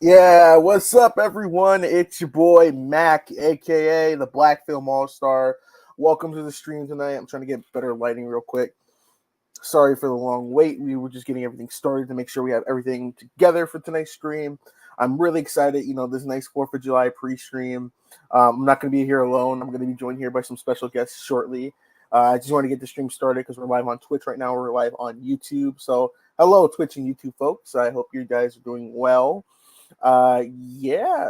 Yeah, what's up, everyone? It's your boy Mac, aka the Black Film All Star. Welcome to the stream tonight. I'm trying to get better lighting real quick. Sorry for the long wait. We were just getting everything started to make sure we have everything together for tonight's stream. I'm really excited. This nice 4th of July pre-stream. I'm not going to be here alone. I'm going to be joined here by some special guests shortly. I just want to get the stream started because we're live on Twitch right now. We're live on YouTube. So, hello, Twitch and YouTube folks. I hope you guys are doing well.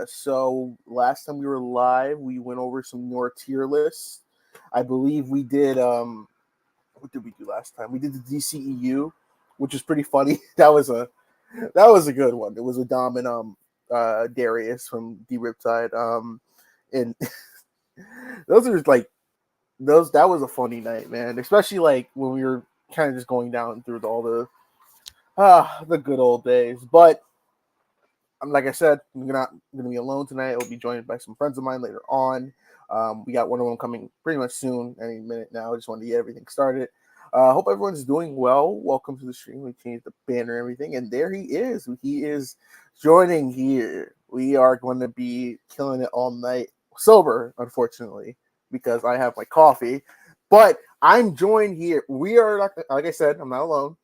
So last time we were live, we went over some more tier lists. I believe we did what did we do last time? We did the DCEU, which is pretty funny. That was a good one. It was with Dom and Darius from D Riptide. And those are like that was a funny night, man. Especially like when we were kind of just going down through all the good old days. But like I said, I'm not gonna be alone tonight. I'll be joined by some friends of mine later on. We got one of them coming pretty much soon, any minute now. I just wanted to get everything started. Hope everyone's doing well. Welcome to the stream. We changed the banner and everything, and there he is. He is joining here. We are going to be killing it all night, sober, unfortunately, because I have my coffee. But I'm joined here. We are like I said, I'm not alone.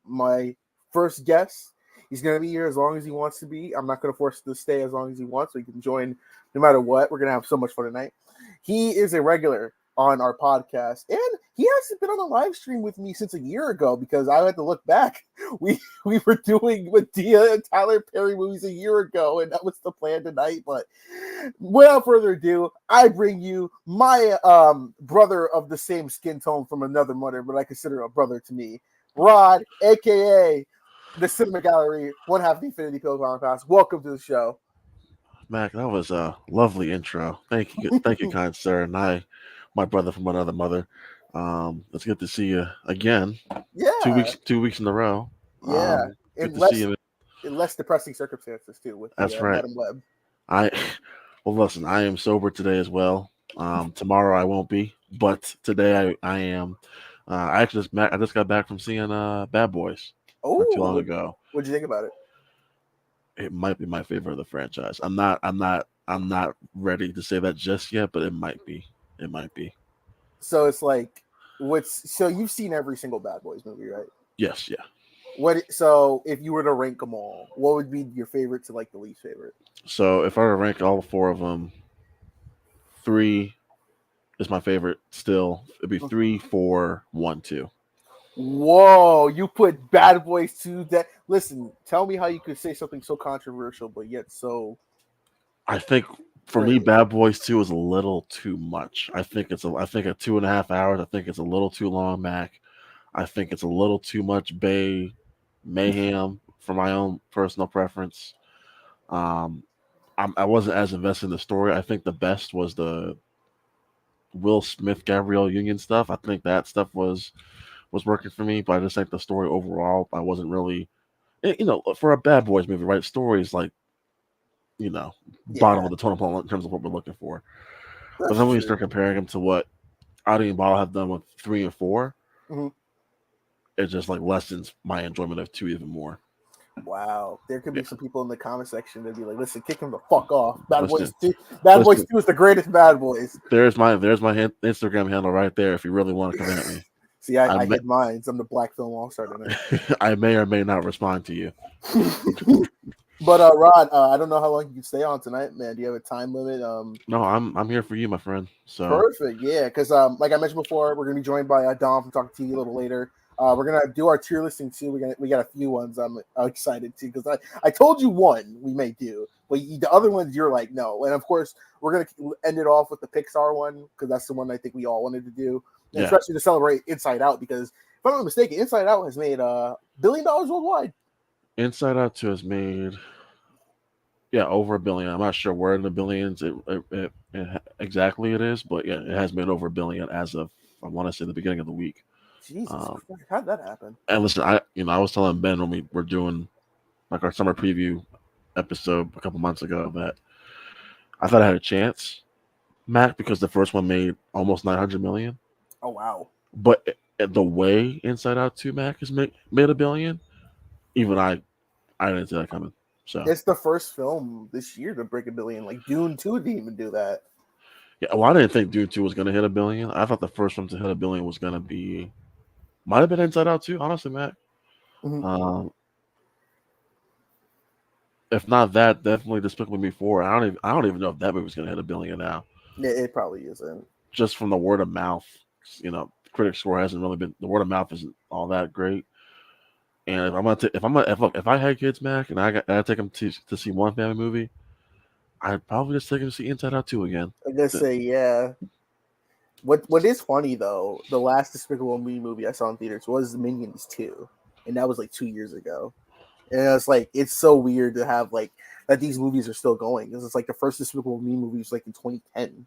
My first guest. He's going to be here as long as he wants to be. I'm not going to force him to stay as long as he wants, so he can join no matter what. We're going to have so much fun tonight. He is a regular on our podcast, and he hasn't been on a live stream with me since a year ago because I had to look back. We were doing Medea and Tyler Perry movies a year ago, and that was the plan tonight. But without further ado, I bring you my brother of the same skin tone from another mother, but I consider a brother to me, Rod, aka the Cinema Gallery, one half the Infinity Pilgrim Pass. Welcome to the show. Mac, that was a lovely intro. Thank you, kind sir, and my brother from another mother. It's good to see you again. Yeah, 2 weeks in a row. yeah. Good In to see you. less depressing circumstances too with the That's right. Madam Web. I well, listen. I am sober today as well. Tomorrow I won't be, but today I am. I just got back from seeing Bad Boys not too Oh, long ago. what'd you think about it? It might be my favorite of the franchise. I'm not ready to say that just yet, but it might be. It might be. So it's like, what's so you've seen every single Bad Boys movie, right? Yes, yeah. So if you were to rank them all, what would be your favorite to like the least favorite? So if I were to rank all four of them, three is my favorite. Still, it'd be three, four, one, two. Whoa, you put Bad Boys 2 that listen, tell me how you could say something so controversial but yet so I think for me, great. Bad Boys Two is a little too much. I think at 2.5 hours, I think it's a little too long, Mac. I think it's a little too much Bay mayhem for my own personal preference. Um, I wasn't as invested in the story. I think the best was the Will Smith Gabrielle Union stuff. I think that stuff was working for me, but I just think the story overall, I wasn't really, for a Bad Boys movie, right? Story is like, bottom Yeah, of the totem pole in terms of what we're looking for. But that's then when you true. start comparing them to what Audi and Ball have done with three and four, Mhm. it just like lessens my enjoyment of two even more. Wow, there could Yeah, be some people in the comment section that be like, "Listen, kick him the fuck off." Bad Boys listen, 2, Bad Boys listen. 2 is the greatest Bad Boys. There's my Instagram handle right there. If you really want to come at me, See, I I may, hid mine. I'm the Black Film All Star tonight. I may or may not respond to you. But Rod, I don't know how long you can stay on tonight, man. Do you have a time limit? No, I'm here for you, my friend. So Perfect, yeah. Because like I mentioned before, we're gonna be joined by Dom from Talk TV a little later. We're gonna do our tier listing too. We got a few ones I'm excited to because I told you one we may do, but the other ones you're like no. And of course we're gonna end it off with the Pixar one because that's the one I think we all wanted to do, and yeah, especially to celebrate Inside Out because if I'm not mistaken, Inside Out has made $1 billion worldwide. Inside Out 2 has made over a billion. I'm not sure where in the billions exactly it is, but yeah, it has made over a billion as of I want to say the beginning of the week. Jesus Um, Christ, how'd that happen? and listen, I was telling Ben when we were doing like our summer preview episode a couple months ago that I thought I had a chance, Mac, because the first one made almost 900 million. Oh wow. But the way Inside Out 2 Mac has made a billion, even I didn't see that coming. So It's the first film this year to break 1 billion. Like Dune 2 didn't even do that. yeah, well, I didn't think Dune 2 was gonna hit a billion. I thought the first one to hit a billion was gonna be might have been Inside Out 2, honestly, Mac. Mhm. Um, if not that, definitely Despicable Me 4. I don't even know if that movie's gonna hit a billion now. Yeah, it probably isn't. Just from the word of mouth, critic score hasn't really been the word of mouth isn't all that great. And if I had kids, Mac, and I take them to see one family movie, I'd probably just take them to see Inside Out 2 again. I guess say yeah. What is funny though, the last Despicable Me movie I saw in theaters was Minions 2, and that was like 2 years ago. And it's like it's so weird to have like that these movies are still going because it's like the first Despicable Me movie was like in 2010.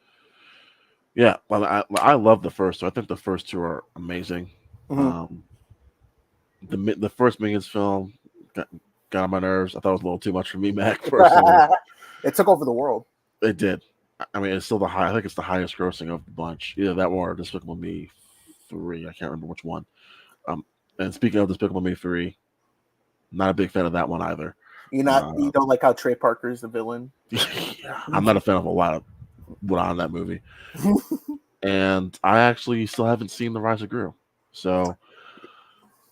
Yeah, well, I love the first two. I think the first two are amazing. Mm-hmm. Um, the first Minions film got, got on my nerves. I thought it was a little too much for me, Mac. Personally, It took over the world. it did. I mean, it's still the high. I think it's the highest grossing of the bunch. Either that one or Despicable Me 3. I can't remember which one. Um, and speaking of Despicable Me 3, not a big fan of that one either. You don't like how Trey Parker is the villain. Yeah, I'm not a fan of a lot of what on that movie, and I actually still haven't seen The Rise of Gru. So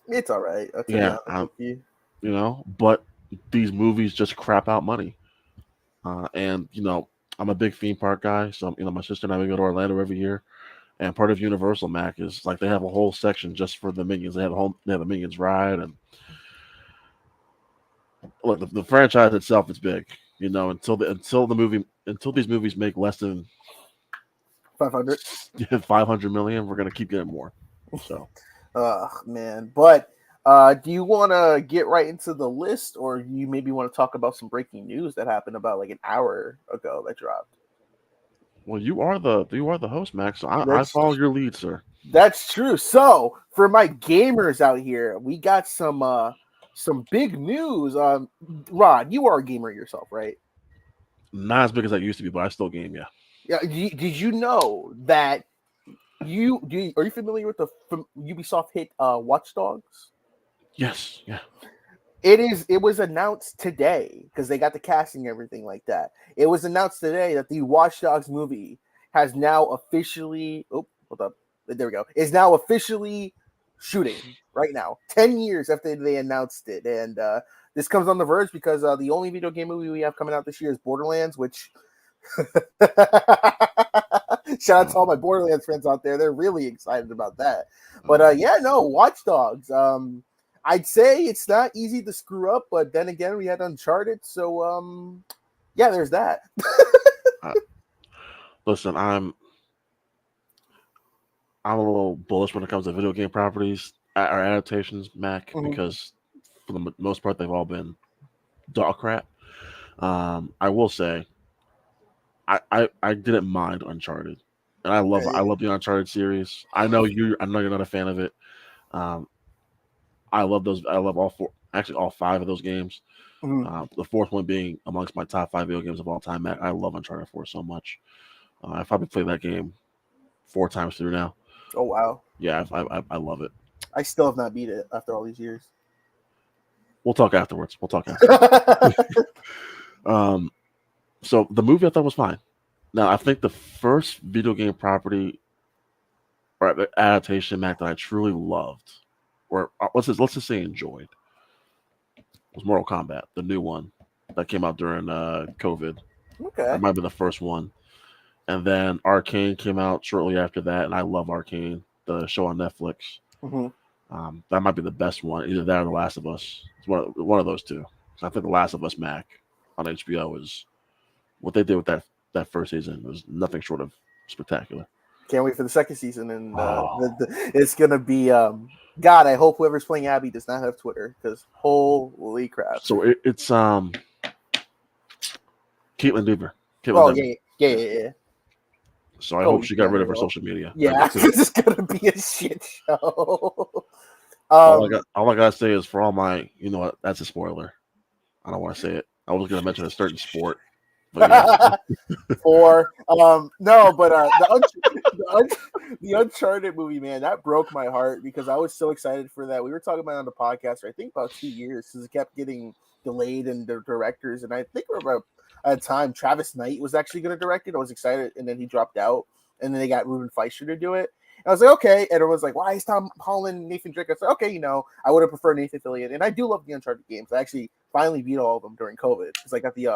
It's all right, to be yeah, honest with you. but these movies just crap out money. And I'm a big theme park guy, so my sister and I we go to Orlando every year. And part of Universal Mac is like they have a whole section just for the Minions. They have a Minions ride, and look, the franchise itself is big. Until these movies make less than 500. 500 million, we're gonna keep getting more. So Man. But do you want to get right into the list, or you maybe want to talk about some breaking news that happened about like an hour ago that dropped? well, you are the host, Max. So I That's follow your lead, sir. that's true. So for my gamers out here, we got some big news. Rod, you are a gamer yourself, right? Not as big as I used to be, but I still game. Yeah. Yeah. Did you know that are you familiar with the Ubisoft hit Watch Dogs? Yes. Yeah. It was announced today because they got the casting and everything like that. It was announced today that the Watch Dogs movie has now officially hold up. There we go. Is now officially shooting right now. 10 years after they announced it. And this comes on the verge because the only video game movie we have coming out this year is Borderlands, which shout out to all my Borderlands friends out there. They're really excited about that. But yeah, no, Watch Dogs. I'd say it's not easy to screw up, but then again, we had Uncharted, so yeah, there's that. Uh, listen, I'm a little bullish when it comes to video game properties or adaptations, Mac, Mhm. because for the most part they've all been dog crap. I will say I didn't mind Uncharted, and I love the Uncharted series. I know you're not a fan of it. Um, I love those. I love all four, actually all five of those games. Mhm. The fourth one being amongst my top five video games of all time. Mac, I love Uncharted 4 so much. I've probably played that game 4 times through now. Oh wow, Yeah, I love it. I still have not beat it after all these years. We'll talk afterwards. We'll talk afterwards. Um, so the movie I thought was fine. Now I think the first video game property or adaptation, Mac, that I truly loved, or let's just say enjoyed, was Mortal Kombat, the new one that came out during COVID. That Okay. might be the first one, and then Arcane came out shortly after that, and I love Arcane, the show on Netflix. Mm-hmm. That might be the best one, either that or The Last of Us. It's one of those two. So I think The Last of Us, Mac, on HBO is what they did with that first season was nothing short of spectacular. Can't wait for the second season, and Oh, it's gonna be God. I hope whoever's playing Abby does not have Twitter because holy crap. so it's Caitlin Dever. Caitlin Oh Dever. yeah. So I hope Totally she got rid of her unreal. social media. Yeah, this is gonna be a shit show. All I um, got, all I gotta say is for all my, what? That's a spoiler. I don't want to say it. I was gonna mention a certain sport, but yeah. for no, but the Uncharted movie, man, that broke my heart because I was so excited for that. We were talking about it on the podcast for I think about 2 years because it kept getting delayed and the directors, and I think we were about at a time Travis Knight was actually going to direct it. I was excited, and then he dropped out, and then they got Ruben Fleischer to do it. And I was like, okay, and everyone's like, why is Tom Holland, Nathan Drake? I said, okay, I would have preferred Nathan Fillion, and I do love the Uncharted games. I actually finally beat all of them during COVID because I got the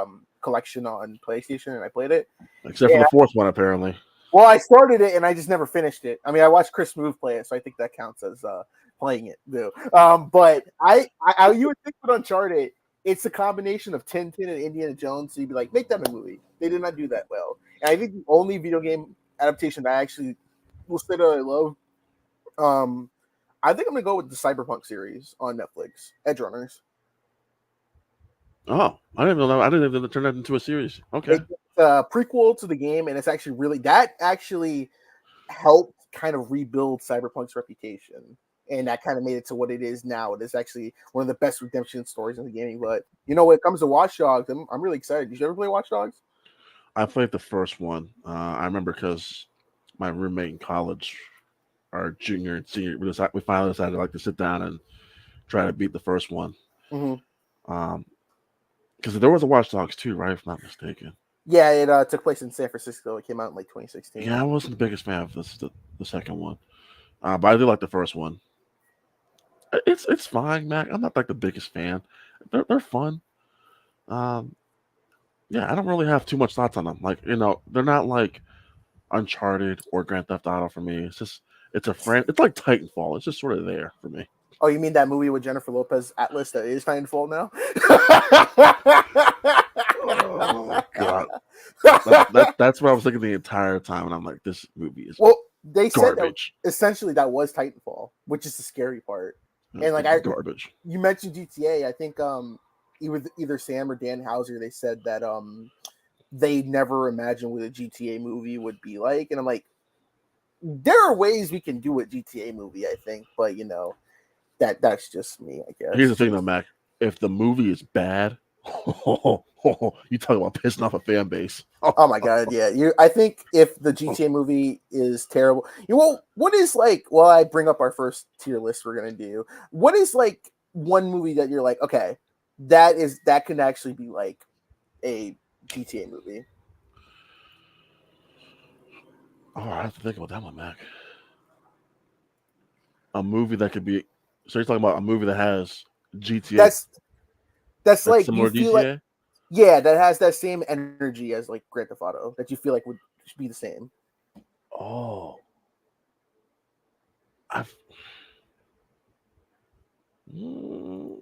collection on PlayStation and I played it. Except for Yeah. the fourth one, apparently. Well, I started it and I just never finished it. I mean, I watched Chris Move play it, so I think that counts as playing it too. But you would think with Uncharted, it's a combination of Tintin and Indiana Jones. So you'd be like, make that a movie. They did not do that well. And I think the only video game adaptation that I actually will say that I love, um, I think I'm gonna go with the Cyberpunk series on Netflix, Edge Runners. Oh, I didn't know that. I didn't even turn that into a series. Okay. It's a prequel to the game, and it's actually really that actually helped kind of rebuild Cyberpunk's reputation, and that kind of made it to what it is now. It is actually one of the best redemption stories in the gaming. But when it comes to Watch Dogs, I'm really excited. Did you ever play Watch Dogs? I played the first one. I remember because my roommate in college, our junior and senior, we finally decided to sit down and try to beat the first one. Mm-hmm. Um, because there was a Watch Dogs too, right? If I'm not mistaken. Yeah, it took place in San Francisco. It came out in like 2016. Yeah, I wasn't the biggest fan of the second one, but I did like the first one. It's fine, Mac. I'm not like the biggest fan. They're fun. Um, yeah, I don't really have too much thoughts on them. Like they're not like Uncharted or Grand Theft Auto for me. It's just it's a friend. It's like Titanfall. It's just sort of there for me. Oh, you mean that movie with Jennifer Lopez Atlas that is Titanfall now? Oh God, that's what I was thinking the entire time, and I'm like, this movie is Well, they said that garbage. essentially that was Titanfall, which is the scary part. And like Garbage. you mentioned GTA, I think either Sam or Dan Houser they said that they never imagined what a GTA movie would be like, and I'm like, there are ways we can do a GTA movie, I think, but that's just me, I Here's the guess. thing, though, Mac. If the movie is bad, you talk about pissing off a fan base. Oh my god, yeah. I think if the GTA movie is terrible, what is like? Well, I bring up our first tier list we're gonna do. What is like one movie that you're like, okay, that can actually be like a GTA movie? Oh, I have to think about that one, Mac. A movie that could be. So you're talking about a movie that has GTA That's that's that's like you similar to feel like GTA? yeah, that has that same energy as like Grand Theft Auto that you feel like would be the same. Oh, I've. Mm,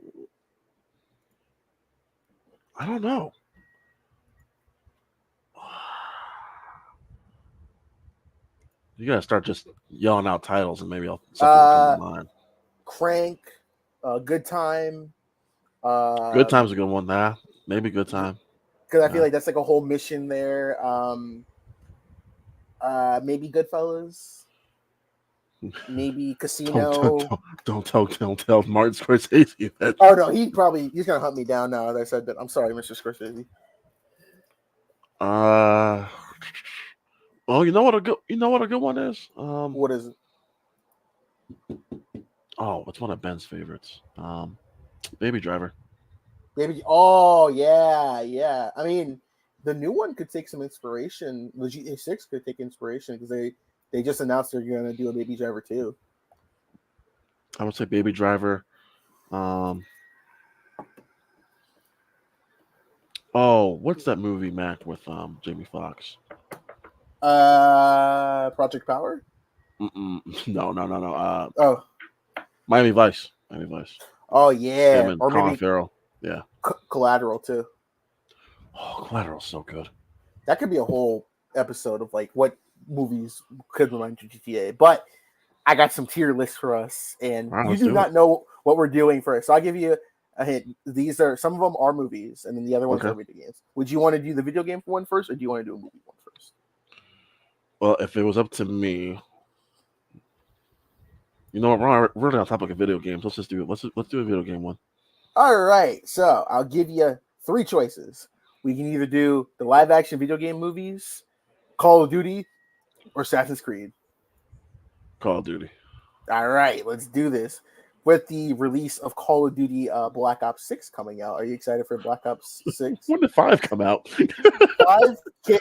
I don't know. You gotta start just yelling out titles, and maybe something will come to Uh, mind. Crank, Good Time. Good Time's a good one. Nah, maybe Good Time. Because I feel Nah. like that's like a whole mission there. Maybe Goodfellas, maybe Don't don't Casino. don't don't tell Martin Scorsese that. Oh no, he's gonna hunt me down now that I said that. I'm sorry, Mr. Scorsese. Uh oh, you know what a good one is? What is it? Oh, it's one of Ben's favorites. Baby Driver. Maybe. Oh yeah, yeah. I mean, the new one could take some inspiration. The GTA 6 could take inspiration because they just announced they're gonna do a Baby Driver too. I would say Baby Driver. Um oh, what's that movie, Mac, with Jamie Foxx? Project Power. No. Oh, Miami Vice. Miami Vice. oh Him yeah, and or Colin maybe Farrell. Yeah. Collateral too. Oh, Collateral's so good. That could be a whole episode of like what movies could remind you of GTA. But I got some tier lists for us, and All right, you let's do do it. not know what we're doing first. So I'll give you a hint. These are some of them are movies, and then the other ones Okay. are video games. Would you want to do the video game one first, or do you want to do a movie one first? Well, if it was up to me, you know what? We're on the topic of video games. Let's just do it. Let's do a video game one. All right. So I'll give you three choices. We can either do the live action video game movies, Call of Duty, or Assassin's Creed. Call of Duty. All right, let's do this. With the release of Call of Duty Black Ops 6 coming out, are you excited for Black Ops 6? When did five come out? Five?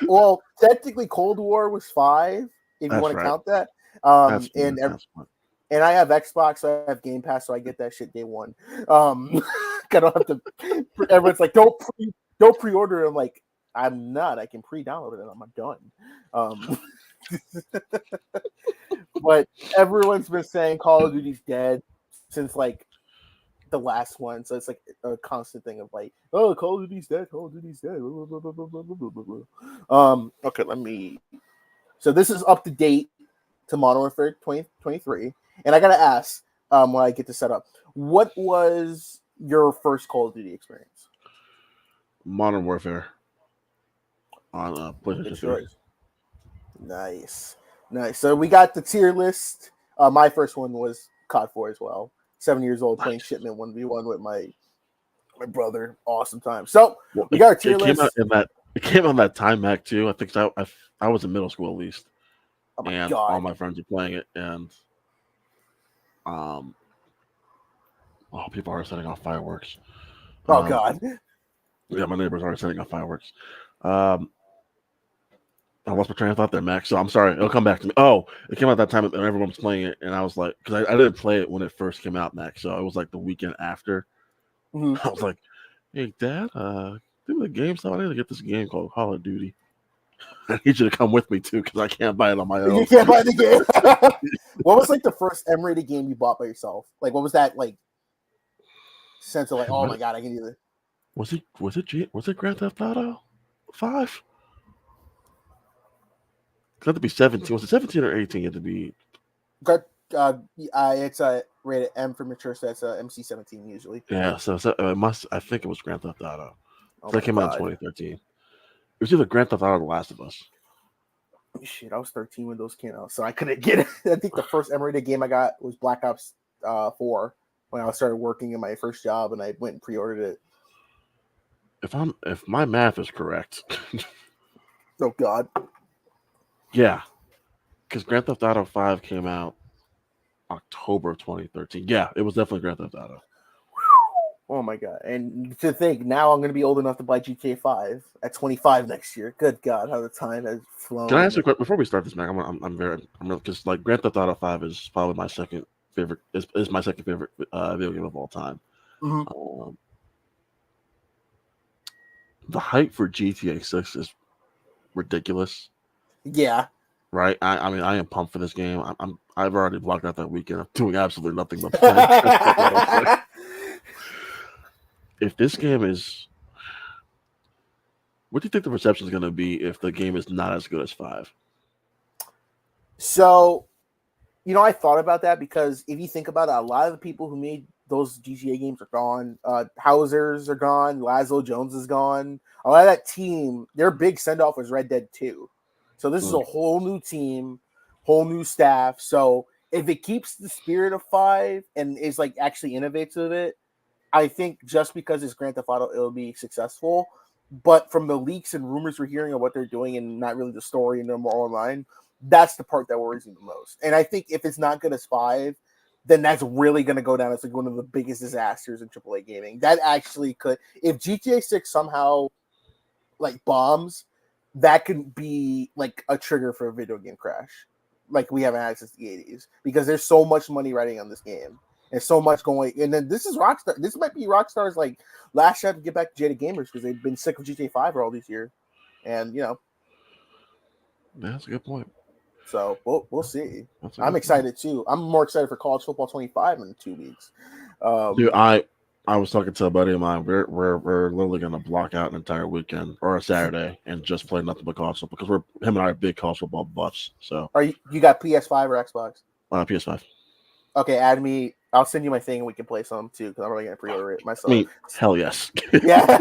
Well, technically, Cold War was five, if you That's want to right. count that. That's And smart. That's smart. I have Xbox, so I have Game Pass, so I get that shit day one. I don't have to. Everyone's like, don't pre-order. I'm like, I'm not. I can pre-download it, and I'm done. Um, but everyone's been saying Call of Duty's dead since like the last one, so it's like a constant thing of like, oh, Call of Duty's dead, Call of Duty's dead. Okay, let me. So this is up to date to Modern Warfare 2023, and I gotta ask, when I get to set up, what was your first Call of Duty experience? Modern Warfare on Good PlayStation 3. choice. Nice, nice. So we got the tier list. My first one was COD 4 as well. 7 years old playing Nice. shipment 1v1 with my brother. Awesome time. So Well, we got our tier it came out list. in that it came on that time Mac too. I think so, I was in middle school at least, Oh my and all god. my friends were playing it, and um, oh, people are setting off fireworks. Oh Um, god. yeah, my neighbors are setting off fireworks. Um, I lost my train of thought there, Max. So I'm sorry. It'll come back to me. Oh, it came out that time and everyone was playing it, and I was like, because I didn't play it when it first came out, Max. So it was like the weekend after. Mhm. I was like, "Hey, Dad, do the game stuff. I need to get this game called Call of Duty. I need you to come with me too, because I can't buy it on my You own." can't buy the game. What was like the first M-rated game you bought by yourself? Like, what was that like sense of like, oh my god, I can do this? Was it Grand Theft Auto 5? It had to be 17. Was it 17 or 18? It had to be. Got it's a rated M for mature, so that's a MC-17 usually. Yeah, so it must. I think it was Grand Theft Auto. Oh That my came out in god. 2013. It was either Grand Theft Auto or The Last of Us. Shit, I was 13 when those came out, so I couldn't get it. I think the first M-rated game I got was Black Ops 4 when I started working in my first job, and I went and pre-ordered it. If my math is correct, Oh god. yeah, because Grand Theft Auto 5 came out October 2013. Yeah, it was definitely Grand Theft Auto. Oh my god. And to think now I'm gonna be old enough to buy GTA 5 at 25 next year. Good god, how the time has Can I flown. ask you a question before we start this, Mac? I'm really because like Grand Theft Auto 5 is probably my second favorite. Is my second favorite video game of all time. Mhm. Um, the hype for GTA 6 is ridiculous, Yeah. right? I mean, I am pumped for this game. I've already blocked out that weekend. I'm doing absolutely nothing but playing Grand Theft Auto 6. If this game is, what do you think the reception is going to be if the game is not as good as 5? So, I thought about that because if you think about it, a lot of the people who made those GTA games are gone. Hausers are gone. Laszlo Jones is gone. A lot of that team, their big send off was Red Dead 2. So this is Mm. a whole new team, whole new staff. So if it keeps the spirit of 5 and is like actually innovates with it, I think just because it's Grand Theft Auto, it'll be successful. But from the leaks and rumors we're hearing of what they're doing and not really the story and they're more online, that's the part that worries me the most. And I think if it's not good as 5, then that's really going to go down as like one of the biggest disasters in AAA gaming. That actually could, if GTA 6 somehow like bombs, that could be like a trigger for a video game crash, like we haven't had since the 80s, because there's so much money riding on this game. There's so much going, and then this is Rockstar. This might be Rockstar's like last shot to get back to Jada gamers because they've been sick of GTA 5 for all these years, and Yeah, that's a good point. so we'll see. That's a I'm good point. excited too. I'm more excited for College Football 25 in 2 weeks. Dude, Um, I was talking to a buddy of mine. We're literally gonna block out an entire weekend or a Saturday and just play nothing but college football because him and I are big college football buffs. So are you got PS5 or Xbox? PS5. Okay, add me. I'll send you my thing and we can play some too because I'm probably gonna pre-order it I myself. mean, hell yes. Yeah.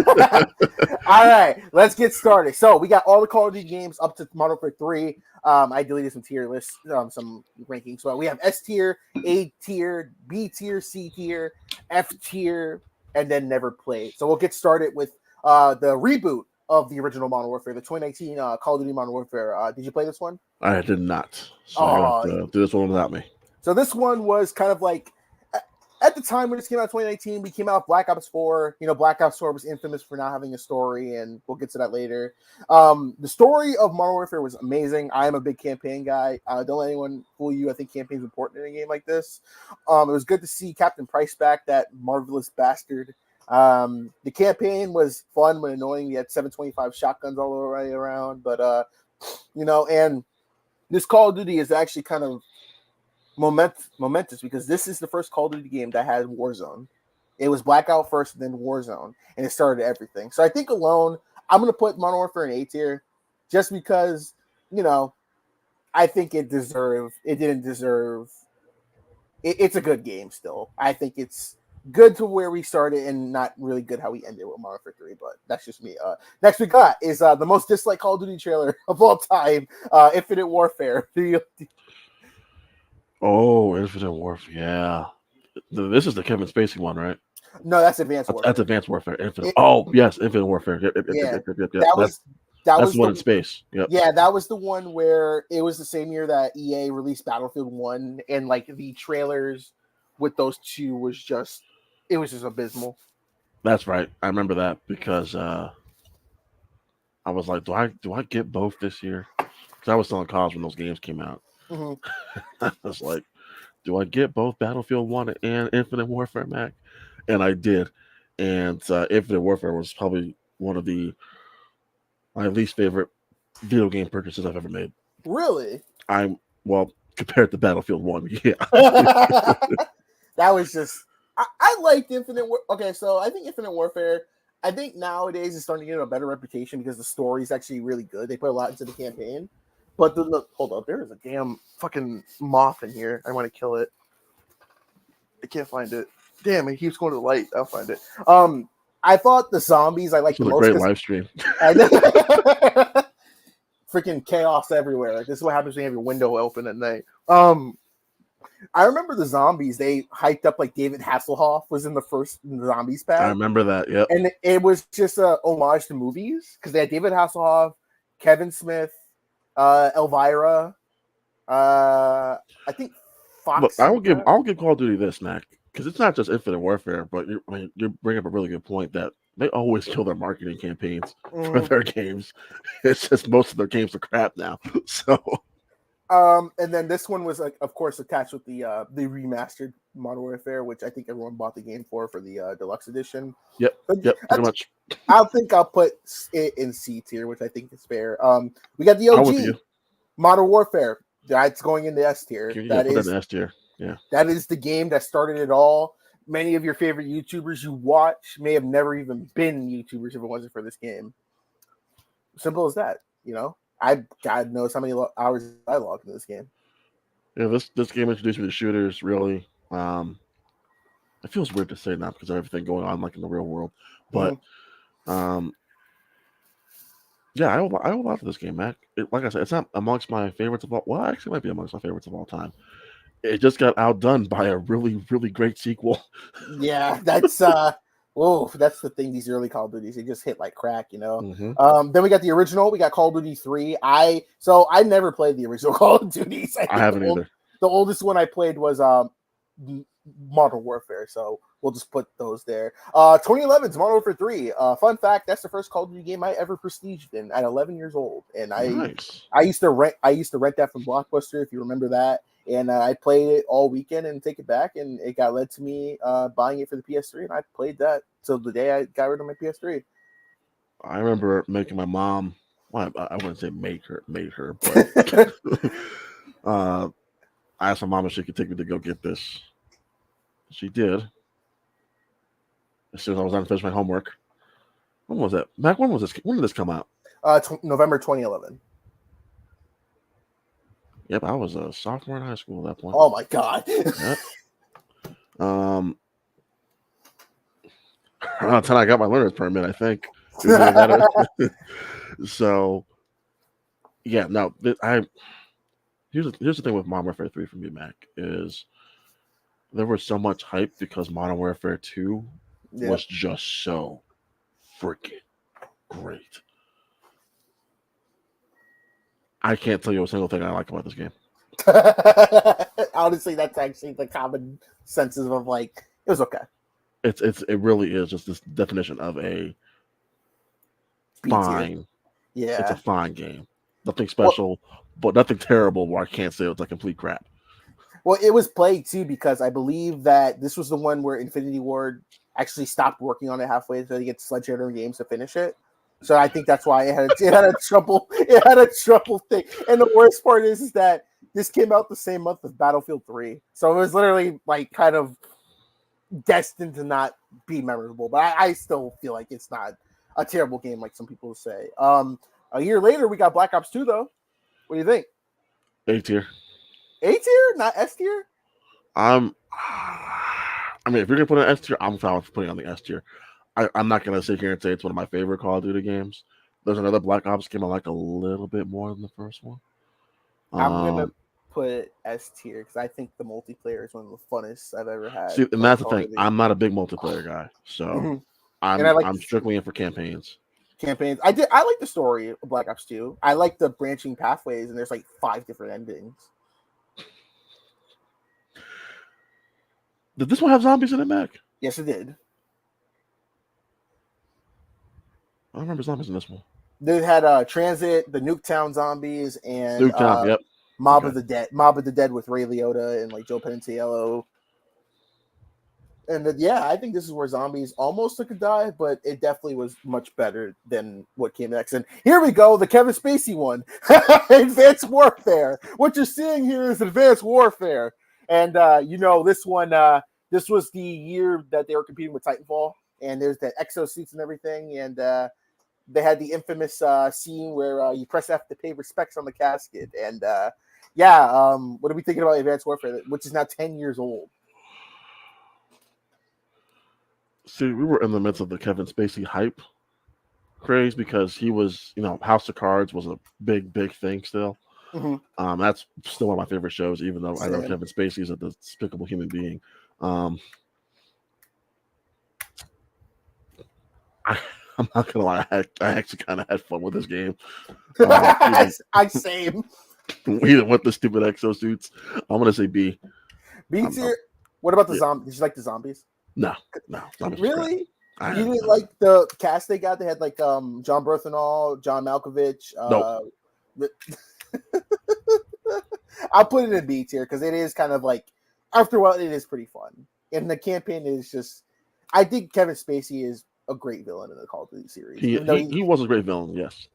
All right, let's get started. So we got all the Call of Duty games up to Modern Warfare 3. I deleted some tier lists, some rankings. So we have S tier, A tier, B tier, C tier, F tier, and then never played. So we'll get started with the reboot of the original Modern Warfare, the 2019 Call of Duty Modern Warfare. Did you play this one? I did not, so you're gonna have Oh, to do this one without me. so this one was kind of like at the time when this came out in 2019, we came out with Black Ops 4. Black Ops 4 was infamous for not having a story, and we'll get to that later. The story of Modern Warfare was amazing. I am a big campaign guy. Don't let anyone fool you. I think campaign is important in a game like this. It was good to see Captain Price back, that marvelous bastard. The campaign was fun but annoying. We had 725 shotguns all the way around, but and this Call of Duty is actually kind of momentous because this is the first Call of Duty game that had Warzone. It was Blackout first, then Warzone, and it started everything. So I think alone, I'm gonna put Modern Warfare in A tier, just because I think it deserved. It didn't deserve. It's a good game still. I think it's good to where we started, and not really good how we ended with Modern Warfare 3. But that's just me. Next we got is the most disliked Call of Duty trailer of all time, Infinite Warfare. Oh, Infinite Warfare. Yeah. This is the Kevin Spacey one, right? No, that's Advanced Warfare. That's Advanced Warfare. Infinite. It, Oh, yes, Infinite Warfare. yeah, Yep. that was that That's was the one in space. Yep. yeah, that was the one where it was the same year that EA released Battlefield 1, and like the trailers with those two was just abysmal. That's right. I remember that because I was like, do I get both this year? Because I was still in college when those games came out. Mm-hmm. I was like, do I get both Battlefield 1 and Infinite Warfare, Mac? And I did. And Infinite Warfare was probably one of my least favorite video game purchases I've ever made. Really? Well, compared to Battlefield 1, yeah. That was just I liked Infinite Okay, so I think Infinite Warfare, I think nowadays is starting to get a better reputation because the story is actually really good. They put a lot into the campaign. But hold up, there is a damn fucking moth in here. I want to kill it. I can't find it. Damn, it keeps going to the light. I'll find it. I thought the zombies I liked This the was a most. great live stream. Freaking chaos everywhere. This is what happens when you have your window open at night. I remember the zombies. They hyped up like David Hasselhoff was in the first zombies pack. I remember that. Yep. And it was just a homage to movies because they had David Hasselhoff, Kevin Smith, Elvira. I think Fox. Look, I'll give Call of Duty this, Mac, because it's not just Infinite Warfare, but you bring up a really good point that they always kill their marketing campaigns for their games. It's just most of their games are crap now. So, and then this one was like, of course, attached with the remastered Modern Warfare, which I think everyone bought the game for the deluxe edition. Yep, pretty much. I think I'll put it in C tier, which I think is fair. We got the OG Modern Warfare. That's going in the S tier. That is in S tier. Yeah, that is the game that started it all. Many of your favorite YouTubers you watch may have never even been YouTubers if it wasn't for this game. Simple as that, you know. God knows how many hours I logged in this game. Yeah, this game introduced me to shooters. Really, it feels weird to say now because of everything going on like in the real world, but yeah, I owe a lot to this game, Mac. Like I said, it's not amongst my favorites of all. Well, actually, it might be amongst my favorites of all time. It just got outdone by a really, really great sequel. Yeah, that's that's the thing. These early Call of Duties, they just hit like crack, you know. Mm-hmm. Then we got the original. We got Call of Duty 3. I never played the original Call of Duties. I haven't either. The oldest one I played was Modern Warfare. So we'll just put those there. 2011's Modern Warfare 3. Fun fact: that's the first Call of Duty game I ever prestiged in at 11 years old, and I used to rent that from Blockbuster, if you remember that. And I played it all weekend and take it back, and it got led to me buying it for the PS3, and I played that till the day I got rid of my PS3. I remember making my mom. Well, I wouldn't say made her, but I asked my mom if she could take me to go get this. She did. As soon as I was done to finish my homework. When was that? Mac, when did this come out? November 2011. Yep, I was a sophomore in high school at that point. Oh my god. Yep. Around the time I got my learner's permit, I think. So, yeah, no, here's the thing with Modern Warfare 3 for me, Mac, is there was so much hype because Modern Warfare 2 was just so freaking great. I can't tell you a single thing I like about this game. Honestly, that's actually the common senses of like, it was okay. It really is just this definition of a fine. Yeah, it's a fine game. Nothing special, but nothing terrible where I can't say it's like complete crap. Well, it was played too because I believe that this was the one where Infinity Ward actually stopped working on it halfway so they get Sledgehammer Games to finish it. So I think that's why it had a trouble thing. And the worst part is that this came out the same month as Battlefield 3. So it was literally like kind of destined to not be memorable. But I still feel like it's not a terrible game like some people say. A year later, we got Black Ops 2 though. What do you think? A tier. A tier, not S tier? I mean, if you're gonna put it in S tier, I'm fine with putting it on the S tier. I'm not gonna sit here and say it's one of my favorite Call of Duty games. There's another Black Ops game I like a little bit more than the first one. I'm gonna put it S tier because I think the multiplayer is one of the funnest I've ever had See, and playing that's the Call of thing. Duty. I'm not a big multiplayer guy, so Mhm. And I like I'm strictly in for campaigns. campaigns. I like the story of Black Ops 2. I like the branching pathways, and there's like 5 different endings. Did this one have zombies in it, Mac? Yes, it did. I don't remember zombies in this one. They had Transit, the Nuketown zombies, and Nuketown, yep. Mob of the Dead with Ray Liotta and like Joe Pantoliano. And yeah, I think this is where zombies almost took a dive, but it definitely was much better than what came next. And here we go, the Kevin Spacey one, Advanced Warfare. What you're seeing here is Advanced Warfare, and this one, this was the year that they were competing with Titanfall, and there's the exosuits and everything, and they had the infamous scene where you press F to pay respects on the casket, and what are we thinking about Advanced Warfare, which is now 10 years old? See, we were in the midst of the Kevin Spacey hype craze because he was, House of Cards was a big thing still. Mm-hmm. That's still one of my favorite shows, even though Same. I know Kevin Spacey is a despicable human being. I'm not gonna lie, I actually kind of had fun with this game. I same. Even with the stupid exosuits, I'm gonna say B. B tier. What about the zombies? Did you like the zombies? No. Really? You didn't like the cast they got? They had like John Berthenol, John Malkovich. Nope. I'll put it in B tier because it is kind of like, after a while, it is pretty fun. And the campaign is just, I think Kevin Spacey is a great villain in the Call of Duty series. He was a great villain, yes.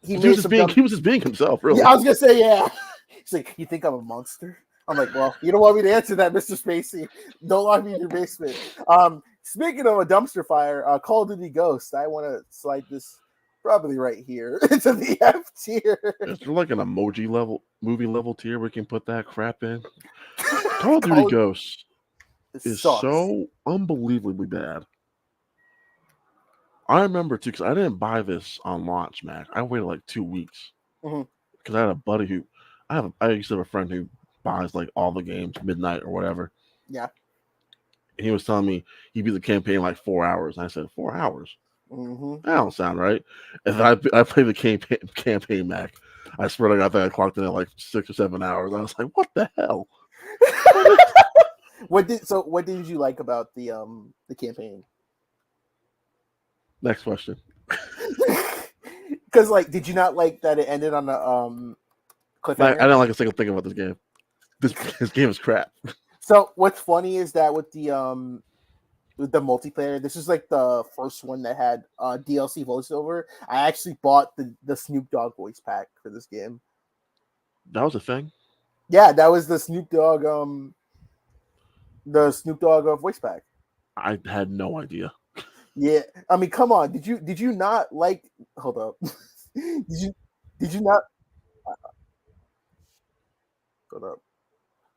He was just being himself, really. Yeah, I was gonna say, yeah. He's like, you think I'm a monster? I'm like, well, you don't want me to answer that, Mr. Spacey. Don't lock me in your basement. Speaking of a dumpster fire, Call of Duty Ghost, I want to slide this probably right here into the F tier. Is there like an emoji level, movie level tier we can put that crap in? Call of Duty Ghost is so unbelievably bad. I remember too, because I didn't buy this on launch, Mac. I waited like 2 weeks because I had a buddy who I used to have a friend who buys like all the games midnight or whatever. Yeah. And he was telling me he beat the campaign in like 4 hours. And I said, 4 hours? That don't sound right. And I played the campaign, Mac. I swear to God, I clocked in at like 6 or 7 hours. I was like, what the hell? What did you like about the campaign? Next question. Because did you not like that it ended on a cliffhanger? I didn't like a single thing about this game. This game is crap. So what's funny is that with the multiplayer, this is like the first one that had DLC voiceover. I actually bought the Snoop Dogg voice pack for this game. That was a thing? Yeah, that was the Snoop Dogg voice pack. I had no idea. Yeah, I mean, come on. Did you not like? Hold up. did you not? Hold up.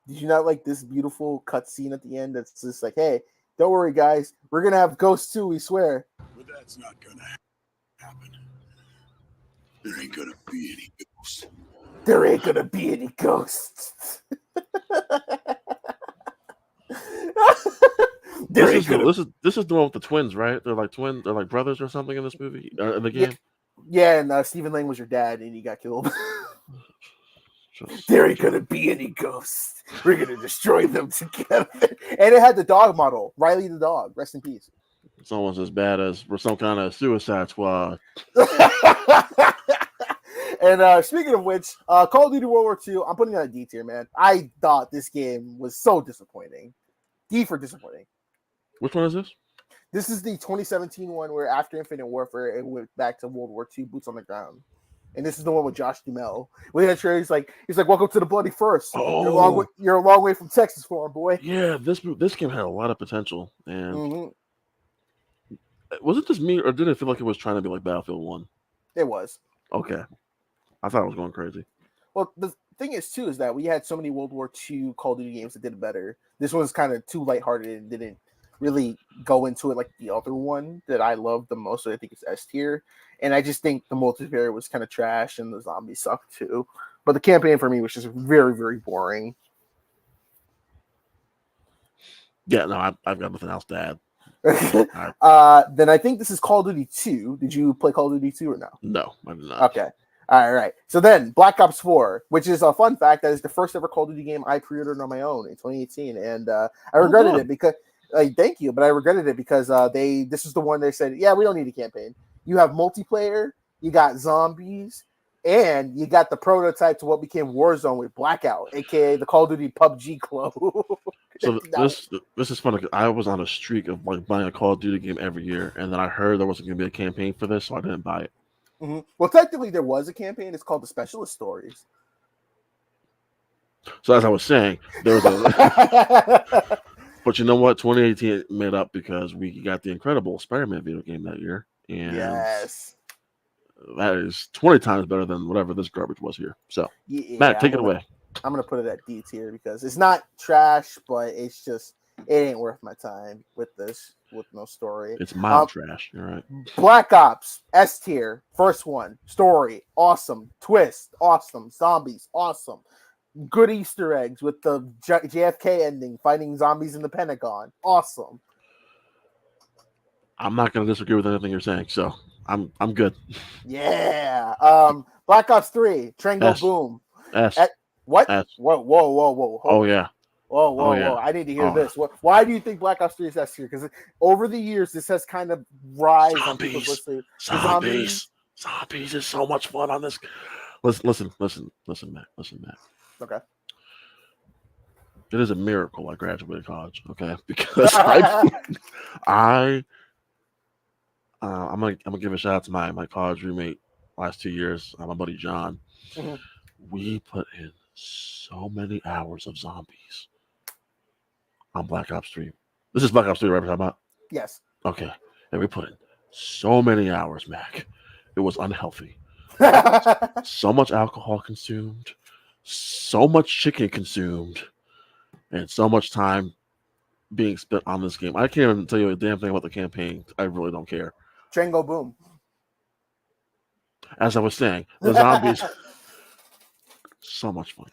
Did you not like this beautiful cutscene at the end? That's just like, hey, don't worry, guys. We're gonna have Ghost 2, we swear. But that's not gonna happen. There ain't gonna be any ghosts. There ain't gonna be any ghosts. This is the one with the twins, right? They're like twins. They're like brothers or something in this movie, in the game. Yeah, and Stephen Lang was your dad, and he got killed. There ain't gonna be any ghosts. We're gonna destroy them together. And it had the dog model, Riley the dog. Rest in peace. It's almost as bad as we're some kind of Suicide Squad. And speaking of which, Call of Duty World War II, I'm putting it on a D tier, man. I thought this game was so disappointing. D for disappointing. Which one is this? This is the 2017 one where after Infinite Warfare, it went back to World War II, boots on the ground. And this is the one with Josh Duhamel. When he's like, welcome to the bloody first. Oh. You're a long way from Texas for him, boy. Yeah, this game had a lot of potential. And was it just me, or did it feel like it was trying to be like Battlefield 1? It was. Okay. I thought it was going crazy. Well, the thing is too is that we had so many World War II Call of Duty games that did it better. This one's kind of too lighthearted and didn't really go into it like the other one that I love the most. So I think it's S tier, and I just think the multiplayer was kind of trash and the zombies sucked too. But the campaign for me was just very, very boring. Yeah, no, I've got nothing else to add. Then I think this is Call of Duty 2. Did you play Call of Duty 2 or no? No, I did not. Okay. All right. So then Black Ops 4, which is a fun fact, that is the first ever Call of Duty game I pre-ordered on my own in 2018. And I regretted it because thank you, but I regretted it because this is the one they said, yeah, we don't need a campaign. You have multiplayer, you got zombies, and you got the prototype to what became Warzone with Blackout, aka the Call of Duty PUBG clone. So this is funny because I was on a streak of like buying a Call of Duty game every year, and then I heard there wasn't going to be a campaign for this, so I didn't buy it. Mm-hmm. Well, technically, there was a campaign. It's called the Specialist Stories. So as I was saying, there was a. But you know what? 2018 made up because we got the incredible Spider-Man video game that year, and yes, that is 20 times better than whatever this garbage was here. So, yeah, Matt, take it away. I'm gonna put it at D tier because it's not trash, but it's just it ain't worth my time with no story. It's mild trash. You're right. Black Ops S tier, first one, story awesome, twist awesome, zombies awesome, good Easter eggs with the JFK ending, fighting zombies in the Pentagon, awesome. I'm not gonna disagree with anything you're saying, so I'm good. Yeah. Black Ops 3, Trango Boom. S. What? S. Whoa. Oh yeah. Whoa. I need to hear this. Why do you think Black Ops 3 is S tier? Because over the years, this has kind of rise on people's list. Zombies is so much fun on this. Listen, Matt. Okay. It is a miracle I graduated college, okay? Because I'm gonna give a shout out to my college roommate last 2 years, my buddy John. Mm-hmm. We put in so many hours of zombies on Black Ops 3. This is Black Ops 3, right? We're talking about? Yes. Okay. And we put in so many hours, Mac. It was unhealthy. So much alcohol consumed, so much chicken consumed, and so much time being spent on this game. I can't even tell you a damn thing about the campaign. I really don't care. Trango Boom. As I was saying, the zombies, so much fun.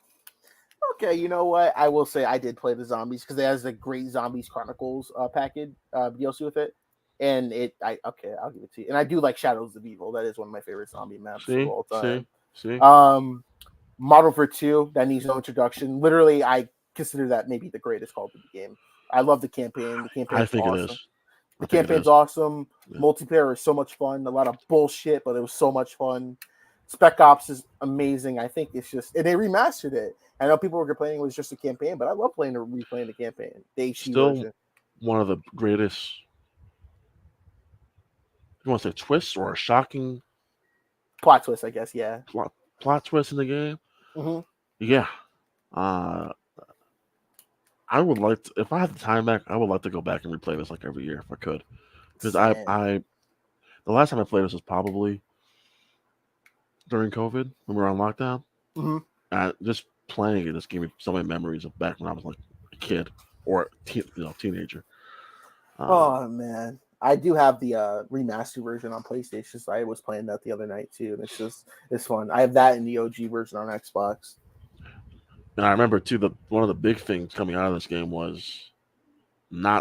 Okay, you know what? I will say I did play the zombies because it has the Great Zombies Chronicles package DLC with it, and I'll give it to you. And I do like Shadows of Evil. That is one of my favorite zombie maps of all time. See. Modern Warfare 2, that needs no introduction. Literally, I consider that maybe the greatest Call of Duty game. I love the campaign. The campaign. I think awesome. it is. The campaign's awesome. Yeah. Multiplayer is so much fun. A lot of bullshit, but it was so much fun. Spec Ops is amazing. I think it's just, and they remastered it. I know people were complaining it was just a campaign, but I love replaying the campaign. The HD version. One of the greatest. You want to say twists or a shocking plot twist? I guess, yeah. Plot twist in the game. Mm-hmm. Yeah. I would like to, if I had the time back, I would like to go back and replay this like every year if I could. Because the last time I played this was probably during COVID when we were on lockdown. Mm-hmm. Just playing it just gave me so many memories of back when I was like a kid or teenager. Oh man, I do have the remastered version on PlayStation. So I was playing that the other night too, and it's fun. I have that in the OG version on Xbox. And I remember too one of the big things coming out of this game was one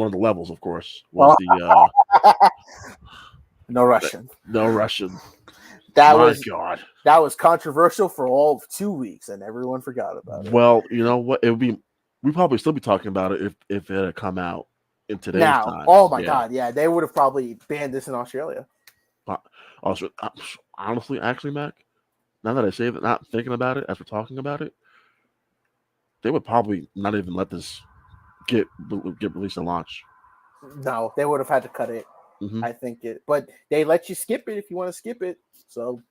of the levels, of course, was no Russian. No Russian. That was controversial for all of 2 weeks, and everyone forgot about it. Well, you know what? We'd probably still be talking about it if it had come out in today's time. Oh my God, yeah, they would have probably banned this in Australia. Also, honestly, actually, Mac, now that I say that, not thinking about it as we're talking about it, they would probably not even let this get released and launched. No, they would have had to cut it. Mm-hmm. I think but they let you skip it if you want to skip it. So,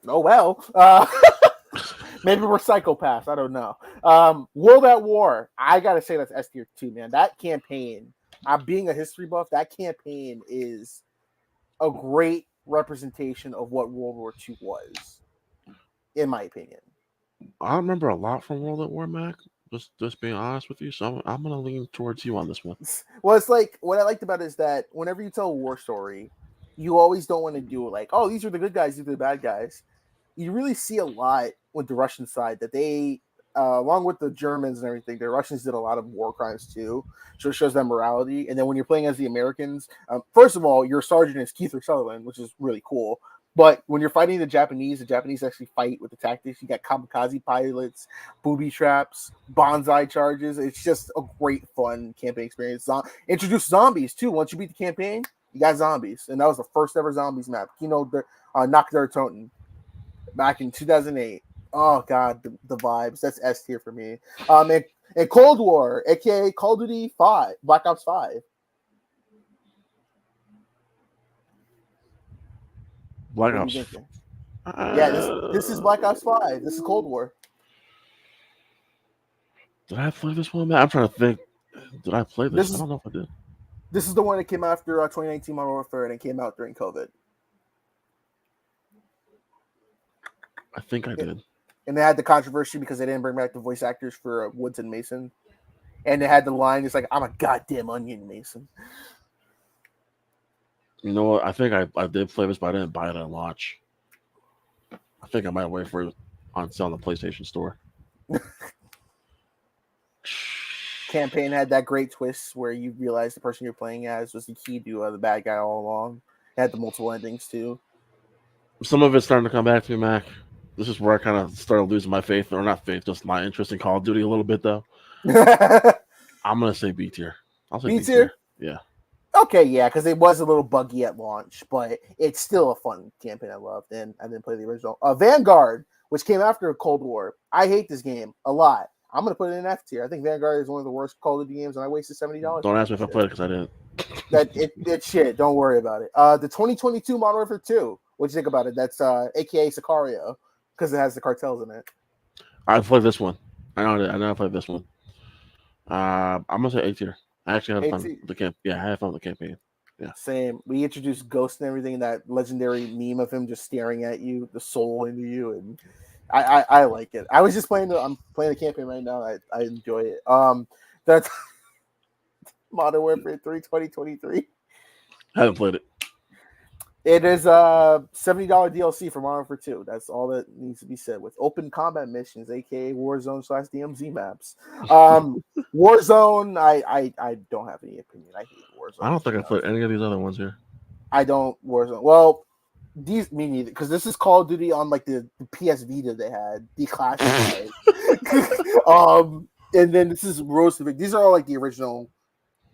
oh well. Maybe we're psychopaths. I don't know. World at War. I gotta say that's S tier 2, man. That campaign. I'm being a history buff. That campaign is a great representation of what World War II was. in my opinion. I remember a lot from World at War, Mac. Just being honest with you, so I'm gonna lean towards you on this one. Well, it's like what I liked about it is that whenever you tell a war story, you always don't want to do it like, oh, these are the good guys, these are the bad guys. You really see a lot with the Russian side that they, along with the Germans and everything, the Russians did a lot of war crimes too. So it shows them morality. And then when you're playing as the Americans, first of all, your sergeant is Keith Sutherland, which is really cool. But when you're fighting the Japanese actually fight with the tactics. You got kamikaze pilots, booby traps, bonsai charges. It's just a great, fun campaign experience. Introduce zombies too. Once you beat the campaign, you got zombies, and that was the first ever zombies map. Nakdar Toten back in 2008. Oh god, the vibes. That's S tier for me. And Cold War, aka Call of Duty 5, Black Ops 5. Black What are Ops. you thinking? Yeah, this is Black Ops 5. This is Cold War. Did I play this one, man? I'm trying to think. Did I play this? I don't know if I did. This is the one that came after 2019 Modern Warfare, and it came out during COVID. I think I did. And they had the controversy because they didn't bring back the voice actors for Woods and Mason. And they had the line, it's like, I'm a goddamn onion, Mason. You know what? I think I did play this, but I didn't buy it on launch. I think I might wait for it on sale on the PlayStation Store. Campaign had that great twist where you realize the person you're playing as was the key to the bad guy all along. It had the multiple endings too. Some of it's starting to come back to me, Mac. This is where I kind of started losing my faith, or not faith, just my interest in Call of Duty a little bit, though. I'm going to say B tier. I'll say B tier. Yeah. Okay, yeah, because it was a little buggy at launch, but it's still a fun campaign I loved, and I didn't play the original. Vanguard, which came after Cold War. I hate this game a lot. I'm going to put it in F tier. I think Vanguard is one of the worst Call of Duty games, and I wasted $70. Don't ask me if I played it because I didn't. It's shit. Don't worry about it. The 2022 Modern Warfare 2. What do you think about it? That's AKA Sicario, because it has the cartels in it. I played this one. I know I played this one. I'm going to say A tier. I actually had fun with the camp. Yeah, I had fun with the campaign. Yeah. Same. We introduced Ghost and everything, and that legendary meme of him just staring at you, the soul into you, and I like it. I'm playing the campaign right now. I enjoy it. That's Modern Warfare 3 2023. I haven't played it. It is a $70 DLC for Modern Warfare 2. That's all that needs to be said. With open combat missions, aka Warzone / DMZ maps. Warzone, I don't have any opinion. I hate Warzone. I don't think I played any of these other ones here. I don't Warzone. Well, these me neither, because this is Call of Duty on like the PS Vita they had declassified. And then this is Roasted. These are all like the original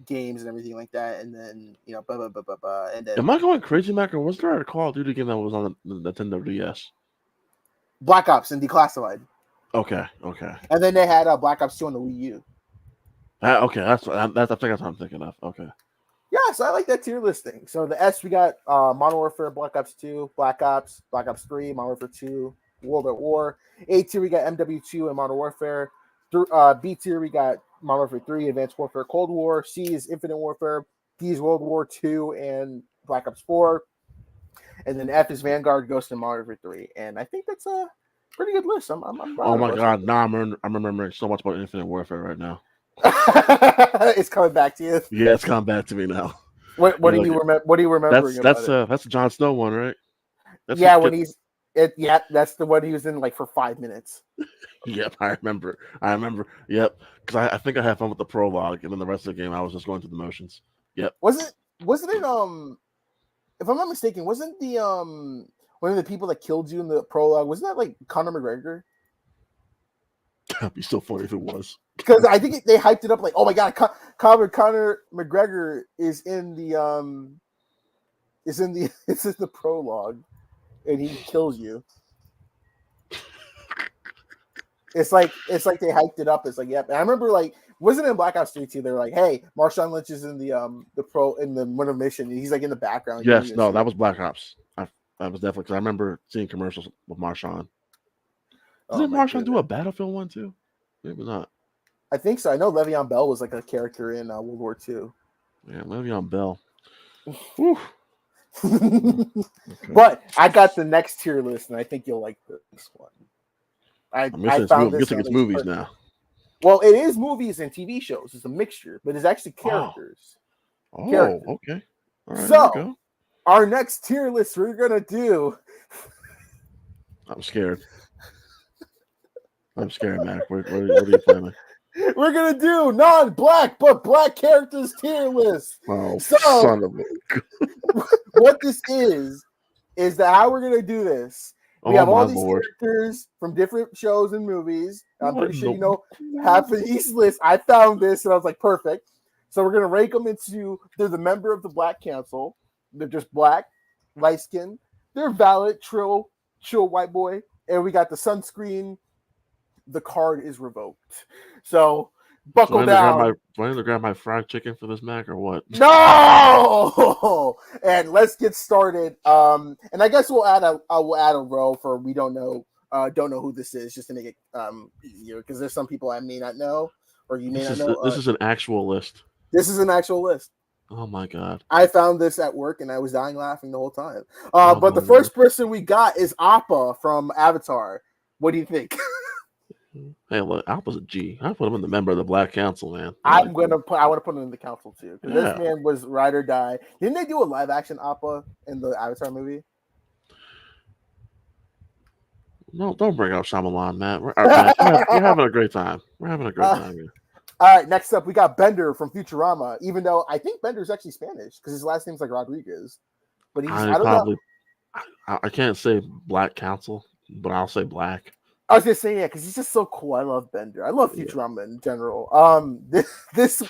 games and everything like that, and then and then am I going crazy, Mac, or was there a Call of Duty game that was on the Nintendo DS? Black Ops and Declassified. Okay. And then they had Black Ops 2 on the Wii U. Okay, I think that's what I'm thinking of. Okay. Yeah, so I like that tier listing. So the S, we got Modern Warfare, Black Ops 2, Black Ops 3, Modern Warfare 2, World at War. A tier, we got MW2 and Modern Warfare. B tier, we got Modern Warfare 3, Advanced Warfare, Cold War. C is Infinite Warfare. D is World War 2 and Black Ops 4. And then F is Vanguard, Ghost, and Modern Warfare 3. And I think that's a pretty good list. I'm oh my god, I'm remembering so much about Infinite Warfare right now. It's coming back to you. Yeah, it's coming back to me now. What do you remember? What do you remember? That's the Jon Snow one, right? That's that's the one he was in like for 5 minutes. Yep, I remember. Yep, because I think I had fun with the prologue, and then the rest of the game I was just going through the motions. Yep. Wasn't it if I'm not mistaken, wasn't the one of the people that killed you in the prologue, wasn't that like Conor McGregor? That'd be so funny if it was. Because I think they hyped it up like, oh my god, Conor McGregor is in the it's in the prologue, and he kills you. It's like they hyped it up. It's like, yep. And I remember like, wasn't it in Black Ops 3 too? They were like, hey, Marshawn Lynch is in the winter mission. And he's like in the background. Yes, no, that was Black Ops. That was definitely because I remember seeing commercials with Marshawn. Didn't Marshawn do a Battlefield one too? Maybe not. I think so. I know Le'Veon Bell was like a character in World War II. Yeah, Le'Veon Bell. Whew. But I got the next tier list, and I think you'll like this one. I found this. It's movies now. Well, it is movies and TV shows. It's a mixture, but it's actually characters. Oh, okay. All right, so, here we go. Our next tier list we're gonna do. I'm scared. I'm scared, Mac. What are you planning? We're gonna do non-black but black characters tier list. Oh, so, son of a... what this is that how we're gonna do this. We have all these characters from different shows and movies. I'm pretty sure you know half of these lists. I found this and I was like, perfect. So we're gonna rank them into they're the member of the Black Council. They're just black, light skin. They're valid, chill white boy. And we got the sunscreen. The card is revoked. So buckle down. Do I need to grab my fried chicken for this, Mac, or what? No. And let's get started. And I guess we'll add a row for we don't know who this is, just to make it easier, because there's some people I may not know, or you may not know. This is an actual list. This is an actual list. Oh my god! I found this at work and I was dying laughing the whole time. But the first person we got is Appa from Avatar. What do you think? Hey, look, Appa's a G. I put him in the member of the Black Council, man. I want to put him in the council too, because this man was ride or die. Didn't they do a live action Appa in the Avatar movie? No, don't bring up Shyamalan, Matt. We're having a great time. We're having a great time here. All right, next up, we got Bender from Futurama, even though I think Bender's actually Spanish because his last name's like Rodriguez. But I don't know. I can't say Black Council, but I'll say Black. I was just saying, because he's just so cool. I love Bender. I love Futurama in general. This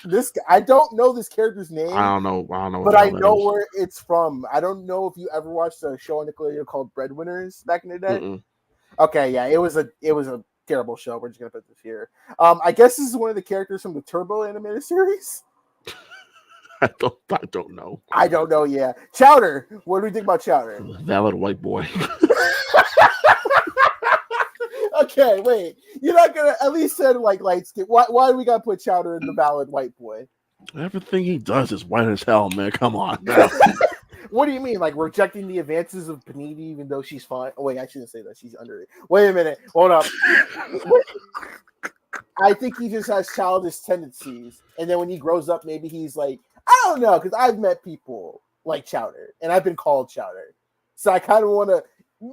I don't know this character's name. I don't know. But I know where it's from. I don't know if you ever watched a show on Nickelodeon called Breadwinners back in the day. Mm-mm. Okay, yeah, it was a terrible show. We're just gonna put this here. I guess this is one of the characters from the Turbo animated series. I don't know. I don't know. Yeah, Chowder. What do we think about Chowder? Valid white boy. Okay, wait. You're not gonna at least said like light skin. Why do we gotta put Chowder in the valid white boy? Everything he does is white as hell, man. Come on. What do you mean? Like rejecting the advances of Panini even though she's fine? Oh wait, I shouldn't say that. She's under it. Wait a minute. Hold up. I think he just has childish tendencies, and then when he grows up, maybe he's like, I don't know, because I've met people like Chowder, and I've been called Chowder, so I kind of want to.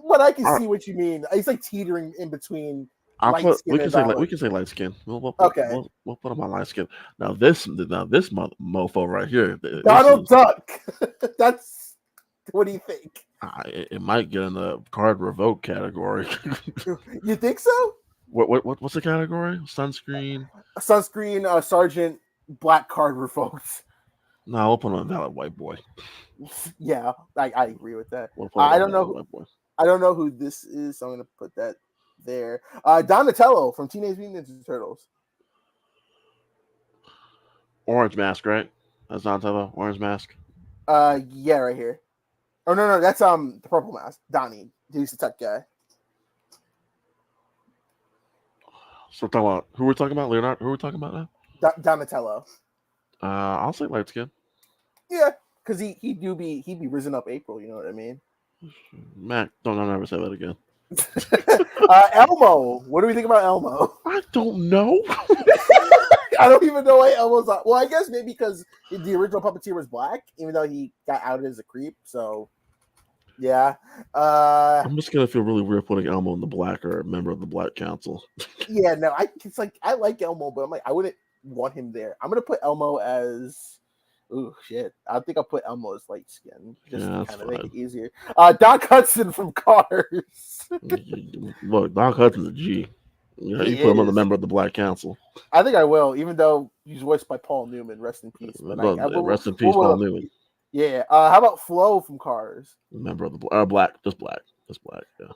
But I can see what you mean. He's like teetering in between. We can say light skin. We'll put him on light skin. Now this mofo right here, Donald Duck. That's what do you think? It might get in the card revoke category. You think so? What's the category? Sunscreen, Sergeant, black card revoked. No, we'll put him on valid white boy. Yeah, I agree with that. I don't know. I don't know who this is, so I'm going to put that there. Donatello from Teenage Mutant Ninja Turtles. Orange mask, right? That's Donatello. Orange mask. Yeah, right here. Oh no, that's the purple mask. Donnie, he's the tech guy. So who we're talking about? Leonardo. Who we're talking about now? Donatello. I'll say light skin. Yeah, because he'd be risen up April. You know what I mean? Mac, don't ever say that again. Elmo. What do we think about Elmo? I don't know. I don't even know why Elmo's on. Well, I guess maybe because the original puppeteer was black, even though he got outed as a creep. So, yeah. I'm just gonna feel really weird putting Elmo in the black or a member of the Black Council. Yeah, no, it's like I like Elmo, but I'm like I wouldn't want him there. I'm gonna put Elmo as. Ooh, shit. I think I'll put Elmo as light skin just to kind of make it easier. Doc Hudson from Cars. Look, Doc Hudson's a G. You put him on the member of the Black Council. I think I will, even though he's voiced by Paul Newman. Rest in peace. But rest in peace, Paul Newman. Yeah. How about Flo from Cars? Member of the Black. Just black. Yeah.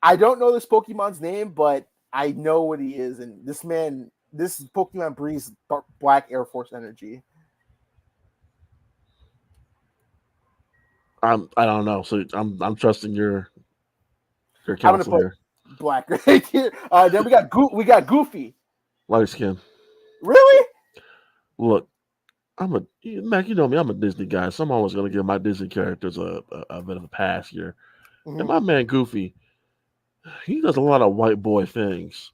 I don't know this Pokemon's name, but I know what he is. And this Pokemon breathes black Air Force energy. I don't know. So I'm trusting your counsel. I'm gonna put black right here. Then we got Goofy. Light skin. Really? Look, Mac. You know me. I'm a Disney guy, so I'm always gonna give my Disney characters a bit of a pass here. And my man Goofy, he does a lot of white boy things.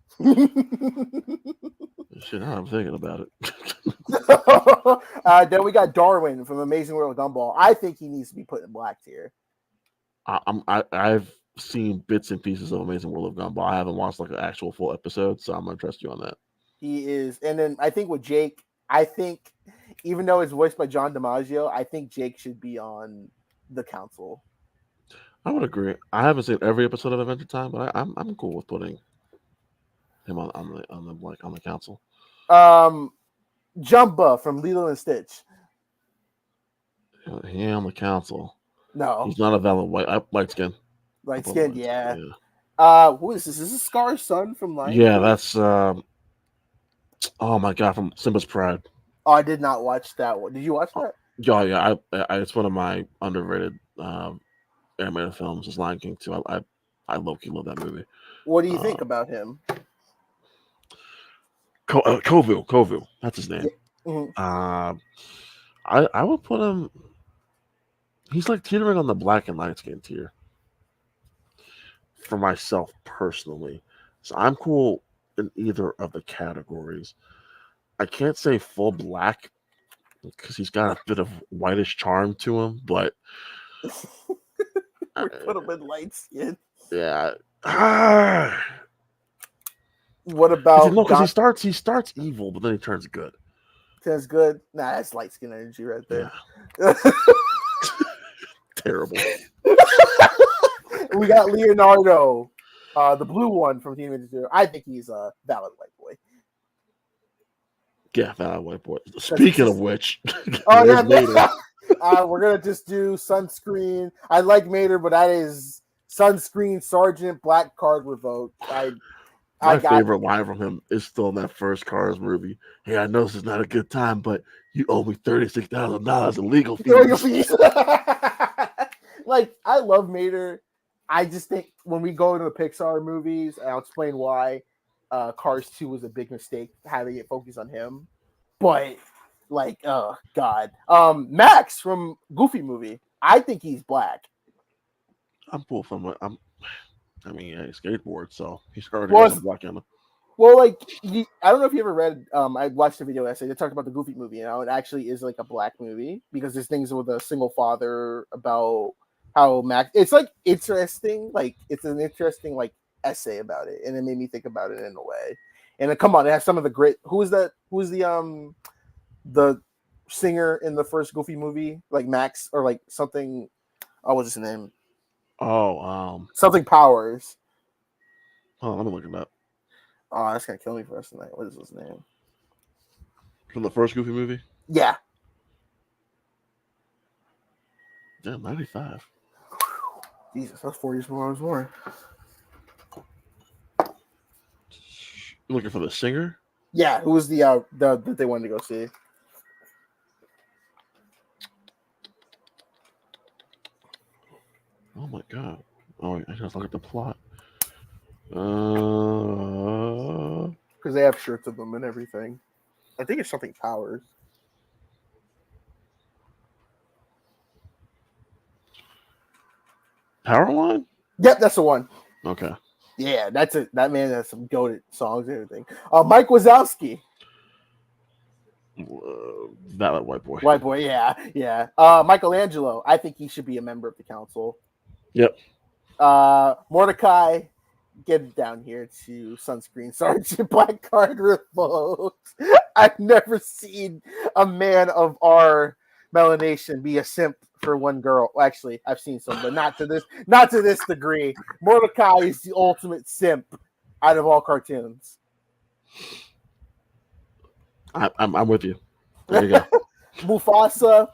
Shit, I'm thinking about it. Then we got Darwin from Amazing World of Gumball. I think he needs to be put in black tier. I've seen bits and pieces of Amazing World of Gumball. I haven't watched like an actual full episode, so I'm gonna trust you on that. He is, and then I think with Jake, I think even though it's voiced by John DiMaggio, I think Jake should be on the council. I would agree. I haven't seen every episode of Adventure Time, but I'm cool with putting him on the council. Jumba from Lilo and Stitch. He on the council. No, he's not a valid light skin. Light skinned, yeah. Who is this? Is this Scar's son from Lion King? Yeah, that's oh my god, from Simba's Pride. Oh, I did not watch that one. Did you watch that? Yeah. It's one of my underrated animated films. Is Lion King too. I low-key love that movie. What do you think about him? Kovu, that's his name. Mm-hmm. I would put him. He's like teetering on the black and light skin tier for myself personally. So I'm cool in either of the categories. I can't say full black because he's got a bit of whitish charm to him, but we put him in light skin. Yeah. What about no? Because he starts evil, but then he turns good. Turns good. Nah, that's light skin energy right there. Yeah. Terrible. We got Leonardo, the blue one from Team Ninja Zero. I think he's a valid white boy. Yeah, valid white boy. Speaking of which, we're gonna just do sunscreen. I like Mater, but that is sunscreen Sergeant Black Card Revoke. My favorite line from him is still in that first Cars movie. Hey, I know this is not a good time, but you owe me $36,000 in legal fees. Like, I love Mater. I just think when we go to the Pixar movies, and I'll explain why Cars 2 was a big mistake, having it focus on him. But, like, oh, God. Max from Goofy movie. I think he's black. I'm cool from it. He skateboards, so he's already got some black on him. Well, like, I don't know if you ever read, I watched a video essay that talked about the Goofy movie, it actually is like a black movie because there's things with a single father about how Max, it's like interesting, like, it's an interesting, like, essay about it, and it made me think about it in a way. And come on, it has some of the great, who is the singer in the first Goofy movie, like Max, or like something, what's his name? Something Powers. Oh, I'm looking up. Oh, that's gonna kill me for us tonight. What is his name? From the first Goofy movie? Yeah. Yeah, 95. Jesus, that's 4 years before I was born. You looking for the singer? Yeah, who was the that they wanted to go see? Oh my god! Oh, I just look at the plot. Because they have shirts of them and everything. I think it's something Powers. Powerline? Yep, that's the one. Okay. Yeah, that's it. That man has some goated songs and everything. Mike Wazowski. Valid white boy. White boy, yeah. Michelangelo. I think he should be a member of the council. Yep. Mordecai, get it down here to sunscreen Sergeant Black Card revoked. I've never seen a man of our melanation be a simp for one girl. Well, actually, I've seen some, but not to this degree. Mordecai is the ultimate simp out of all cartoons. I'm with you. There you go. Mufasa,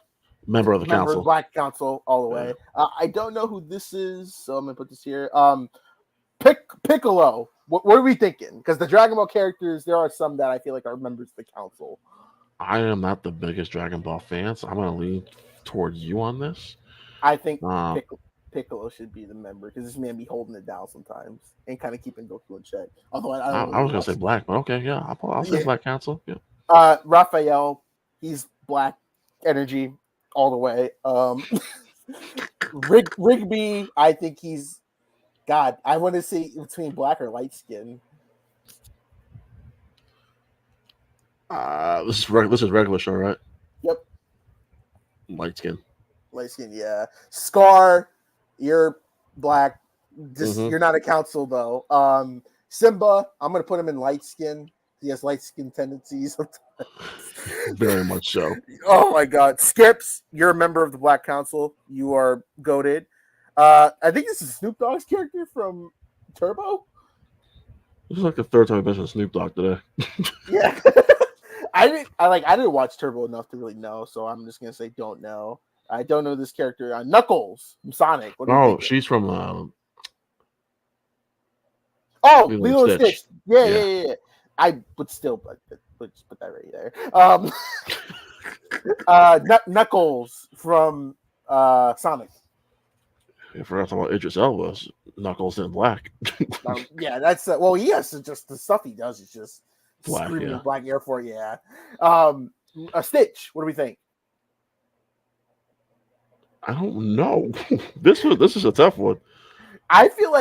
member of the council, Black Council, all the way. I don't know who this is, so I'm gonna put this here. Piccolo. What are we thinking? Because the Dragon Ball characters, there are some that I feel like are members of the council. I am not the biggest Dragon Ball fan, so I'm gonna lean toward you on this. I think Piccolo should be the member because this man be holding it down sometimes and kind of keeping Goku in check. Although I was gonna say black, but okay, yeah, I'll say Black Council. Yeah. Raphael, he's black energy all the way. Rigby, I think he's God. I want to see between black or light skin. This is regular show, right? Yep, Light skin. light skin. Yeah, Scar, you're black. Just Mhm. you're not a council though. Simba, I'm gonna put him in light skin. He has light skin tendencies. Very much so. Oh my God, Skips, you're a member of the Black Council. You are goated. I think this is Snoop Dogg's character from Turbo. This is like the third time I mentioned Snoop Dogg today. Yeah, I didn't watch Turbo enough to really know, so I'm just gonna say don't know. I don't know this character. Knuckles from Sonic. What do you Oh, think? she's from Oh, Lilo and Lilo and Stitch. Stitch. Yeah, Yeah. yeah, yeah. I would still put that right there. Knuckles from Sonic. I forgot about Idris Elba's Knuckles in black. Yeah, that's well. Yes, it's just the stuff he does is just Black, screaming yeah. Black Air Force. Yeah, a Stitch. What do we think? I don't know. This is a tough one. I feel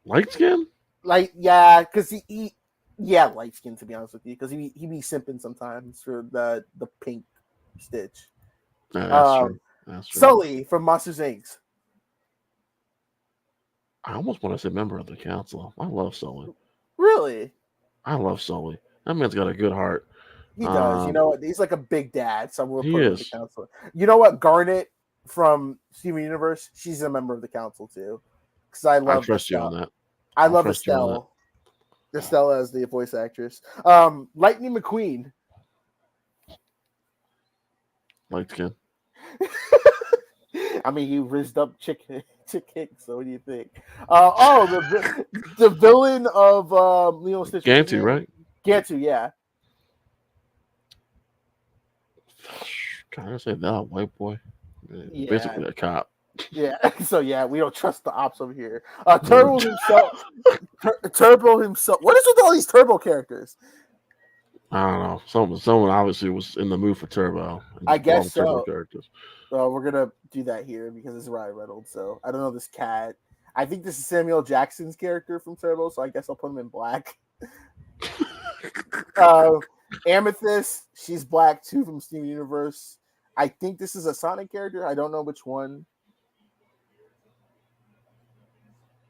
Light skin? yeah, because yeah, light skin to be honest with you, because he be simping sometimes for the pink Stitch. Yeah, that's Um, true. That's true. Sully from Monsters Inc. I almost want to say member of the council. I love Sully. Really? I love Sully. That man's got a good heart. He does. You know what? He's like a big dad, so we'll He put him in the is. council. You know what? Garnet from Steven Universe, she's a member of the council too. Because I I love trust you on that. I I'll love trust you on Estelle. Estelle as the voice actress. Lightning McQueen. Light skin. I mean, he rizzed up chick Hicks. So what do you think? The villain of Lilo and Stitch. Gantu, right? Gantu, yeah. Can I say that white boy? Yeah. Basically a cop. Yeah. So yeah, we don't trust the ops over here. Turbo himself. Turbo himself. What is with all these Turbo characters? I don't know. Someone obviously was in the mood for Turbo. I guess Turbo so. characters. We're gonna do that here because it's Ryan Reynolds. So I don't know this cat. I think this is Samuel Jackson's character from Turbo, so I guess I'll put him in black. Amethyst, she's black too from Steven Universe. I think this is a Sonic character. I don't know which one.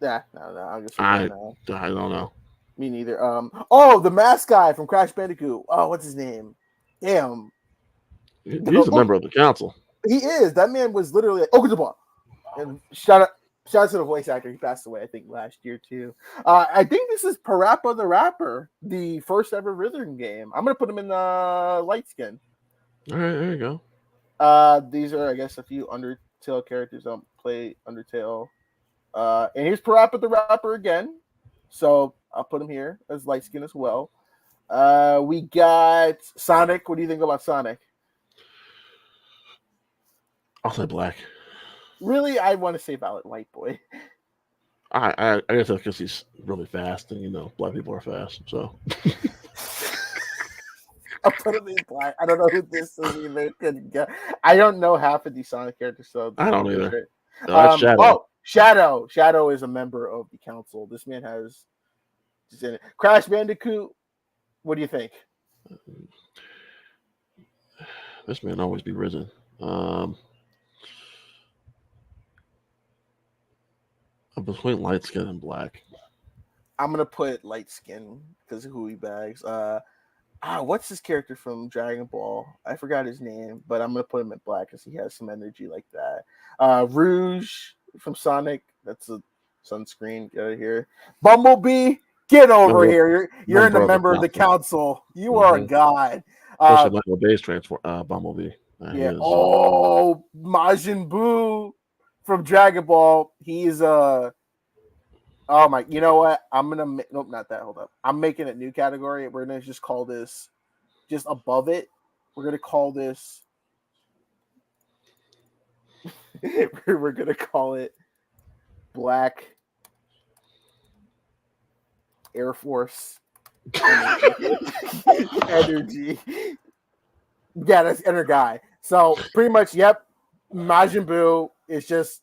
Yeah, no, I'm just I don't know. Me neither. The mask guy from Crash Bandicoot. Oh, what's his name? Damn. He's a member of the council. He is. That man was literally like, Okudaba. And shout out to the voice actor. He passed away, I think, last year too. I think this is Parappa the Rapper, the first ever rhythm game. I'm gonna put him in light skin. All right, there you go. These are, I guess, a few Undertale characters. Don't play Undertale. And here's Parappa the Rapper again. So I'll put him here as light skin as well. We got Sonic. What do you think about Sonic? I'll say black. Really, I want to say Violet White Boy. I guess that's because he's really fast, and black people are fast. So I'll put him in black. I don't know who this is either. I don't know half of these Sonic characters, so I don't either. Shadow. Shadow. Shadow is a member of the council. This man has Crash Bandicoot. What do you think? This man always be risen. Between light skin and black. I'm gonna put light skin because of who he bags. What's this character from Dragon Ball? I forgot his name, but I'm gonna put him in black because he has some energy like that. Rouge from Sonic. That's a sunscreen. Get out of here. Bumblebee, get over here. You're in the member of the council. You are a god. Especially Michael Bay's Bumblebee. Yeah. Majin Buu from Dragon Ball. He's oh my, you know what? I'm gonna nope, not that. Hold up. I'm making a new category. We're gonna just call this just above it. We're gonna call this. We're gonna call it Black Air Force energy. Yeah, that's inner guy. So pretty much, yep. Majin Buu is just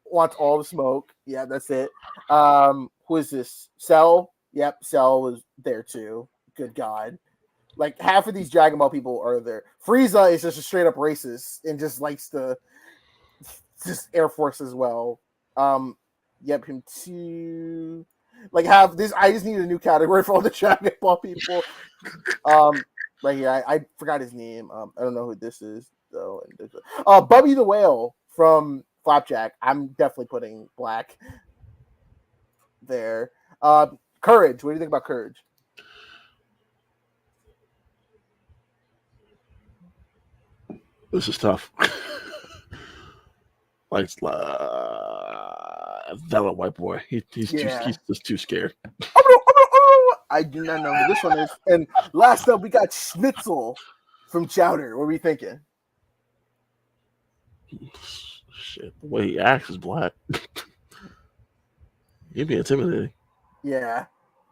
wants all the smoke. Yeah, that's it. Who is this? Cell. Yep, Cell was there too. Good God. Like half of these Dragon Ball people are there. Frieza is just a straight up racist and just likes to just Air Force as well. Yep, him too. Like have this. I just need a new category for all the Dragon Ball people. Right here, I forgot his name. I don't know who this is though. Bubby the Whale from Flapjack. I'm definitely putting black there. Courage. What do you think about Courage? This is tough. Like Velvet White Boy. He's just too scared. I do not know who this one is. And last up, we got Schnitzel from Chowder. What are we thinking? Shit, the way he acts is black. He'd be intimidating. Yeah.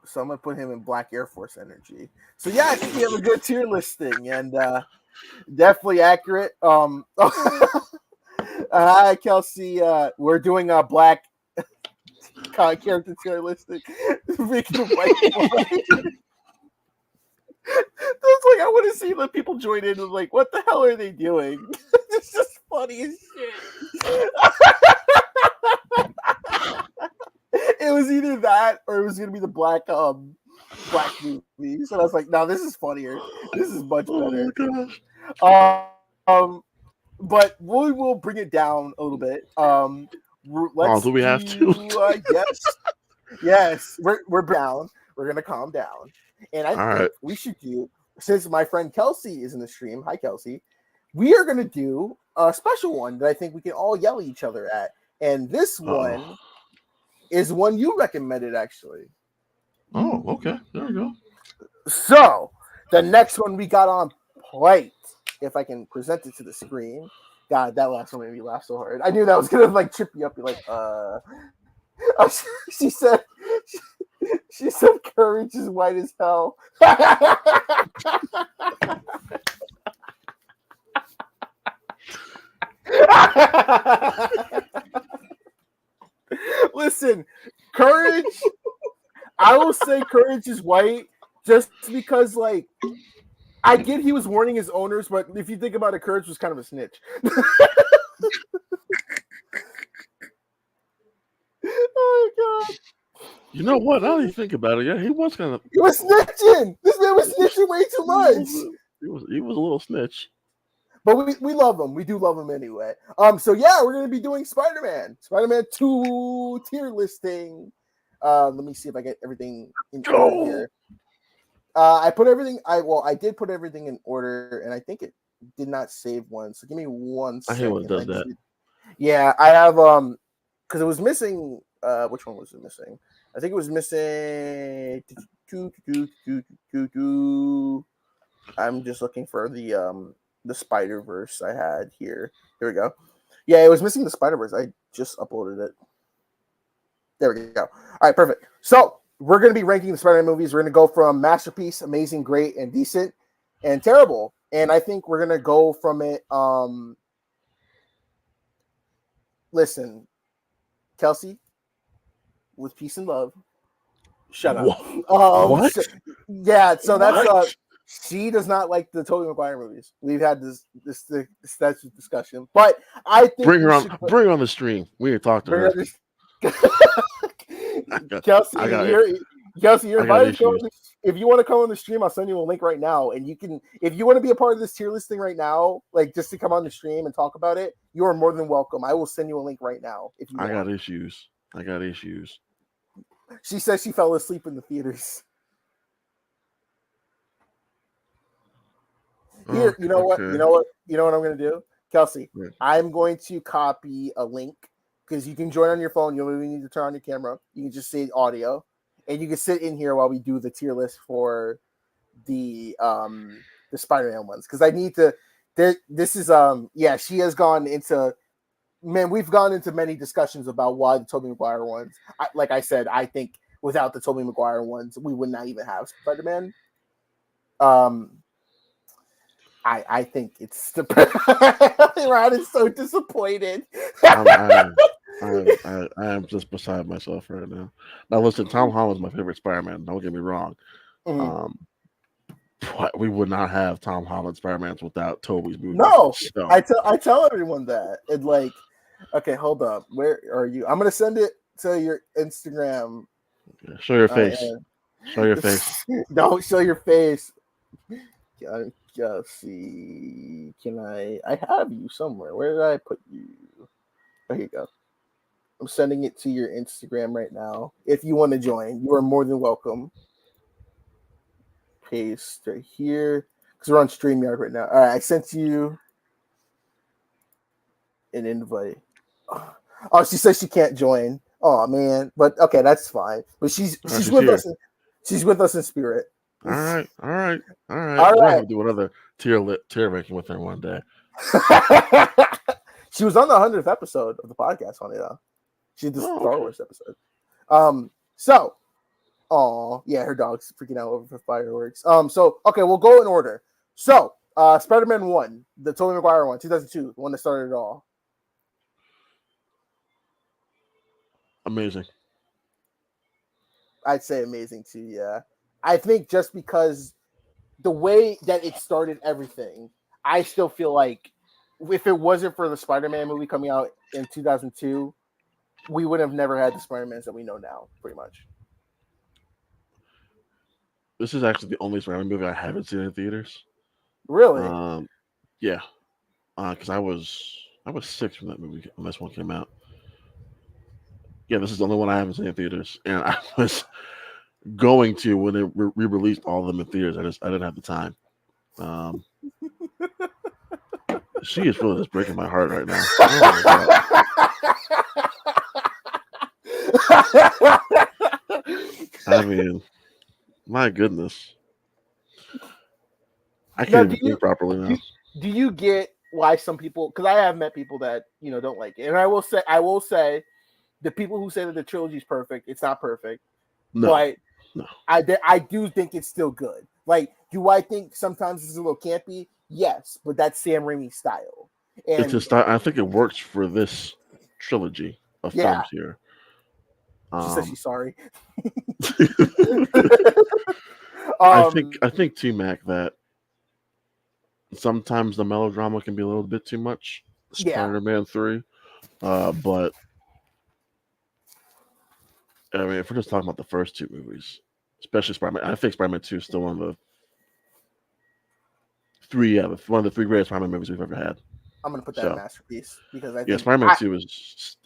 So I'm gonna put him in Black Air Force energy. So yeah, I think we have a good tier listing and definitely accurate. Hi Kelsey. We're doing a black character tier listing. Speaking of white boy. That's like I want to see the people join in and like, what the hell are they doing? It's just funny as shit. It was either that or it was gonna be the black movie. So I was like, no, this is funnier. This is much better. Oh gosh. But we will bring it down a little bit. Let's do we have to? yes. We're down. We're gonna calm down. And I think we should do, since my friend Kelsey is in the stream. Hi Kelsey. We are gonna do a special one that I think we can all yell at each other at. And this one is one you recommended, actually. Oh, okay. There we go. So the next one we got on plate, if I can present it to the screen. God, that last one made me laugh so hard. I knew that was gonna like trip you up. You're like, she said courage is white as hell. Listen, courage. I will say courage is white just because, like, I get he was warning his owners, but if you think about it, Courage was kind of a snitch. Oh god! You know what? Now you think about it, yeah, he was kind of. He was snitching. This man was snitching way too much. He was a little snitch. But we love him. We do love him anyway. So yeah, we're gonna be doing Spider-Man 2 tier listing. Let me see if I get everything in order here. I put everything. I did put everything in order, and I think it did not save one. So give me 1 second. I hate when it does that. Yeah, I have because it was missing. Which one was it missing? I think it was missing. I'm just looking for the Spider-Verse I had here. Here we go. Yeah, it was missing the Spider-Verse. I just uploaded it. There we go. All right, perfect. So we're going to be ranking the Spider-Man movies. We're going to go from masterpiece, amazing, great, and decent, and terrible. And I think we're going to go from it. Listen, Kelsey, with peace and love. Shut up. What? So that's she does not like the Tobey Maguire movies. We've had this discussion, but I think bring her on the stream. We need to talk to her. Kelsey, you're invited to come. If you want to come on the stream, I'll send you a link right now, and you can. If you want to be a part of this tier listing right now, like just to come on the stream and talk about it, you are more than welcome. I will send you a link right now if you want. I got issues. She says she fell asleep in the theaters. Here, you know what? You know what I'm going to do? Kelsey, I'm going to copy a link because you can join on your phone. You don't even need to turn on your camera. You can just say audio, and you can sit in here while we do the tier list for the Spider-Man ones because I need to. This is she has gone into. Man, we've gone into many discussions about why the Tobey Maguire ones. Like I said, I think without the Tobey Maguire ones, we would not even have Spider-Man. I think it's the Rod is so disappointed. I am just beside myself right now. Now, listen, Tom Holland's my favorite Spider-Man. Don't get me wrong. Mhm. But we would not have Tom Holland Spider-Mans without Tobey's movie. No, So, I tell everyone that. And like, okay, hold up. Where are you? I'm gonna send it to your Instagram. yeah, show your face. Show your face. Don't show your face. See. Can I have you somewhere. Where did I put you? There you go. I'm sending it to your Instagram right now. If you want to join, you are more than welcome. Paste right here. Because we're on StreamYard right now. All right, I sent you an invite. Oh, she says she can't join. Oh man, but okay, that's fine. But she's with here. us. She's with us in spirit. All right. All We're right. gonna have to do another tier ranking with her one day. She was on the 100th episode of the podcast. Funny though, she did the Star Wars episode. So, oh yeah, her dog's freaking out over the fireworks. So okay, we'll go in order. So, Spider-Man 1, the Tobey Maguire one, 2002, the one that started it all. Amazing. I'd say amazing too. Yeah, I think just because the way that it started everything, I still feel like if it wasn't for the Spider-Man movie coming out in 2002, we would have never had the Spider-Mans that we know now, pretty much. This is actually the only Spider-Man movie I haven't seen in theaters. Really? Yeah. Because I was 6 when that movie when this one came out. Yeah, this is the only one I haven't seen in theaters, and I was going to when they re-released all of them in theaters. I didn't have the time. She is really just breaking my heart right now. Oh my God. I mean, my goodness, I can't even think properly now. Do you get why some people? Because I have met people that don't like it, and I will say. The people who say that the trilogy is perfect, it's not perfect. No, but no. I do think it's still good. Like, do I think sometimes it's a little campy? Yes, but that's Sam Raimi's style. And it's just I think it works for this trilogy of films here. She says she's sorry. I think too, Mac, that sometimes the melodrama can be a little bit too much. Spider-Man 3, but I mean, if we're just talking about the first two movies, especially Spider-Man, I think Spider-Man 2 is still one of the three greatest Spider-Man movies we've ever had. I'm gonna put that in masterpiece because I think Spider-Man 2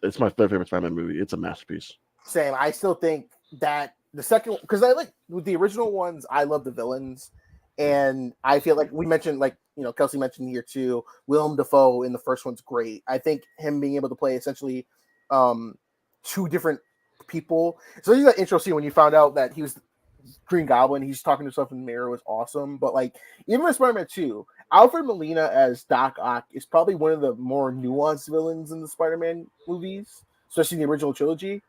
it's my favorite Spider-Man movie. It's a masterpiece. Same. I still think that the second, because I like with the original ones, I love the villains, and I feel like we mentioned, like Kelsey mentioned here too, Willem Dafoe in the first one's great. I think him being able to play essentially two different people. So that intro scene when you found out that he was Green Goblin, he's talking to himself in the mirror, was awesome. But like even with Spider-Man 2, Alfred Molina as Doc Ock is probably one of the more nuanced villains in the Spider-Man movies, especially the original trilogy.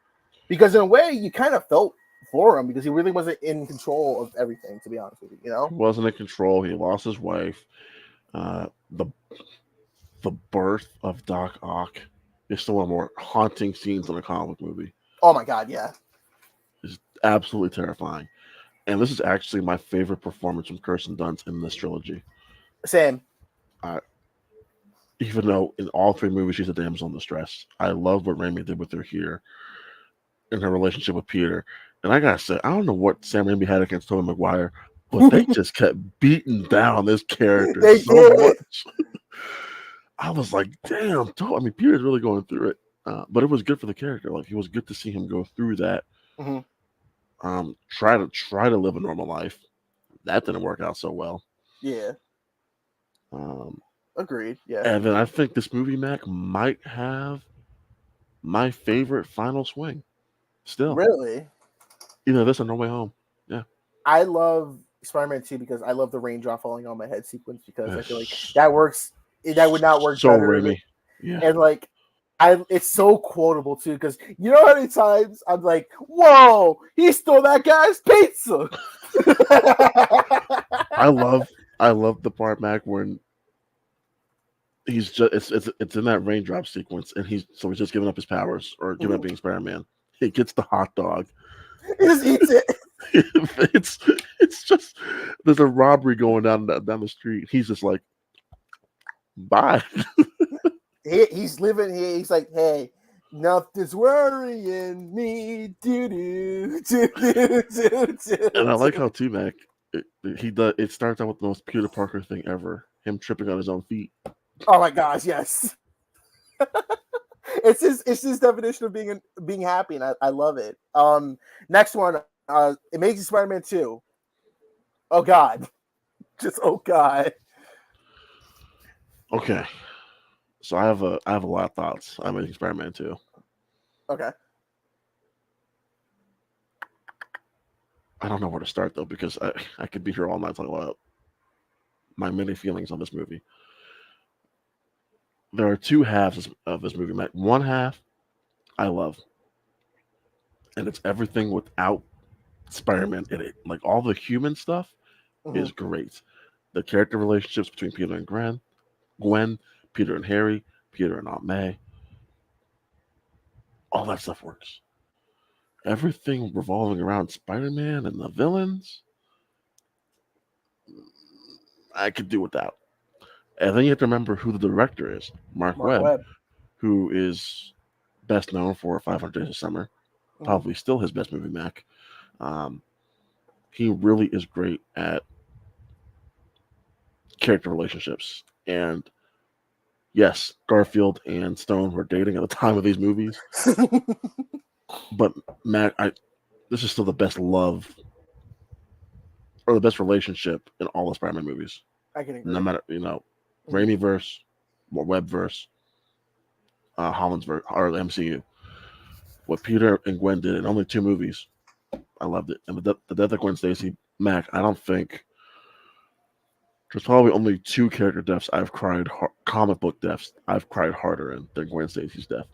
Because in a way, you kind of felt for him because he really wasn't in control of everything, to be honest with you. He wasn't in control. He lost his wife. The birth of Doc Ock is still one of the more haunting scenes in a comic movie. Oh my God, yeah. It's absolutely terrifying. And this is actually my favorite performance from Kirsten Dunst in this trilogy. Same. Even though in all three movies she's a damsel in distress, I love what Raimi did with her here in her relationship with Peter. And I gotta say, I don't know what Sam Raimi had against Tobey Maguire, but they just kept beating down this character much. I was like, damn, Peter's really going through it. But it was good for the character. Like, it was good to see him go through that. Mm-hmm. Try to live a normal life. That didn't work out so well. Yeah. Agreed. Yeah. And then I think this movie, Mac, might have my favorite final swing. Still. Really? Either this or No Way Home. Yeah. I love Spider-Man 2 because I love the raindrop falling on my head sequence because I feel like that works. That would not work so better. Raimi. Yeah. And like, it's so quotable too because you know how many times I'm like, "Whoa, he stole that guy's pizza." I love the part, Mac, when he's just it's in that raindrop sequence, and he's just giving up his powers or giving up being Spider-Man. He gets the hot dog. He just eats it. it's it's just there's a robbery going down the street. He's just like, bye. He's living here. He's like, hey, nothing's worrying me. Do do do do do. And I like how T Mac he does. It starts out with the most Peter Parker thing ever. Him tripping on his own feet. Oh my gosh, yes. It's his definition of being happy, and I love it. Next one, Amazing Spider-Man 2. Oh God, just oh God. Okay, so I have a lot of thoughts on Amazing Spider-Man 2. Okay, I don't know where to start though because I could be here all night talking about my many feelings on this movie. There are two halves of this movie. Mac. One half I love, and it's everything without Spider-Man in it. Like all the human stuff is great. The character relationships between Peter and Gwen, Peter and Harry, Peter and Aunt May, all that stuff works. Everything revolving around Spider-Man and the villains, I could do without. And then you have to remember who the director is, Mark Mark Webb, Webb. who is best known for 500 Days of Summer, probably still his best movie, Mac. He really is great at character relationships. And yes, Garfield and Stone were dating at the time of these movies, but Mac, this is still the best love or the best relationship in all the Spider-Man movies. I can agree. No matter Raimi verse, or Webb verse, Holland's verse, or the MCU. What Peter and Gwen did in only two movies, I loved it. And the death of Gwen Stacy, Mac, I don't think there's probably only two character deaths I've cried, comic book deaths I've cried harder in than Gwen Stacy's death.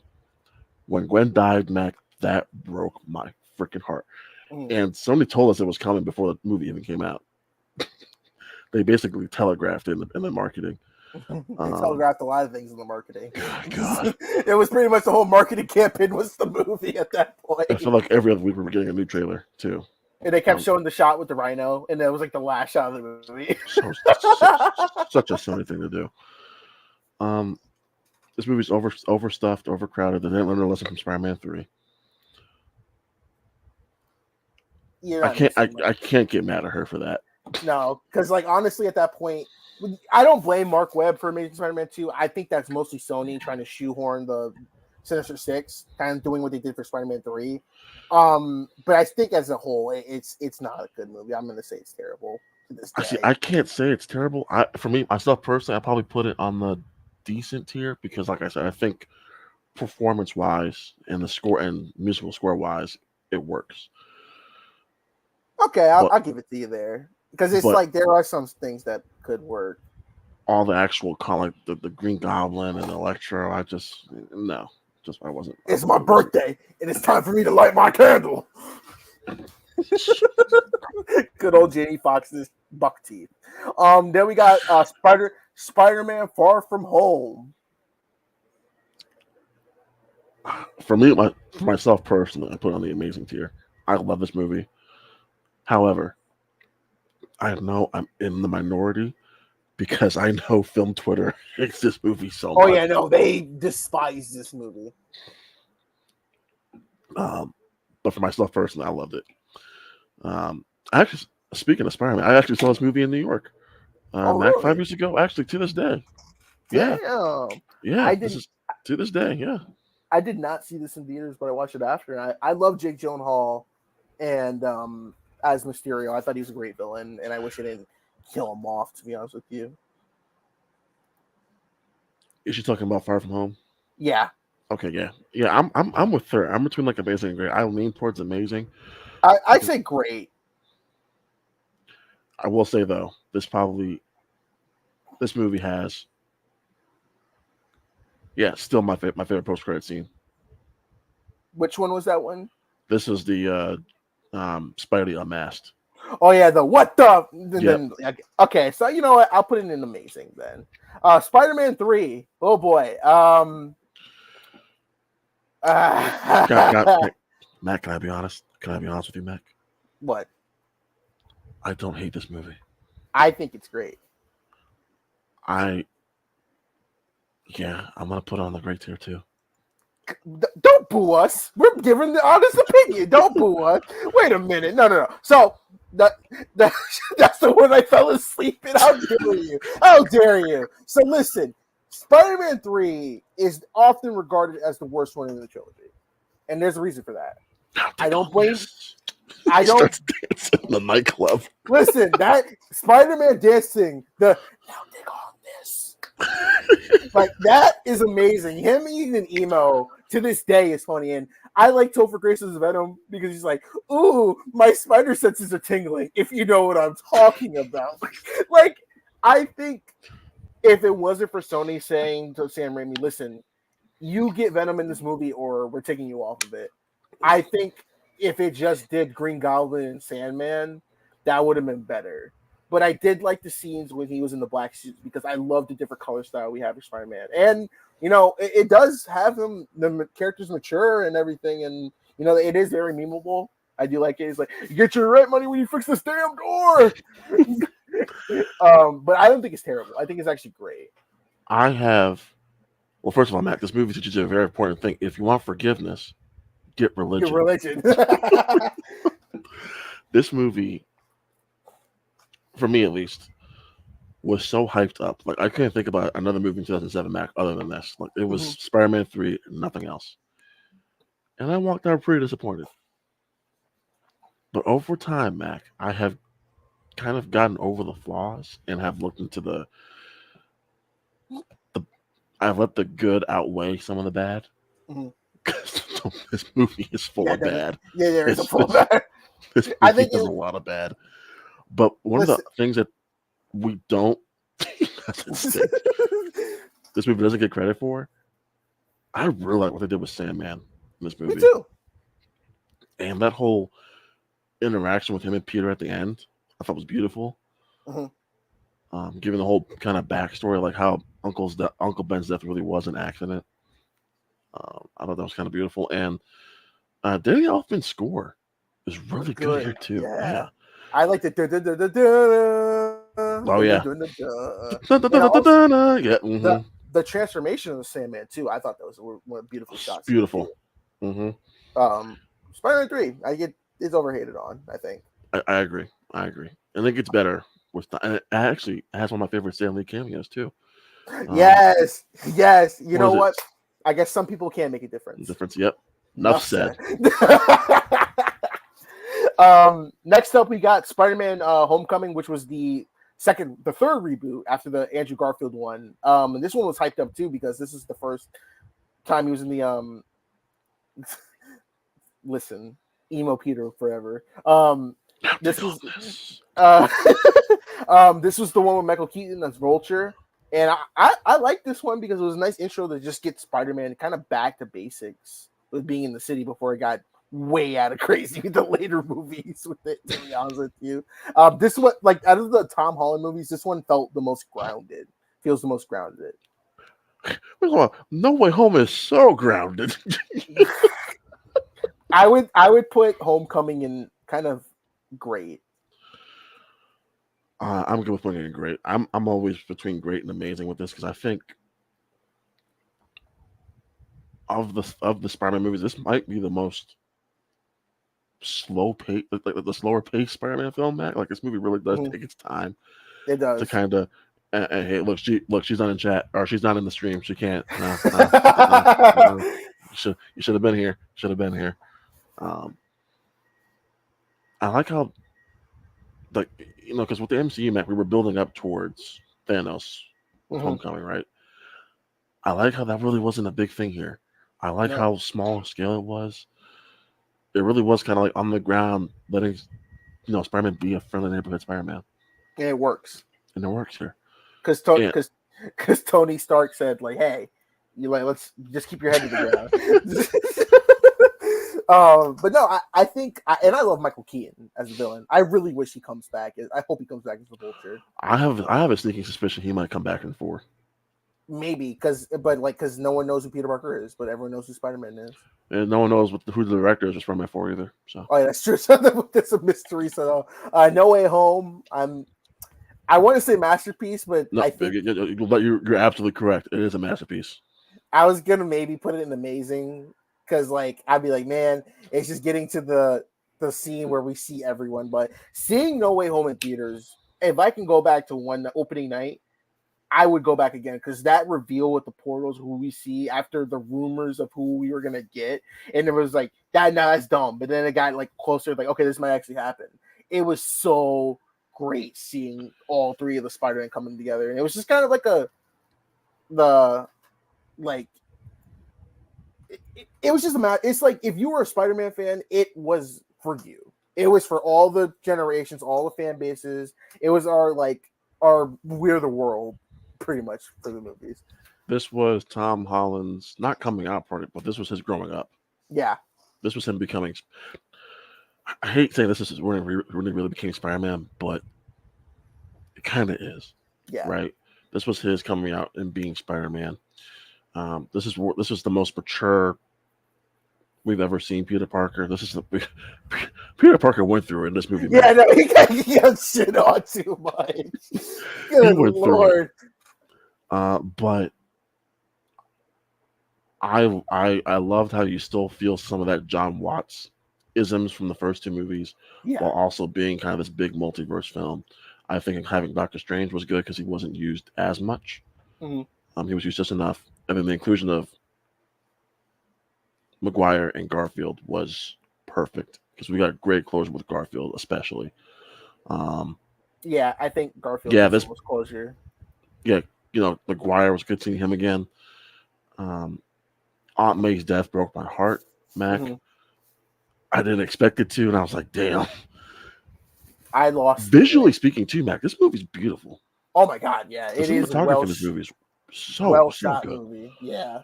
When Gwen died, Mac, that broke my freaking heart. And somebody told us it was coming before the movie even came out. They basically telegraphed it in the marketing. They telegraphed a lot of things in the marketing. God. It was pretty much the whole marketing campaign was the movie at that point. I feel like every other week we were getting a new trailer too. And they kept showing the shot with the rhino, and that was like the last shot of the movie. Such a Sony thing to do. This movie's overstuffed, overcrowded. They didn't learn their lesson from Spider-Man 3. I can't get mad at her for that. No, because like honestly, at that point, I don't blame Mark Webb for Amazing Spider-Man 2. I think that's mostly Sony trying to shoehorn the Sinister Six, kind of doing what they did for Spider-Man 3. But I think as a whole, it's not a good movie. I'm going to say it's terrible to this day. I can't say it's terrible. For me, myself personally, I probably put it on the decent tier because, like I said, I think performance-wise and the score and musical score-wise, it works. Okay, I'll give it to you there. Because it's like there are some things that could work. All the actual like the Green Goblin and Electro, I wasn't. It's my birthday, and it's time for me to light my candle. Good old Jamie Foxx's buck teeth. Then we got Spider-Man Far From Home. For me, for myself personally, I put it on the amazing tier. I love this movie. However, I know I'm in the minority because I know film Twitter hates this movie so much. Oh yeah, no, they despise this movie. But for myself personally, I loved it. Actually, speaking of Spider-Man, I actually saw this movie in New York, really? 5 years ago. Actually, to this day. Yeah, damn. Yeah. To this day. Yeah. I did not see this in theaters, but I watched it after. And I love Jake Gyllenhaal, and as Mysterio, I thought he was a great villain, and I wish I didn't kill him off. To be honest with you. Is she talking about Far From Home? Yeah. Okay, yeah. I'm with her. I'm between like amazing and great. I lean towards amazing. I'd say great. I will say though, this movie has, still my favorite post credit scene. Which one was that one? This is the Spidey unmasked. Oh yeah, the what the? Yep. Then okay, so you know what? I'll put it in amazing then. Spider-Man 3. Oh boy. Mac, can I be honest? Can I be honest with you, Mac? What? I don't hate this movie. I think it's great. I'm gonna put it on the great tier too. Don't boo us. We're giving the honest opinion. Don't boo us. Wait a minute. No. So that's the one I fell asleep in. How dare you? How dare you? So listen, Spider-Man 3 is often regarded as the worst one in the trilogy. And there's a reason for that. I don't blame. I don't. Starts dancing in the nightclub. Listen, that Spider-Man dancing, now dig on this. Like, that is amazing. Him eating an emo to this day is funny. And I like Topher Grace's Venom because he's like, ooh, my spider senses are tingling, if you know what I'm talking about. Like, I think if it wasn't for Sony saying to Sam Raimi, listen, you get Venom in this movie or we're taking you off of it, I think if it just did Green Goblin and Sandman, that would have been better. But I did like the scenes when he was in the black suit because I love the different color style we have for Spider-Man. And, you know, it does have him, the characters mature and everything. And, you know, it is very memeable. I do like it. It's like, you get your rent money when you fix this damn door. But I don't think it's terrible. I think it's actually great. Well, first of all, Mac, this movie teaches you a very important thing. If you want forgiveness, get religion. Get religion. This movie, for me at least, was so hyped up. Like, I couldn't think about another movie in 2007, Mac, other than this. Like, it was Spider-Man 3 and nothing else. And I walked out pretty disappointed. But over time, Mac, I have kind of gotten over the flaws and have looked into the I've let the good outweigh some of the bad. This movie is full of bad. Yeah, there is a full of bad. This movie has a lot of bad. But one of the things that we don't this movie doesn't get credit for, I really like what they did with Sandman in this movie. Me too. And that whole interaction with him and Peter at the end, I thought was beautiful. Given the whole kind of backstory, like how Uncle Ben's death really was an accident. I thought that was kind of beautiful. And Danny Elfman's score is really good here too. Yeah. I like the oh yeah. The transformation of the Sandman too. I thought that was one of beautiful shots. Beautiful. Spider-Man 3, it's overhated on, I think. I agree. I think it gets better and it actually has one of my favorite Stan Lee cameos too. Yes. You know what? I guess some people can make a difference. Yep. Enough said. Next up, we got Spider-Man Homecoming, which was the third reboot after the Andrew Garfield one. And this one was hyped up too because this is the first time he was in the listen, emo Peter forever. This was this was the one with Michael Keaton as Vulture. And I like this one because it was a nice intro to just get Spider-Man kind of back to basics with being in the city before it got way out of crazy with the later movies with it, to be honest with you. This one, like out of the Tom Holland movies, this one felt the most grounded. Feels the most grounded. No Way Home is so grounded. I would put Homecoming in kind of great. I'm good with putting it in great. I'm always between great and amazing with this because I think of the Spider-Man movies, this might be the most slow pace, like the slower paced Spider-Man film. Mac, like this movie really does take its time. It does to kind of. Hey, look, she's not in chat or she's not in the stream. She can't. No. You should have been here. Should have been here. I like how, like, you know, because with the MCU, Mac, we were building up towards Thanos with Homecoming, right? I like how that really wasn't a big thing here. I like how small scale it was. It really was kind of like on the ground, letting, you know, Spider-Man be a friendly neighborhood Spider-Man. And it works. And it works here. Because Tony Stark said, like, hey, you like, let's just keep your head to the But no, I think, and I love Michael Keaton as a villain. I really wish he comes back. I hope he comes back as the Vulture. I have a sneaking suspicion he might come back in 4. Maybe because no one knows who Peter Parker is, but everyone knows who Spider-Man is. And no one knows who the director is from that 4 either. So Oh yeah, that's true. So that's a mystery. So No Way Home. I want to say masterpiece, but no, I think you're absolutely correct. It is a masterpiece. I was gonna maybe put it in amazing because I'd be like, man, it's just getting to the scene where we see everyone. But seeing No Way Home in theaters, if I can go back to one opening night, I would go back again because that reveal with the portals, who we see after the rumors of who we were gonna get, and it was like that. Now that's dumb, but then it got closer, okay, this might actually happen. It was so great seeing all 3 of the Spider-Man coming together, and it was just kind of it was just a matter. It's like if you were a Spider-Man fan, it was for you. It was for all the generations, all the fan bases. It was our We're the World, pretty much, for the movies. This was Tom Holland's not coming out party, but this was his growing up. Yeah. This was him becoming. I hate saying this is when he really became Spider-Man, but it kind of is. Yeah. Right. This was his coming out and being Spider-Man. This is the most mature we've ever seen Peter Parker. This is Peter Parker went through in this movie. Yeah, no, he got shit on too much. Good Lord. But I loved how you still feel some of that John Watts isms from the first 2 movies, while also being kind of this big multiverse film. I think having Doctor Strange was good because he wasn't used as much. Mm-hmm. He was used just enough, and then the inclusion of Maguire and Garfield was perfect because we got great closure with Garfield, especially. Yeah, I think Garfield was closure. Yeah, Maguire was good seeing him again. Aunt May's death broke my heart, Mac. Mm-hmm. I didn't expect it to, and I was like, damn. I lost. Visually speaking, too, Mac, this movie's beautiful. Oh my god, yeah, it is. The cinematography in this movie is so shot good. Movie, yeah.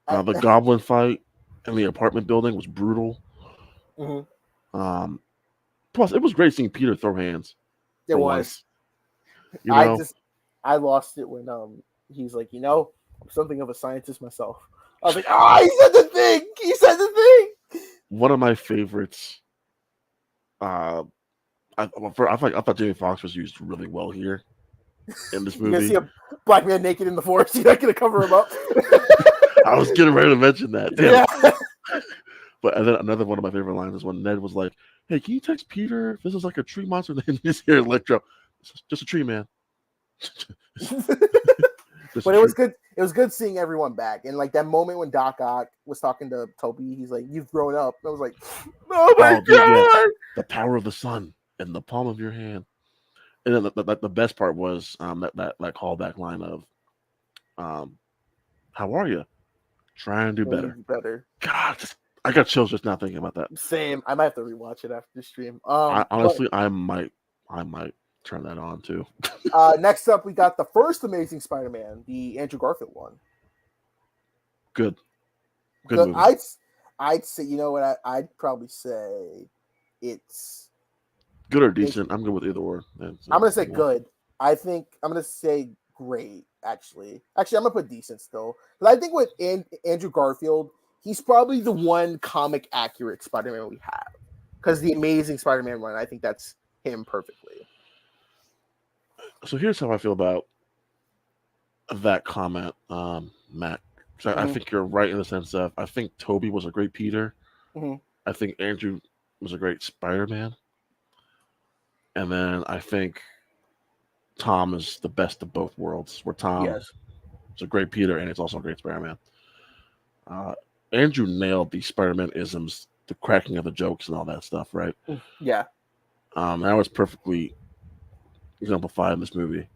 The Goblin fight in the apartment building was brutal. Mm-hmm. Plus, it was great seeing Peter throw hands. It was. I lost it when he's like, I'm something of a scientist myself. I was like, he said the thing. He said the thing. One of my favorites. I thought Jamie Foxx was used really well here in this movie. You see a black man naked in the forest. You're not gonna cover him up. I was getting ready to mention that. Damn. Yeah. But and then another one of my favorite lines is when Ned was like, "Hey, can you text Peter if this is like a tree monster?" And he's here, Electro. Just a tree, man. But it was good. It was good seeing everyone back, and that moment when Doc Ock was talking to Toby, he's like, "You've grown up." I was like, "Oh my god!" Yeah. The power of the sun in the palm of your hand. And then the best part was that callback line of, "How are you? Trying to do better." God, I got chills just now thinking about that. Same. I might have to rewatch it after the stream. Honestly, I might turn that on too. Next up, we got the first Amazing Spider-Man, the Andrew Garfield one. Good movie. I'd say, you know what? I'd probably say it's good or decent. I'm good with either or. I'm gonna say good. I think I'm gonna say great. Actually, I'm gonna put decent still. But I think with Andrew Garfield, he's probably the one comic accurate Spider-Man we have. Because the Amazing Spider-Man one, I think that's him perfectly. So here's how I feel about that comment, Matt. So I think you're right in the sense of I think Toby was a great Peter. Mm-hmm. I think Andrew was a great Spider-Man. And then I think Tom is the best of both worlds, where Tom is a great Peter and it's also a great Spider-Man. Andrew nailed the Spider-Man isms, the cracking of the jokes and all that stuff, right? Yeah. That was perfectly exemplified in this movie.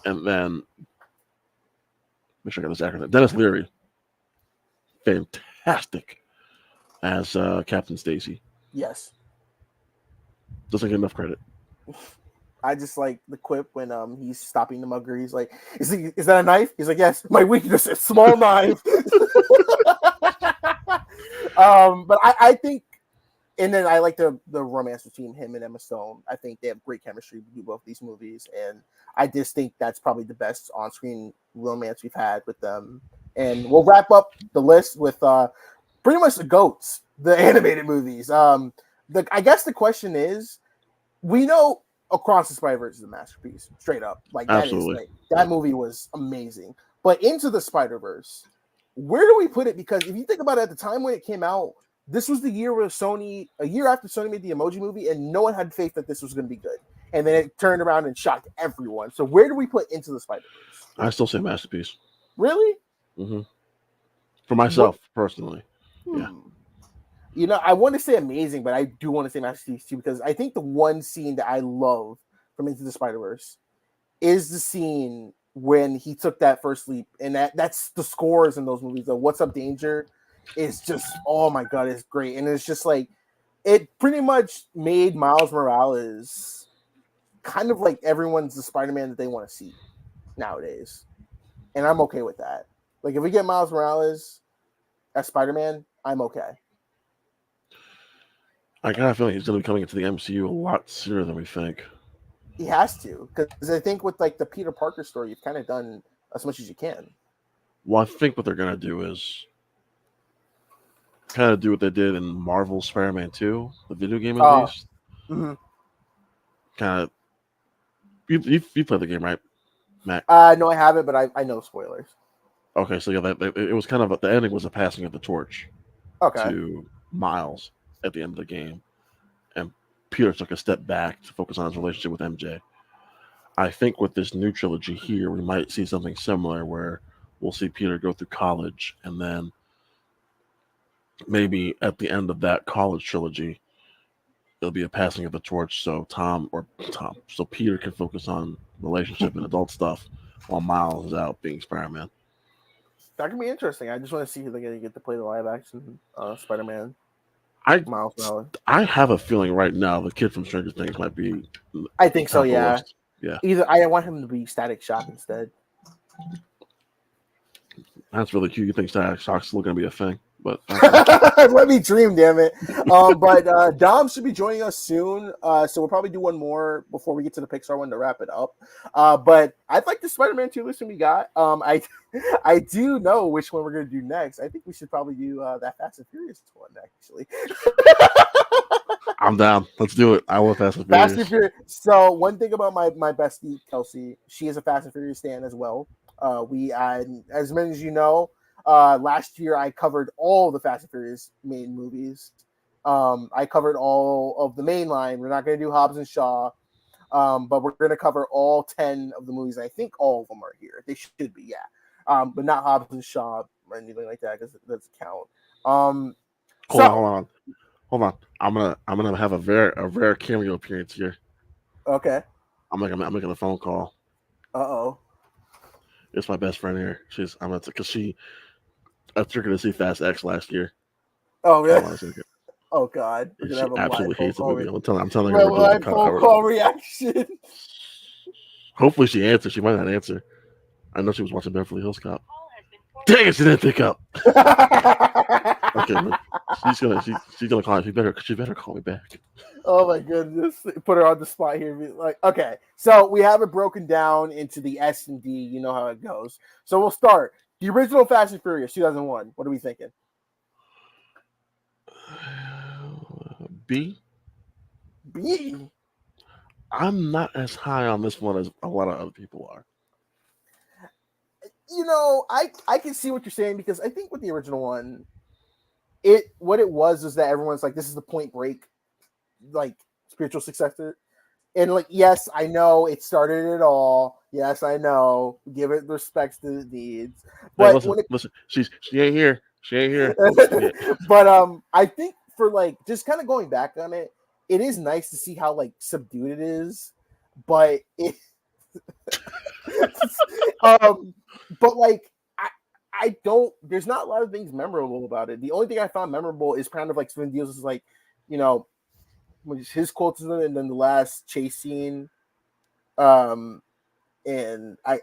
And then, make sure I got this acronym. Dennis Leary, fantastic as Captain Stacy. Yes. Doesn't get enough credit. I just like the quip when he's stopping the mugger. He's like, is that a knife? He's like, yes, my weakness is small knife. But I think, and then I like the romance between him and Emma Stone. I think they have great chemistry to do both these movies, and I just think that's probably the best on-screen romance we've had with them. And we'll wrap up the list with pretty much the goats, the animated movies. I guess the question is, we know Across the Spider-Verse is a masterpiece, straight up. Like that is Absolutely. like that movie was amazing. But Into the Spider-Verse, where do we put it? Because if you think about it, at the time when it came out, this was the year where a year after Sony made the Emoji Movie, and no one had faith that this was going to be good. And then it turned around and shocked everyone. So where do we put Into the Spider-Verse? I still say masterpiece. Really? Mm-hmm. For myself, personally. Yeah. You know, I want to say amazing, but I do want to say masterpiece too, because I think the one scene that I love from Into the Spider-Verse is the scene when he took that first leap, and that's the scores in those movies. The What's Up Danger is just, oh my god, it's great, and it's just like it pretty much made Miles Morales kind of like everyone's the Spider-Man that they want to see nowadays, and I'm okay with that. Like if we get Miles Morales as Spider-Man, I'm okay. I kind of feel like he's going to be coming into the MCU a lot sooner than we think. He has to, because I think with like the Peter Parker story, you've kind of done as much as you can. Well, I think what they're going to do is kind of do what they did in Marvel Spider-Man 2, the video game at least. Mm-hmm. Kind of. You played the game, right, Mac? No, I haven't, but I know spoilers. Okay, so yeah, it was kind of the ending was a passing of the torch to Miles at the end of the game, and Peter took a step back to focus on his relationship with MJ. I think with this new trilogy here, we might see something similar where we'll see Peter go through college, and then maybe at the end of that college trilogy, it'll be a passing of the torch. So so Peter can focus on relationship and adult stuff, while Miles is out being Spider-Man. That can be interesting. I just want to see who they're going to get to play the live action Spider-Man. Miles Morales. I have a feeling right now the kid from Stranger Things might be. I think so. Yeah. Yeah. Either I want him to be Static Shock instead. That's really cute. You think Static Shock's still going to be a thing? But let me dream, damn it. But Dom should be joining us soon, so we'll probably do one more before we get to the Pixar one to wrap it up. But I'd like the Spider-Man 2 list we got. I do know which one we're going to do next. I think we should probably do that Fast and Furious one, actually. I'm down. Let's do it. I love Fast and Fast and Furious. So one thing about my bestie Kelsey, she is a Fast and Furious fan as well. As many as you know, last year I covered all the Fast and Furious main movies. I covered all of the main line. We're not going to do Hobbs and Shaw, but we're going to cover all 10 of the movies. I think all of them are here. They should be, yeah. But not Hobbs and Shaw or anything like that because it doesn't count. Hold on. I'm gonna have a rare cameo appearance here. Okay. I'm making a phone call. Uh-oh. It's my best friend here. I took her to see Fast X last year. Oh really? Oh god. She absolutely hates the movie. I'm telling her my phone call reaction. Hopefully she answers. She might not answer. I know she was watching Beverly Hills Cop. Dang it, she didn't pick up. Okay, she's gonna call me. She better call me back. Oh my goodness. Put her on the spot here. Like, okay. So we have it broken down into the S and D. You know how it goes. So we'll start. The original Fast and Furious, 2001. What are we thinking? B. I'm not as high on this one as a lot of other people are. You know, I can see what you're saying because I think with the original one, what it was that everyone's like, this is the Point Break, like spiritual successor, and like, yes, I know it started it all. Yes, I know. Give it respects to the deeds. But hey, listen, she ain't here. She ain't here. But I think for like just kind of going back on it, it is nice to see how like subdued it is, but it. But like I don't. There's not a lot of things memorable about it. The only thing I found memorable is kind of like Vin Diesel's like, you know, his quotes and then the last chase scene. And I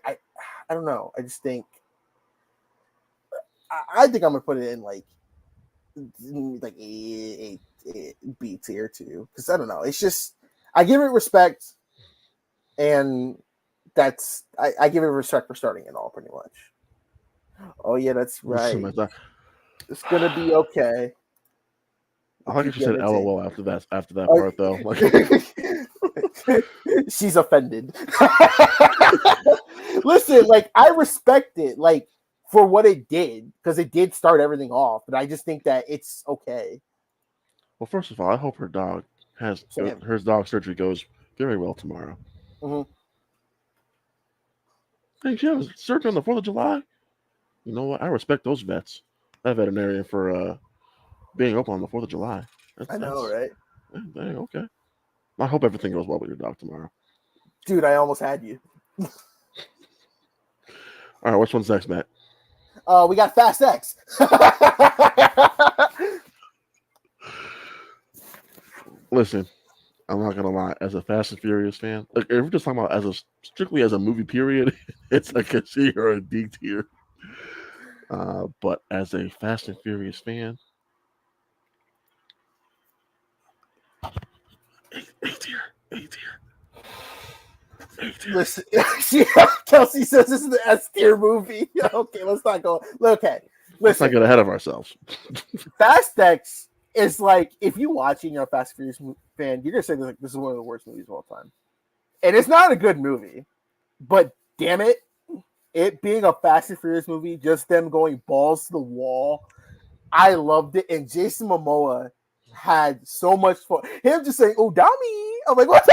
don't know. I just think I think I'm gonna put it in like like a B tier too, because I don't know. It's just I give it respect, and I give it respect for starting it all pretty much. Oh yeah, that's right. It's gonna be okay. I like if you said LOL after that Oh, part though. Like, she's offended. Listen, like I respect it, like for what it did, because it did start everything off. But I just think that it's okay. well, first of all, I hope her dog Same. her dog surgery goes very well tomorrow. Mm-hmm. Hey, she has surgery on the 4th of July. You know what? I respect those vets. That veterinarian for being open on the 4th of July. I know, right? Dang, okay. I hope everything goes well with your dog tomorrow. Dude, I almost had you. All right, which one's next, Matt? We got Fast X. Listen, I'm not gonna lie. As a Fast and Furious fan, like if we're just talking about strictly as a movie period, it's like a C or a D tier. But as a Fast and Furious fan, A tier, A tier. Listen, Kelsey says this is the S tier movie. Okay, let's not go. Okay, Let's not listen. get ahead of ourselves. Fast X is like if you watching you're a Fast and Furious fan, you're gonna say this is one of the worst movies of all time, and it's not a good movie. But damn it, it being a Fast and Furious movie, just them going balls to the wall, I loved it. And Jason Momoa had so much fun. Him just saying "Odami," I'm like, what?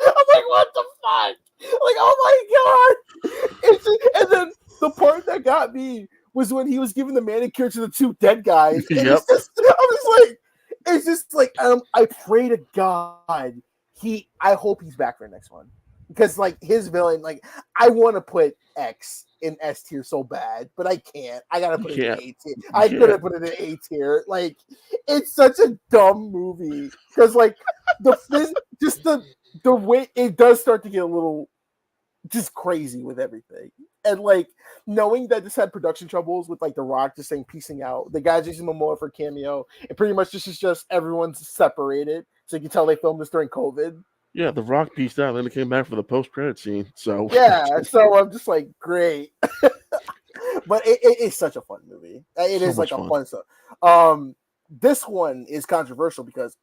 I'm like, what the fuck? Like, oh my god! And then the part that got me was when he was giving the manicure to the two dead guys. And Yep. it's just like, I pray to God I hope he's back for the next one, because like his villain, like I want to put X in S tier so bad, but I can't. I gotta put it in A tier. I couldn't put it in A tier. Like it's such a dumb movie because like the way it does start to get a little just crazy with everything. And like knowing that this had production troubles with like The Rock just saying piecing out, the guy Jason Momoa for cameo, and pretty much this is just everyone's separated. So you can tell they filmed this during COVID. Yeah, The Rock pieced out, and then it came back for the post-credit scene. So yeah, so I'm just like, great. But it's such a fun movie. It so is like fun. a fun stuff. This one is controversial because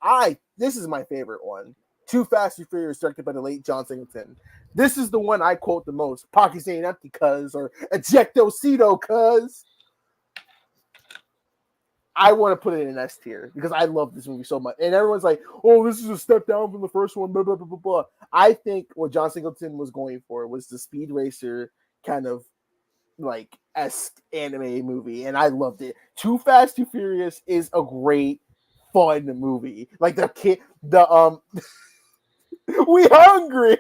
this is my favorite one. Too Fast and Furious, directed by the late John Singleton. This is the one I quote the most. Pockets ain't empty, cuz, or ejectocito, cuz. I want to put it in S tier because I love this movie so much. And everyone's like, oh, this is a step down from the first one, blah, blah, blah, blah, blah. I think what John Singleton was going for was the Speed Racer kind of like esque anime movie, and I loved it. Too Fast, Too Furious is a great, fun movie. Like we hungry.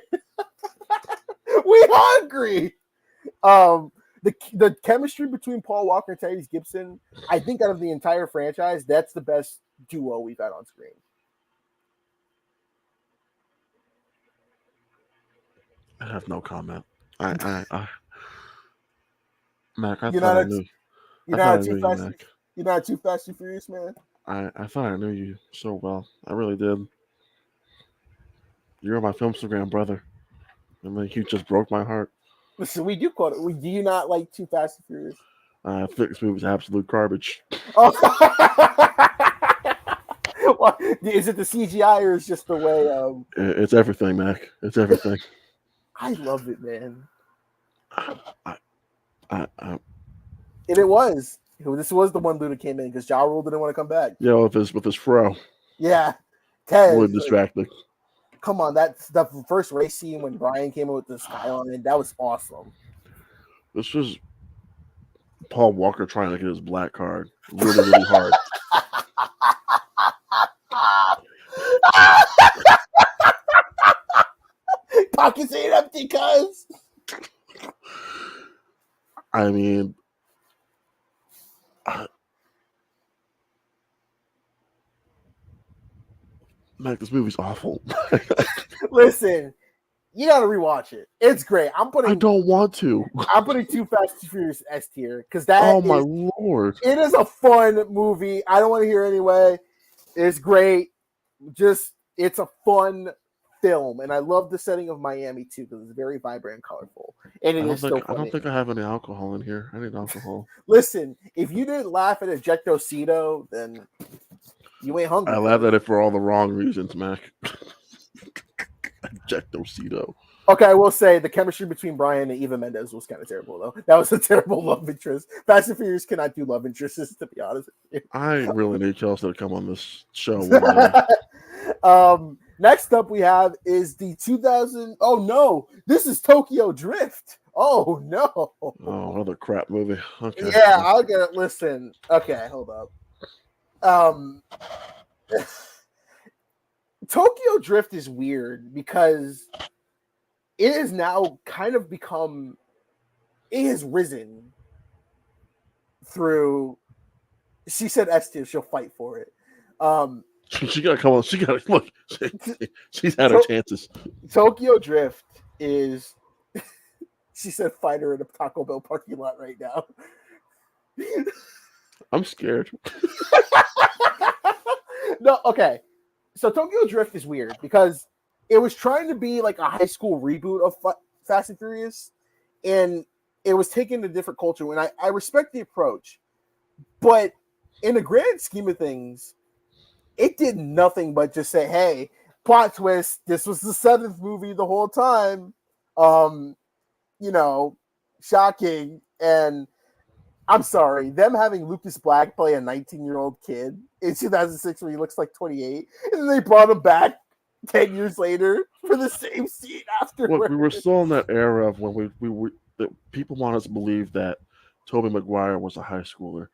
We hungry. The chemistry between Paul Walker and Tyrese Gibson, I think out of the entire franchise, that's the best duo we've had on screen. I have no comment. Mac, I You're thought not I a, knew. you're I thought not I a knew too you, fast. Mac. You're not Too Fast, Too Furious, man. I thought I knew you so well. I really did. You're my Filmstagram brother, and then you just broke my heart. Listen, we do quote it. Do you not like Too Fast and Furious? I think this movie's absolute garbage. Oh. Well, is it the CGI or is just the way? It's everything, Mac. It's everything. I love it, man. I, And it was. This was the one dude that came in because Ja Rule didn't want to come back. yeah, with his fro. Yeah, Tez. Really distracting. Come on, that's the first race scene when Brian came in with the Skyline. That was awesome. This was Paul Walker trying to get his black card really, really hard. Pockets ain't empty, cuz. I mean, Mac, this movie's awful. Listen, You gotta rewatch it. It's great. I don't want to. I'm putting Too Fast, Too Furious S tier because that Oh my lord! it is a fun movie. I don't want to hear it anyway. It's great. Just it's a fun film, and I love the setting of Miami too because it's very vibrant and colorful, and it is still funny. I don't think I have any alcohol in here. I need alcohol. Listen, if you didn't laugh at Ejectocito, then you ain't hungry. I laughed at it for all the wrong reasons, Mac. Ejectocito. Okay, I will say the chemistry between Brian and Eva Mendes was kind of terrible, though. That was a terrible love interest. Fast and Furious cannot do love interests, to be honest with you. I really need Chelsea to come on this show one day. Next up we have is the 2000. Oh no, this is Tokyo Drift. Oh no. Oh, another crap movie. Okay. Yeah, I'll get it. Listen. Okay, hold up. Tokyo Drift is weird because it has now kind of become, it has risen through, she said S tier, she'll fight for it. She gotta come on. She gotta look. She's had her chances. Tokyo Drift is, she said, fighter in a Taco Bell parking lot right now. I'm scared. No, okay. So Tokyo Drift is weird because it was trying to be like a high school reboot of Fast and Furious, and it was taking a different culture. And I respect the approach, but in the grand scheme of things, it did nothing but just say, hey, plot twist, this was the 7th movie the whole time. You know, shocking. And I'm sorry, them having Lucas Black play a 19-year-old kid in 2006 when he looks like 28, and then they brought him back 10 years later for the same scene afterwards. Look, we were still in that era of when we that people want us to believe that Tobey Maguire was a high schooler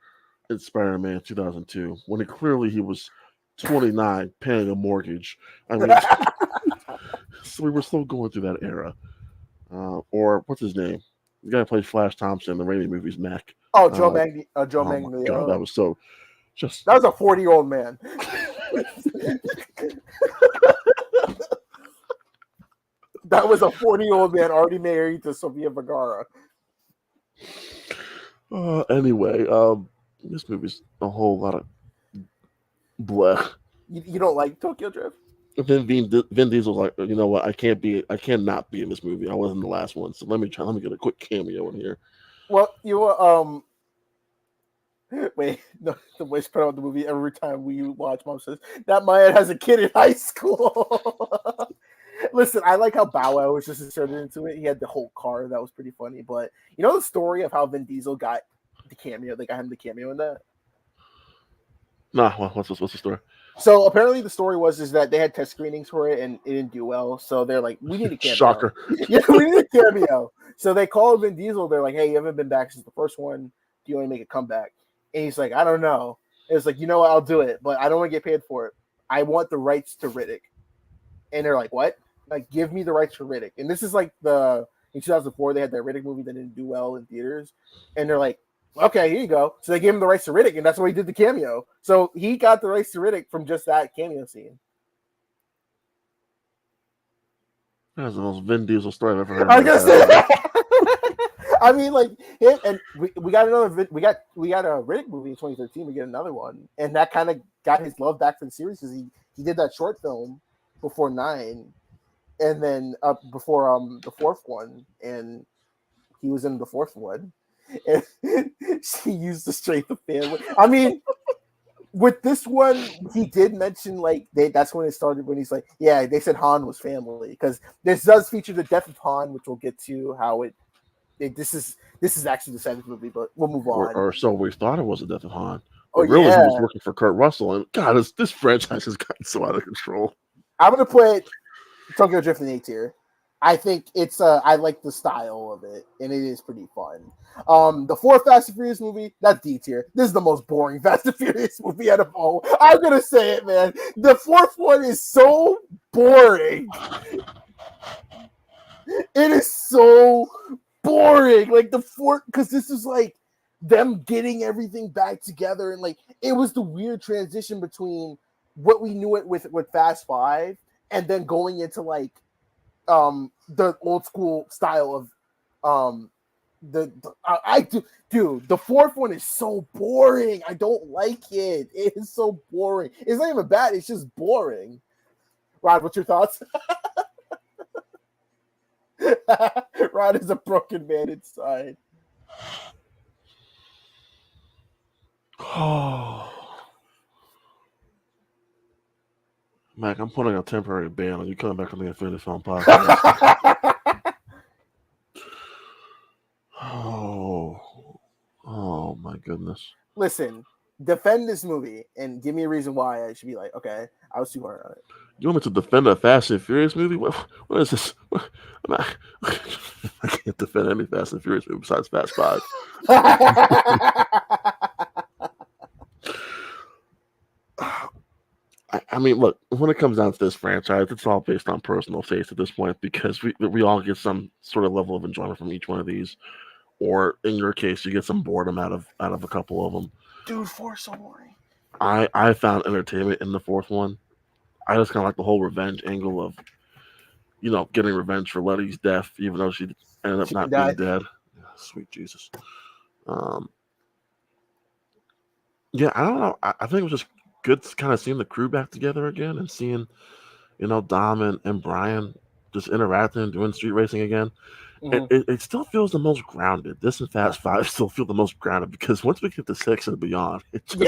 in Spider-Man 2002, when he was 29 paying a mortgage. I mean, so we were still going through that era. Or what's his name? The guy who played Flash Thompson in the Raimi movies, Mac. Oh, Joe Magni. God, that was so just. That was a 40-year-old man. That was a 40-year-old man already married to Sofia Vergara. Anyway, this movie's a whole lot of bleh. You don't like Tokyo Drift? Then Vin Diesel's like, you know what? I cannot be in this movie. I wasn't the last one, so let me get a quick cameo in here. Well, you were wait, no, the way put out the movie every time we watch, Mom says that Maya has a kid in high school. Listen, I like how Bow Wow was just inserted into it. He had the whole car that was pretty funny. But you know the story of how Vin Diesel got the cameo? They got him the cameo in that. Nah, what's the story? So apparently the story was that they had test screenings for it and it didn't do well. So they're like, we need a cameo. Shocker. Yeah, we need a cameo. So they called Vin Diesel. They're like, hey, you haven't been back since the first one. Do you want to make a comeback? And he's like, I don't know. It's like, you know what? I'll do it, but I don't want to get paid for it. I want the rights to Riddick. And they're like, what? Like, give me the rights for Riddick. And this is like in 2004, they had that Riddick movie that didn't do well in theaters. And they're like, okay, here you go. So they gave him the rights to Riddick, and that's why he did the cameo. So he got the rights to Riddick from just that cameo scene. That's the most Vin Diesel story I've ever heard. I guess. I mean, like, and we got another. We got a Riddick movie in 2013. We get another one, and that kind of got his love back for the series because he did that short film before 9, and then before the 4th one, and he was in the 4th one. And she used the strength of family. I mean, with this one, he did mention that's when it started. When he's like, "Yeah, they said Han was family," because this does feature the death of Han, which we'll get to how this is actually the 7th movie, but we'll move on. Or so we thought it was the death of Han. Oh, really, yeah. he was working for Kurt Russell, and God, this franchise has gotten so out of control. I'm gonna put Tokyo Drift in A tier. I think it's I like the style of it, and it is pretty fun. The 4th Fast and Furious movie, that's D tier. This is the most boring Fast and Furious movie out of all. I'm gonna say it, man. The 4th one is so boring. It is so boring. Like the 4th, because this is like them getting everything back together, and like it was the weird transition between what we knew it with Fast 5 and then going into like the old school style of I do, dude. The fourth one is so boring. I don't like it. It is so boring. It's not even bad. It's just boring. Rod, what's your thoughts? Rod is a broken man inside. Oh, Mac, I'm putting a temporary ban on you coming back on the Infinity Film podcast. Oh my goodness. Listen, defend this movie and give me a reason why I should be like, okay, I was too hard on it. You want me to defend a Fast and Furious movie? What is this? I can't defend any Fast and Furious movie besides Fast 5. I mean, look, when it comes down to this franchise, it's all based on personal taste at this point because we all get some sort of level of enjoyment from each one of these, or in your case, you get some boredom out of a couple of them. Dude, 4 so boring. I found entertainment in the fourth one. I just kind of like the whole revenge angle of, getting revenge for Letty's death, even though she ended up not being dead. Sweet Jesus. Yeah, I don't know. I think it was just good kind of seeing the crew back together again and seeing, Dom and Brian just interacting, doing street racing again. Mm-hmm. It still feels the most grounded. This and Fast 5 still feel the most grounded because once we get to 6 and beyond, it just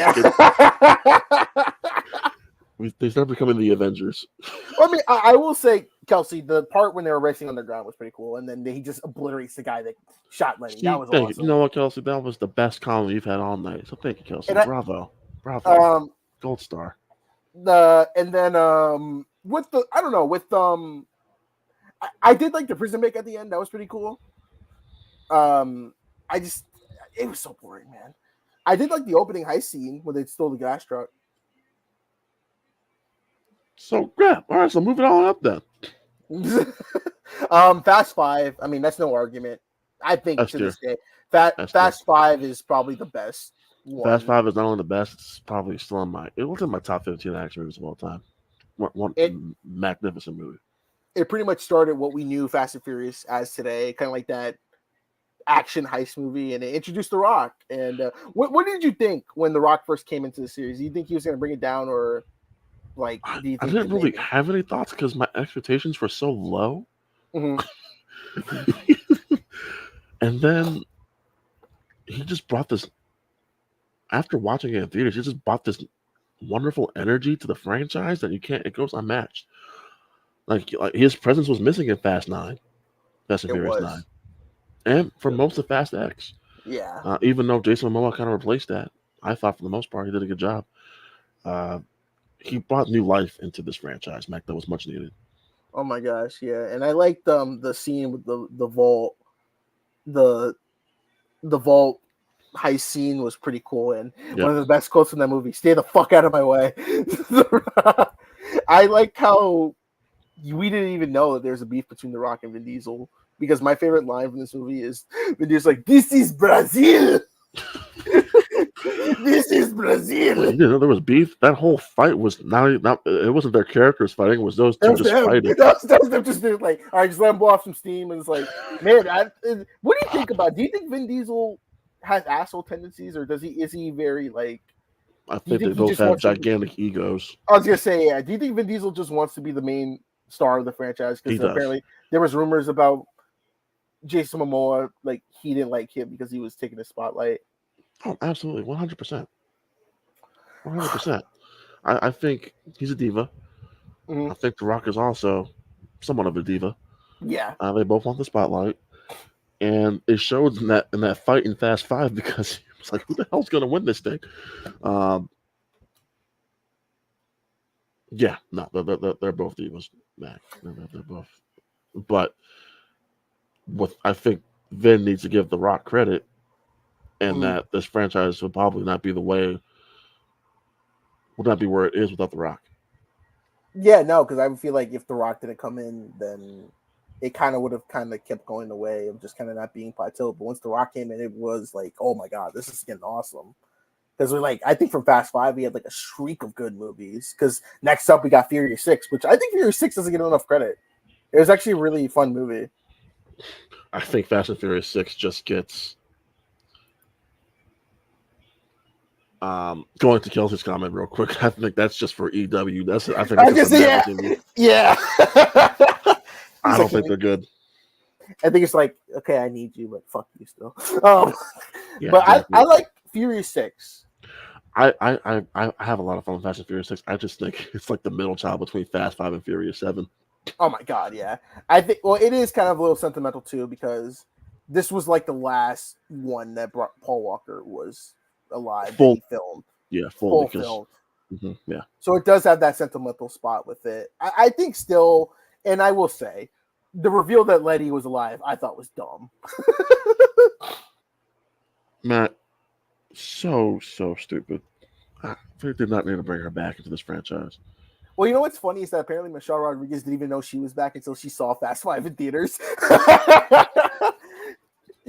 they start becoming the Avengers. Well, I mean, I will say, Kelsey, the part when they were racing underground was pretty cool, and then he just obliterates the guy that shot Lenny. That was awesome. You know what, Kelsey? That was the best comedy you've had all night. So thank you, Kelsey. Bravo. Gold star. And then with the I did like the prison break at the end. That was pretty cool. It was so boring, man. I did like the opening heist scene when they stole the gas truck. So yeah, all right. So moving on up then. Fast 5. I mean, that's no argument. I think to this day, Fast 5 is probably the best one. Fast 5 is not only the best; it's probably still it was in my top 15 action movies of all time. One magnificent movie. It pretty much started what we knew Fast and Furious as today, kind of like that action heist movie, and it introduced The Rock. And what did you think when The Rock first came into the series? Do you think he was going to bring it down, or like? Do you think I didn't really have any thoughts because my expectations were so low. Mm-hmm. And then he just brought this. After watching it in theaters, he just brought this wonderful energy to the franchise that it goes unmatched. Like his presence was missing in Fast and Furious 9, and for most of Fast X. Yeah. Even though Jason Momoa kind of replaced that, I thought for the most part he did a good job. He brought new life into this franchise, Mac. That was much needed. Oh my gosh, yeah, and I liked the scene with the vault, the vault heist scene was pretty cool, and one of the best quotes in that movie: "Stay the fuck out of my way." I like how we didn't even know that there's a beef between The Rock and Vin Diesel, because my favorite line from this movie is Vin Diesel's like, "This is Brazil." This is Brazil. You didn't know there was beef? That whole fight was not. It wasn't their characters fighting. It was those two just fighting. That was them just being like, all right, just let them blow off some steam. And it's like, man, what do you think about? Do you think Vin Diesel has asshole tendencies, or is he very like? I think they both have gigantic egos. I was gonna say, yeah. Do you think Vin Diesel just wants to be the main star of the franchise? Because apparently there was rumors about Jason Momoa, like he didn't like him because he was taking the spotlight. Oh, absolutely, 100%. 100%. I think he's a diva. Mm-hmm. I think The Rock is also somewhat of a diva. Yeah. They both want the spotlight, and it showed in that fight in Fast 5 because he was like, "Who the hell's going to win this thing?" Yeah, no, they're both divas, Mac. They're both, but I think Vin needs to give The Rock credit. And that this franchise would probably not be where it is without The Rock. Yeah, no, because I feel like if The Rock didn't come in, then it kind of would have kept going the way of just kind of not being plateaued. But once The Rock came in, it was like, oh my god, this is getting awesome. Because I think from Fast 5 we had like a streak of good movies. Because next up we got Furious 6, which I think Furious 6 doesn't get enough credit. It was actually a really fun movie. I think Fast and Furious 6 just gets. Going to Kelsey's comment real quick. I think that's just for EW. I think I that's just just a yeah, movie. yeah. I don't think they're good. I think it's like, okay, I need you, but fuck you still. Um, Yeah, but exactly. I like Furious 6. I have a lot of fun with Fast and Furious 6. I just think it's like the middle child between Fast 5 and Furious 7. Oh my god, yeah. I think it is kind of a little sentimental too because this was like the last one that brought Paul Walker was alive that he filmed. Yeah, fully. Filmed. Yeah. So it does have that sentimental spot with it. I think still, and I will say, the reveal that Letty was alive, I thought was dumb. Matt, so stupid. They did not need to bring her back into this franchise. Well, you know what's funny is that apparently Michelle Rodriguez didn't even know she was back until she saw Fast 5 in theaters.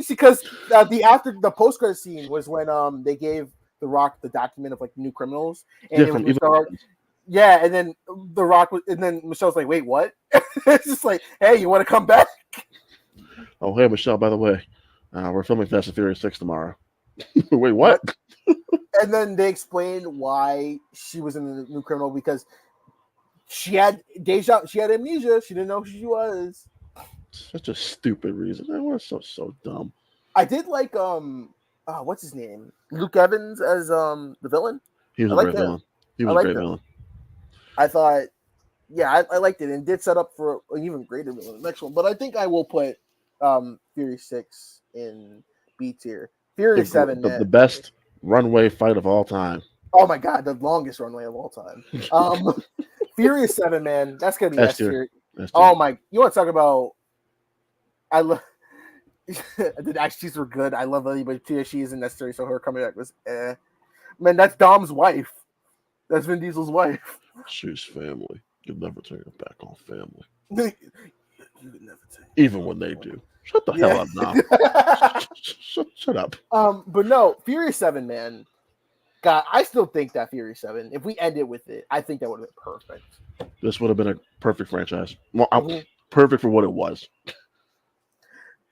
Because after the post credit scene was when they gave The Rock the document of like new criminals, and it was Michelle. Yeah, and then The Rock was, and then Michelle's like, "Wait, what?" It's just like, "Hey, you want to come back?" Oh, hey, Michelle. By the way, we're filming Fast and Furious 6 tomorrow. Wait, what? And then they explained why she was in the new criminal because she had amnesia. She didn't know who she was. Such a stupid reason. That was so dumb. I did like what's his name? Luke Evans as the villain. He was a great villain. He was a great villain. I thought, yeah, I liked it and did set up for an even greater villain the next one. But I think I will put Fury 6 in B tier. Fury 7, the best runway fight of all time. Oh my god, the longest runway of all time. Furious 7, man, that's gonna be S tier. Oh my, you want to talk about? I love the action scenes were good. I love Lily, but she isn't necessary, so her coming back was man, that's Dom's wife. That's Vin Diesel's wife. She's family. You never turn your back on family. You never even when they do. Shut the hell up, Dom. Shut up. But no, Furious 7, man. God, I still think that Furious 7, if we ended with it, I think that would have been perfect. This would have been a perfect franchise. Well, perfect for what it was.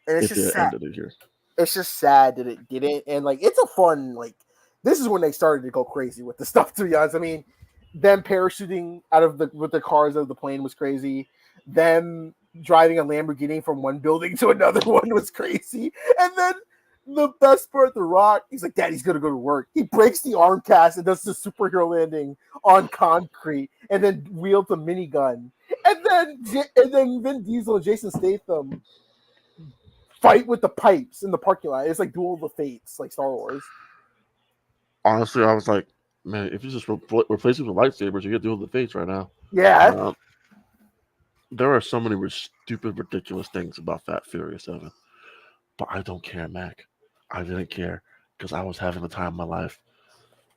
And it's just sad. Ended it here. It's just sad that it didn't. And like, it's a fun, like, this is when they started to go crazy with the stuff, to be honest. I mean, them parachuting out of with the cars out of the plane was crazy. Them driving a Lamborghini from one building to another one was crazy. And then the best part, The Rock, he's like, Daddy's gonna go to work. He breaks the arm cast and does the superhero landing on concrete, and then wields a minigun. And then Vin Diesel and Jason Statham fight with the pipes in the parking lot. It's like Duel of the Fates, like Star Wars. Honestly, I was like, man, if you just replace it with lightsabers, you get Duel of the Fates right now. Yeah. There are so many stupid, ridiculous things about Fat Furious 7. But I don't care, Mac. I didn't care because I was having the time of my life.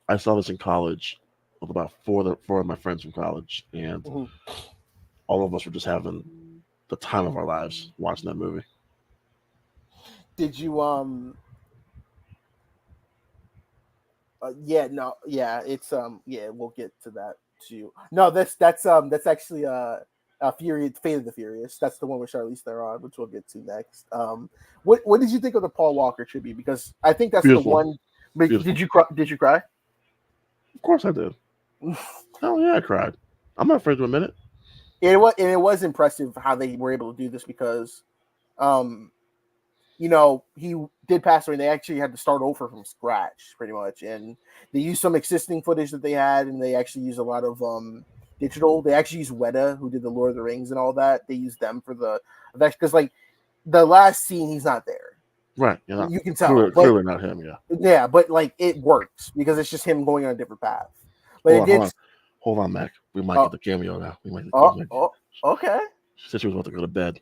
I saw this in college with about four of my friends from college, and all of us were just having the time of our lives watching that movie. Did you we'll get to that too. No, that's actually Fate of the Furious. That's the one with Charlize Theron, which we'll get to next. What did you think of the Paul Walker tribute? Because I think that's Beautiful. The one. Beautiful. Did you cry? Did you cry? Of course I did. Hell yeah, I cried. I'm not afraid to admit it. It was impressive how they were able to do this because, he did pass away. And they actually had to start over from scratch, pretty much, and they used some existing footage that they had, and they actually used a lot of digital. They actually used Weta, who did the Lord of the Rings and all that. They used them for the effects because, like, the last scene, he's not there. Right. You can tell. Clearly not him, yeah. Yeah, but, like, it works because it's just him going on a different path. But Hold on, Mac. We might get the cameo now. Okay. She said she was about to go to bed.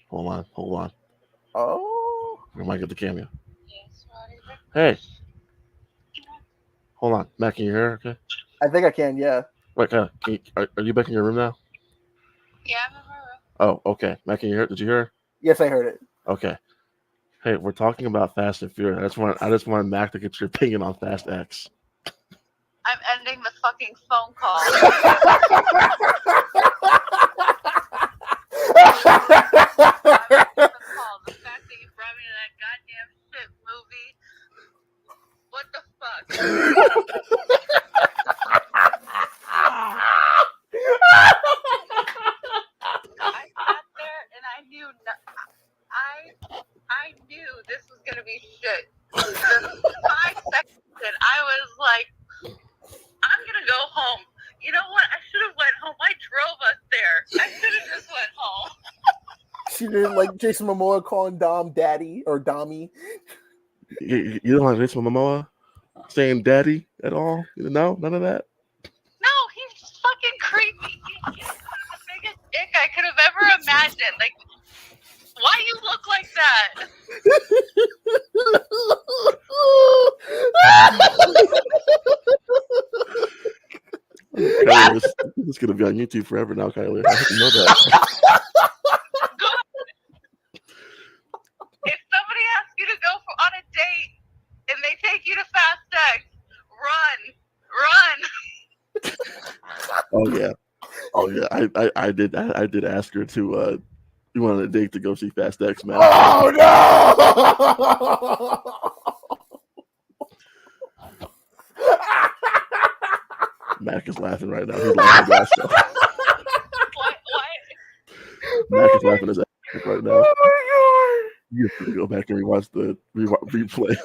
Hold on. Oh. We might get the cameo. Hey. Hold on. Mac, can you hear her? Okay. I think I can, yeah. Wait, are you back in your room now? Yeah, I'm in my room. Oh, okay. Mac, can you hear it? Did you hear her? Yes, I heard it. Okay. Hey, we're talking about Fast and Furious. I just want Mac to get your opinion on Fast X. I'm ending the fucking phone call. I knew this was gonna be shit. The 5 seconds in, I was like, I'm gonna go home. You know what? I should have went home. I drove us there. I should have just went home. She didn't like Jason Momoa calling Dom daddy or Dommy. You don't like Jason Momoa saying daddy at all? No, none of that. No, he's fucking creepy. He's the biggest ick I could have ever imagined. Like, why you look like that? Kylie, this is gonna be on YouTube forever now, Kylie. I hope you know that. Good. If somebody asks you to go on a date and they take you to Fast X, run. Oh yeah. I did ask her to we went on a date to go see Fast X, man. Oh no! Mac is laughing right now. He's laughing at stuff. What? Mac is laughing his ass right now. Oh my god! You have to go back and rewatch the replay.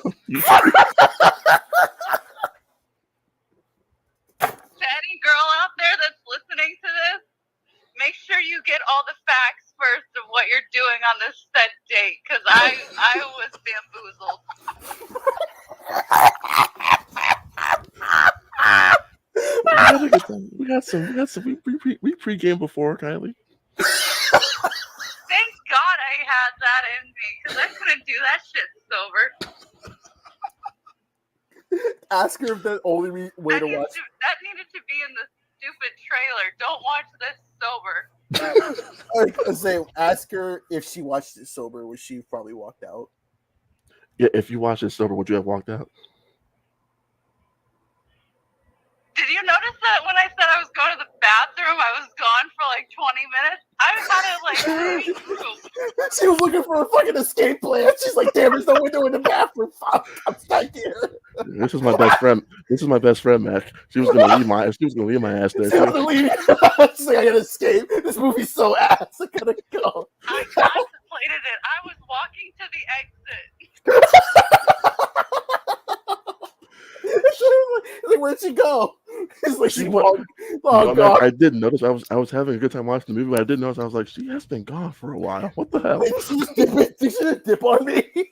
To any girl out there that's listening to this, make sure you get all the facts first of what you're doing on this said date, because I was bamboozled. We got some. We pre-game before, Kylie. Thank God I had that in me, because I couldn't do that shit sober. Ask her if the only way to watch. That needed to be in the stupid trailer. Don't watch this sober. Ask her if she watched it sober. Would she probably walked out? Yeah, if you watched it sober, would you have walked out? Did you notice that when I said I was going to the bathroom, I was gone for like 20 minutes? I had it like she was looking for a fucking escape plan. She's like, damn, there's no window in the bathroom. Fuck, I'm stuck here. This is my best friend. This is my best friend, Mac. She was gonna leave my ass there. She's like, I gotta escape. This movie's so ass. I gotta go. I contemplated it. I was walking to the exit. Like, where'd she go? It's like she walked. Oh god! I didn't notice. I was having a good time watching the movie, but I didn't notice. I was like, she has been gone for a while. What the hell? She should dip on me. You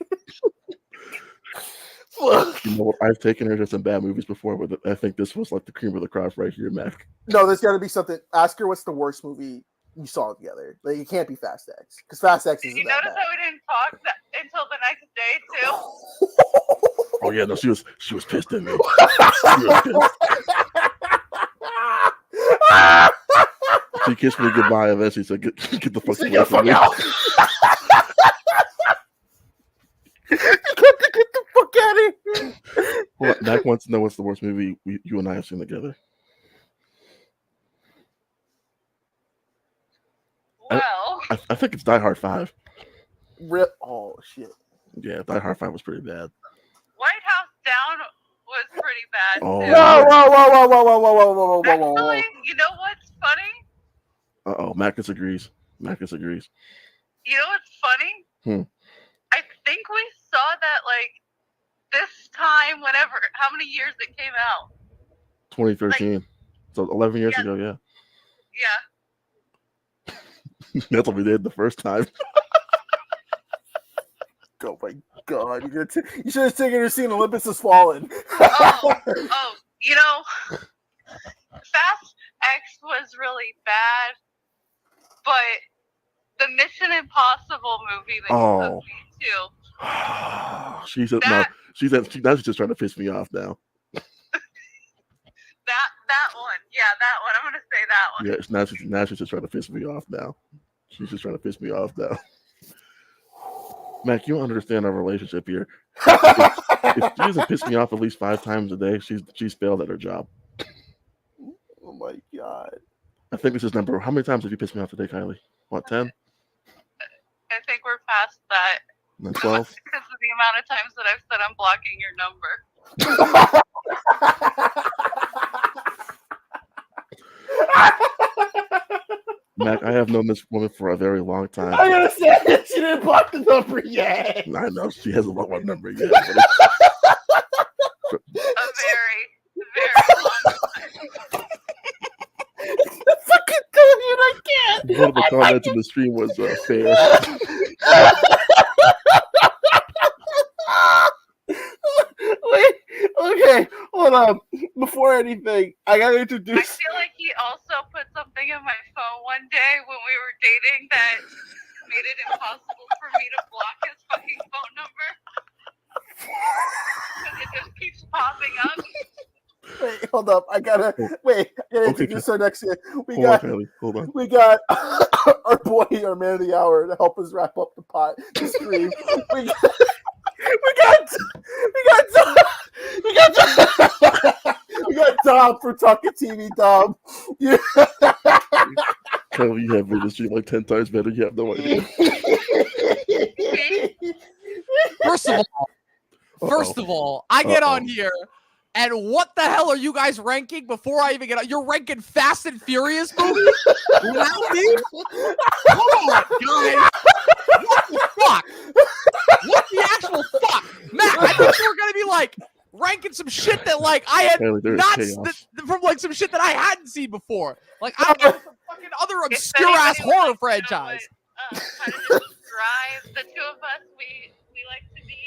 know what? I've taken her to some bad movies before, but I think this was like the cream of the crop right here, Mac. No, there's got to be something. Ask her what's the worst movie you saw together. Like, it can't be Fast X, because Fast X isn't you that notice bad. that we didn't talk until the next day too? Oh yeah, no, she was pissed at me. She kissed me goodbye, and then she said, "Get the fuck away from me." Get the fuck out of here. Well, Mac wants to know what's the worst movie you and I have seen together. Well, I think it's Die Hard 5. Oh shit. Yeah, Die Hard 5 was pretty bad. White House Down was pretty bad Oh, too. yeah. Whoa. Actually, you know what's funny? Mac disagrees. You know what's funny? I think we saw that like this time, how many years it came out? 2013. Like, so 11 years ago, yeah. Yeah. That's what we did the first time. Oh my god! You should have taken her scene Olympus Has Fallen. You know, Fast X was really bad, but the Mission Impossible movie that you took me to. She said no. She's just trying to piss me off now. That one. Yeah, that one. I'm gonna say that one. Yeah, now she's just trying to piss me off now. She's just trying to piss me off now. Mac, you don't understand our relationship here. If she doesn't piss me off at least 5 times a day, she's failed at her job. Oh my god! I think this is number. How many times have you pissed me off today, Kylie? What, 10? I think we're past that. 12? Because of the amount of times that I've said I'm blocking your number. Mac, I have known this woman for a very long time. I'm gonna say she didn't block the number yet. I know she hasn't blocked my number yet. A very, very long time. Fucking dude, I can't. One of the comments in the stream was fair. Wait, okay, hold on. Before anything, I gotta I introduce. feel like he also put something in my phone one day when we were dating that made it impossible for me to block his fucking phone number. Because it just keeps popping up. Wait, hold up. I gotta introduce our next year. Hold on. We got our boy, our man of the hour, to help us wrap up the stream. We got Dom for Talking TV, Dom. Yeah. Kyle, you have made the stream like 10 times better. You have no idea. First of all, I get on here, and what the hell are you guys ranking before I even get on? You're ranking Fast and Furious movies? Without me? Come on, guys. What the fuck? What the actual fuck? Matt, I thought you were going to be like ranking some shit that like I had from like some shit that I hadn't seen before. Like I got some fucking other obscure ass horror franchise. How to describe the two of us, we like to be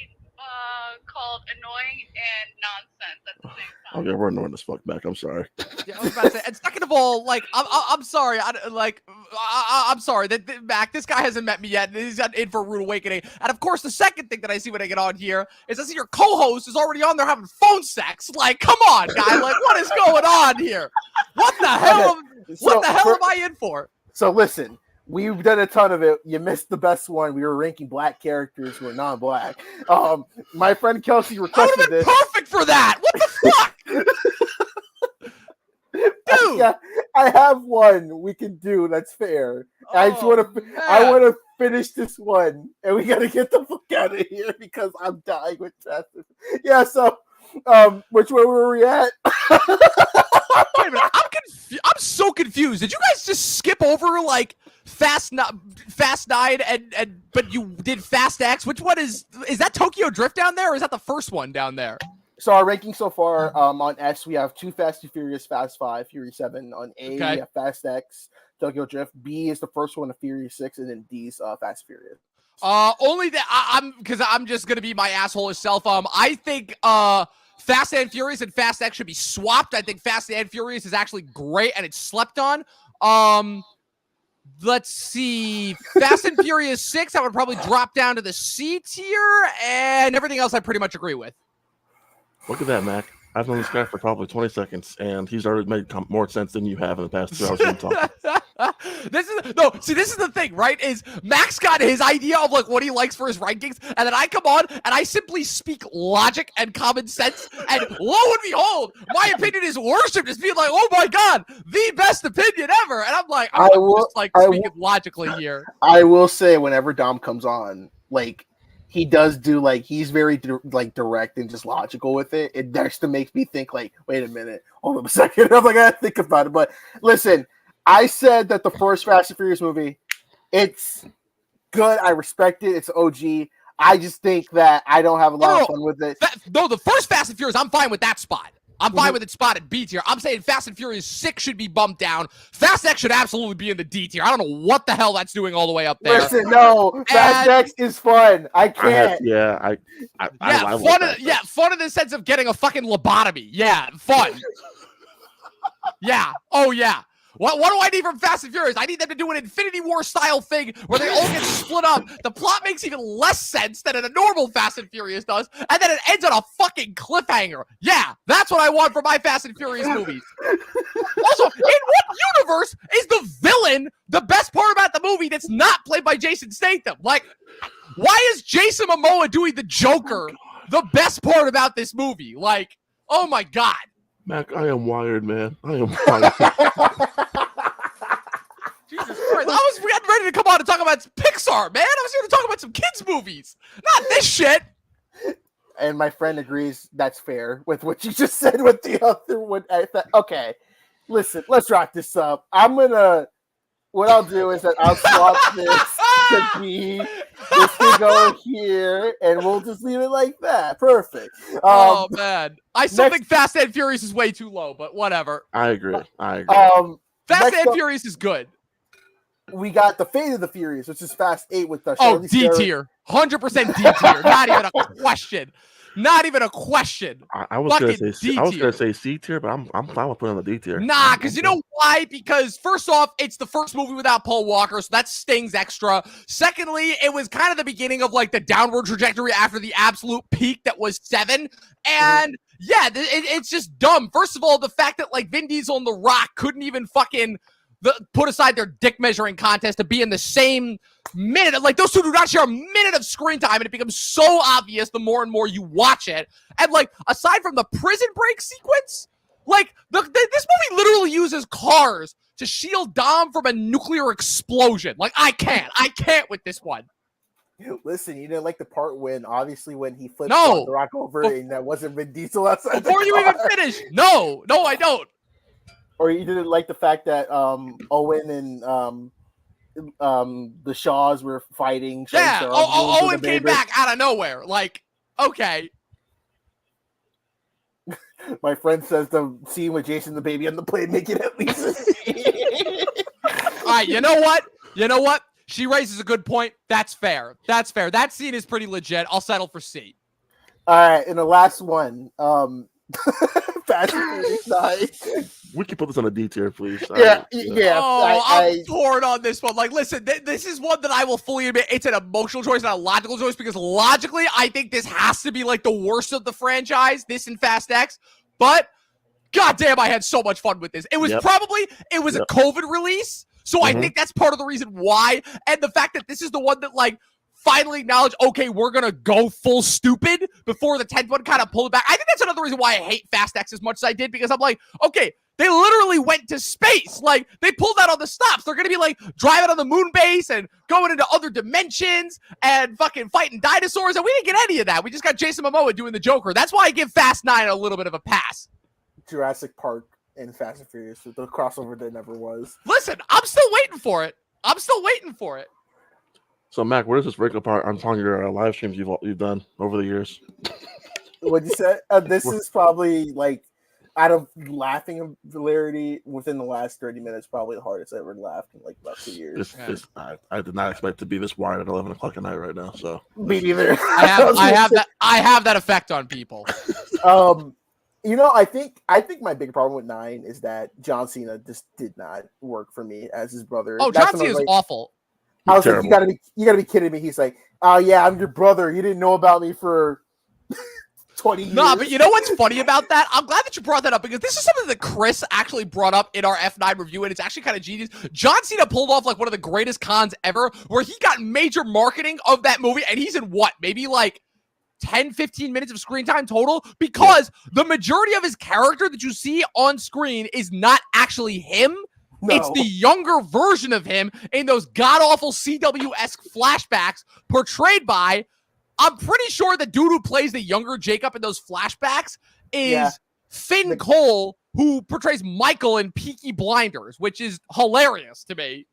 called annoying and nonsense at the same time. Okay, we're annoying as fuck back. I'm sorry. Yeah, I was about to say, and second of all, like I'm sorry, I'm sorry that Mac, this guy hasn't met me yet, and he's in for a rude awakening. And of course, the second thing that I see when I get on here is I see your co-host is already on there having phone sex. Like, come on, guy, like what is going on here? What the hell? What the hell am I in for? So listen. We've done a ton of it. You missed the best one. We were ranking black characters who are non-black. My friend Kelsey requested this. Perfect for that. What the fuck, dude? Yeah, I have one we can do. That's fair. I want to finish this one, and we got to get the fuck out of here because I'm dying with that. Yeah. So, which one were we at? Wait a minute. I'm so confused. Did you guys just skip over like Fast 9 and but you did Fast X? Which one is that Tokyo Drift down there, or is that the first one down there? So our ranking so far, on S we have 2 Fast and Furious, Fast 5, Fury 7. On A we have Fast X, Tokyo Drift. B is the first one of Fury 6, and then D is Fast Furious. Only that I'm just gonna be my asshole self. I think Fast and Furious and Fast X should be swapped. I think Fast and Furious is actually great and it's slept on. Let's see. Fast and Furious 6, I would probably drop down to the C tier, and everything else I pretty much agree with. Look at that, Mac. I've known this guy for probably 20 seconds, and he's already made more sense than you have in the past 2 hours of talking. This is the thing, right? Is Max got his idea of like what he likes for his rankings, and then I come on and I simply speak logic and common sense, and lo and behold, my opinion is worshipped as being like, oh my god, the best opinion ever. And I'm like, speaking logically here. I will say, whenever Dom comes on, like he does do like he's very direct and just logical with it. It actually makes me think like, wait a minute, hold on a second. I'm like, I gotta think about it. But listen. I said that the first Fast and Furious movie, it's good. I respect it. It's OG. I just think that I don't have a lot of fun with it. The first Fast and Furious, I'm fine with that spot. I'm fine with it spot at B tier. I'm saying Fast and Furious 6 should be bumped down. Fast X should absolutely be in the D tier. I don't know what the hell that's doing all the way up there. Listen, no, Fast X is fun. I can't. Fun in the sense of getting a fucking lobotomy. Yeah, fun. Yeah. Oh yeah. What do I need from Fast and Furious? I need them to do an Infinity War style thing where they all get split up. The plot makes even less sense than in a normal Fast and Furious does, and then it ends on a fucking cliffhanger. Yeah, that's what I want for my Fast and Furious movies. Also, in what universe is the villain the best part about the movie that's not played by Jason Statham? Like, why is Jason Momoa doing the Joker the best part about this movie? Like, oh my god. Mac, I am wired, man. I am wired. Jesus Christ. I was getting ready to come on and talk about Pixar, man. I was here to talk about some kids' movies. Not this shit. And my friend agrees that's fair with what you just said with the other one. Okay, listen, let's wrap this up. what I'll do is that I'll swap this to B. This can go here, and we'll just leave it like that. Perfect. Oh man, I still next- think Fast and Furious is way too low, but whatever. I agree. Fast next and up, Furious is good. we got the Fate of the Furious, which is Fast 8 with the Oh, Charlize D Theron. tier, 100% D tier. Not even a question. Not even a question. I was Fucking gonna say D I was tier. gonna say C tier, but I'm fine with putting on the D tier. Nah, because you know why? Because first off, it's the first movie without Paul Walker, so that stings extra. Secondly, it was kind of the beginning of like the downward trajectory after the absolute peak that was 7. And yeah, it's just dumb. First of all, the fact that like Vin Diesel and The Rock couldn't even fucking put aside their dick measuring contest to be in the same minute. Like those two do not share a minute of screen time, and it becomes so obvious the more and more you watch it. And like aside from the prison break sequence, like this movie literally uses cars to shield Dom from a nuclear explosion. Like I can't with this one. Listen, you didn't like the part when he flipped No. The Rock over and that wasn't Vin Diesel outside Before the you car. even finish, no, I don't. Or you didn't like the fact that Owen and the Shaws were fighting. Yeah, Shaw, Owen came back out of nowhere. Like, okay. My friend says the scene with Jason the baby on the plane make it at least a scene. All right, you know what? She raises a good point. That's fair. That scene is pretty legit. I'll settle for C. All right, and the last one, Fast and Furious 9. We can put this on a D tier, please. Yeah. Oh, I I'm torn on this one. Like, listen, this is one that I will fully admit it's an emotional choice, not a logical choice, because logically, I think this has to be like the worst of the franchise, this and Fast X. But goddamn, I had so much fun with this. It was a COVID release, so I think that's part of the reason why. And the fact that this is the one that like finally acknowledged, okay, we're gonna go full stupid before the 10th one kind of pulled it back. I think that's another reason why I hate Fast X as much as I did, because I'm like, okay, they literally went to space. Like, they pulled out all the stops. They're gonna be like driving on the moon base and going into other dimensions and fucking fighting dinosaurs, and we didn't get any of that. We just got Jason Momoa doing the Joker. That's why I give Fast 9 a little bit of a pass. Jurassic Park and Fast and Furious, the crossover that never was. Listen, I'm still waiting for it. So Mac, where does this break apart on your live streams you've done over the years? What'd you say? This is probably like, out of laughing hilarity within the last 30 minutes, probably the hardest I ever laughed in like about 2 years. I did not expect to be this wide at 11 o'clock at night right now. So Me neither. I have that effect on people. You know, I think my big problem with 9 is that John Cena just did not work for me as his brother. Oh, John Cena is awful. I was like, you gotta be kidding me. He's like, oh yeah, I'm your brother. You didn't know about me for 20 years. Nah, but you know what's funny about that? I'm glad that you brought that up, because this is something that Chris actually brought up in our F9 review, and it's actually kind of genius. John Cena pulled off like one of the greatest cons ever, where he got major marketing of that movie, and he's in what? Maybe like 10, 15 minutes of screen time total, because the majority of his character that you see on screen is not actually him. No. It's the younger version of him in those god-awful CW-esque flashbacks portrayed by, I'm pretty sure the dude who plays the younger Jacob in those flashbacks is Finn Cole, who portrays Michael in Peaky Blinders, which is hilarious to me.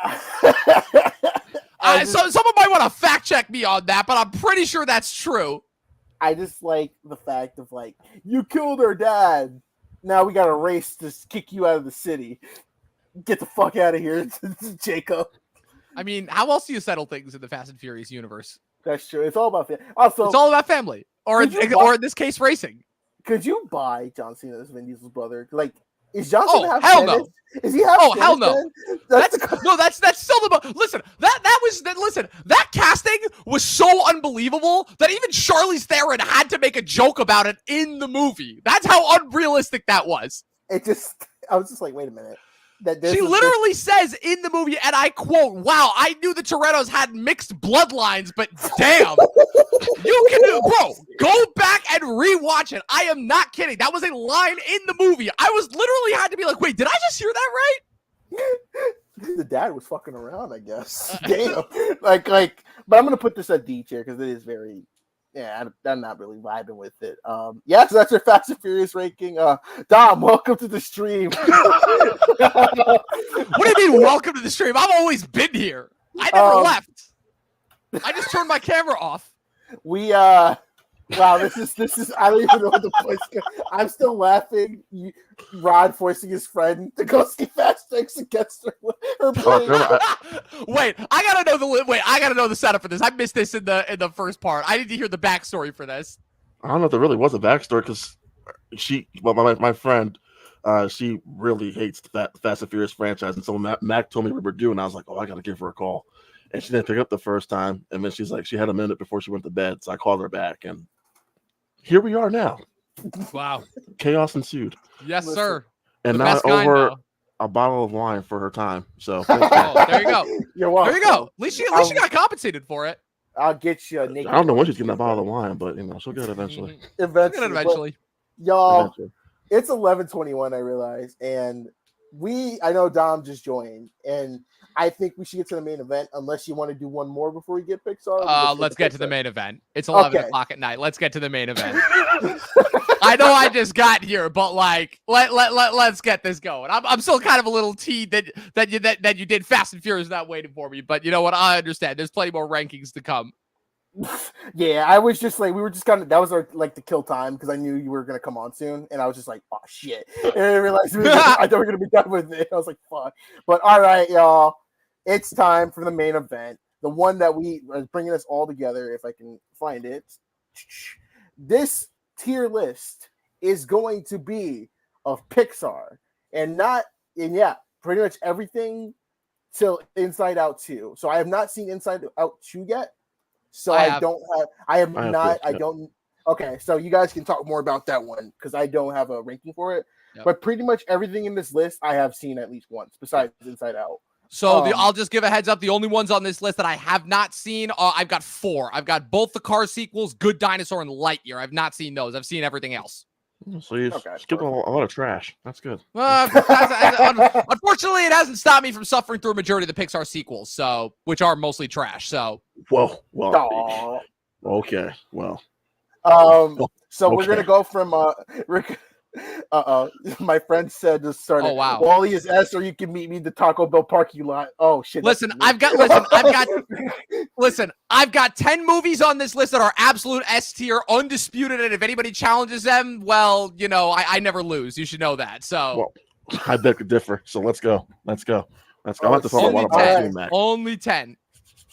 So someone might want to fact check me on that, but I'm pretty sure that's true. I just like the fact of like, you killed her dad. Now we got a race to kick you out of the city. Get the fuck out of here, Jacob. I mean, how else do you settle things in the Fast and Furious universe? That's true. It's all about family. Also, it's all about family, or in this case, racing. Could you buy John Cena as Vin Diesel's brother? Like, is John Cena have hell tennis? no. Is he have Oh, tennis, hell no. man? That's still the listen. That casting was so unbelievable that even Charlize Theron had to make a joke about it in the movie. That's how unrealistic that was. I was just like, wait a minute. She literally says in the movie, and I quote, "Wow, I knew the Torettos had mixed bloodlines, but damn, you can do, bro. Go back and rewatch it. I am not kidding. That was a line in the movie. I was literally had to be like, wait, did I just hear that right? The dad was fucking around, I guess. Damn, like, but I'm gonna put this at D tier because it yeah, I'm not really vibing with it. Yeah, so that's your Fast and Furious ranking. Dom, welcome to the stream. What do you mean, welcome to the stream? I've always been here. I never left. I just turned my camera off. Wow, this is I don't even know what the place. I'm still laughing. Rod forcing his friend to go see Fast X against her plane. Wait, I gotta know the setup for this. I missed this in the first part. I need to hear the backstory for this. I don't know if there really was a backstory because my friend, she really hates the Fast and Furious franchise, and so Mac told me we were due, and I was like, oh, I gotta give her a call, and she didn't pick up the first time, and then she's like, she had a minute before she went to bed, so I called her back, and here we are now. Wow, chaos ensued. Yes, sir. And now over a bottle of wine for her time. So there you go. You're welcome. There you go. At least she got compensated for it. I'll get you a naked. I don't know when she's getting that bottle of wine, but she'll get it eventually. Eventually. Y'all, it's 11:21. I realize, and I know Dom just joined, and I think we should get to the main event. Unless you want to do one more before we get Pixar. Let's get to the main event. It's 11 o'clock at night. Let's get to the main event. I know I just got here, but like, let's get this going. I'm still kind of a little teed that you did Fast and Furious not waiting for me, but you know what? I understand. There's plenty more rankings to come. Yeah, I was just like, we were just kind of, that was our like the kill time because I knew you were gonna come on soon, and I was just like, oh shit, and I realized I thought we were gonna be done with it. I was like, fuck. But all right, y'all, it's time for the main event, the one that we are bringing us all together. If I can find it, this tier list is going to be of Pixar, and pretty much everything till Inside Out 2. So I have not seen Inside Out 2 yet. So I don't have. Okay, so you guys can talk more about that one because I don't have a ranking for it. Yep. But pretty much everything in this list I have seen at least once, besides Inside Out. So I'll just give a heads up. The only ones on this list that I have not seen, I've got 4. I've got both the Cars sequels, Good Dinosaur, and Lightyear. I've not seen those. I've seen everything else. So you skipped a lot of trash. That's good. Unfortunately, it hasn't stopped me from suffering through a majority of the Pixar sequels, which are mostly trash. So, well, okay, well. So we're gonna go from my friend said to start. Oh wow. Wally is S, or you can meet me in the Taco Bell parking lot. Oh shit. I've got 10 movies on this list that are absolute S tier, undisputed, and if anybody challenges them, well, I never lose. You should know that. So I beg to differ. So let's go. I'm about to talk about Mac. Only 10.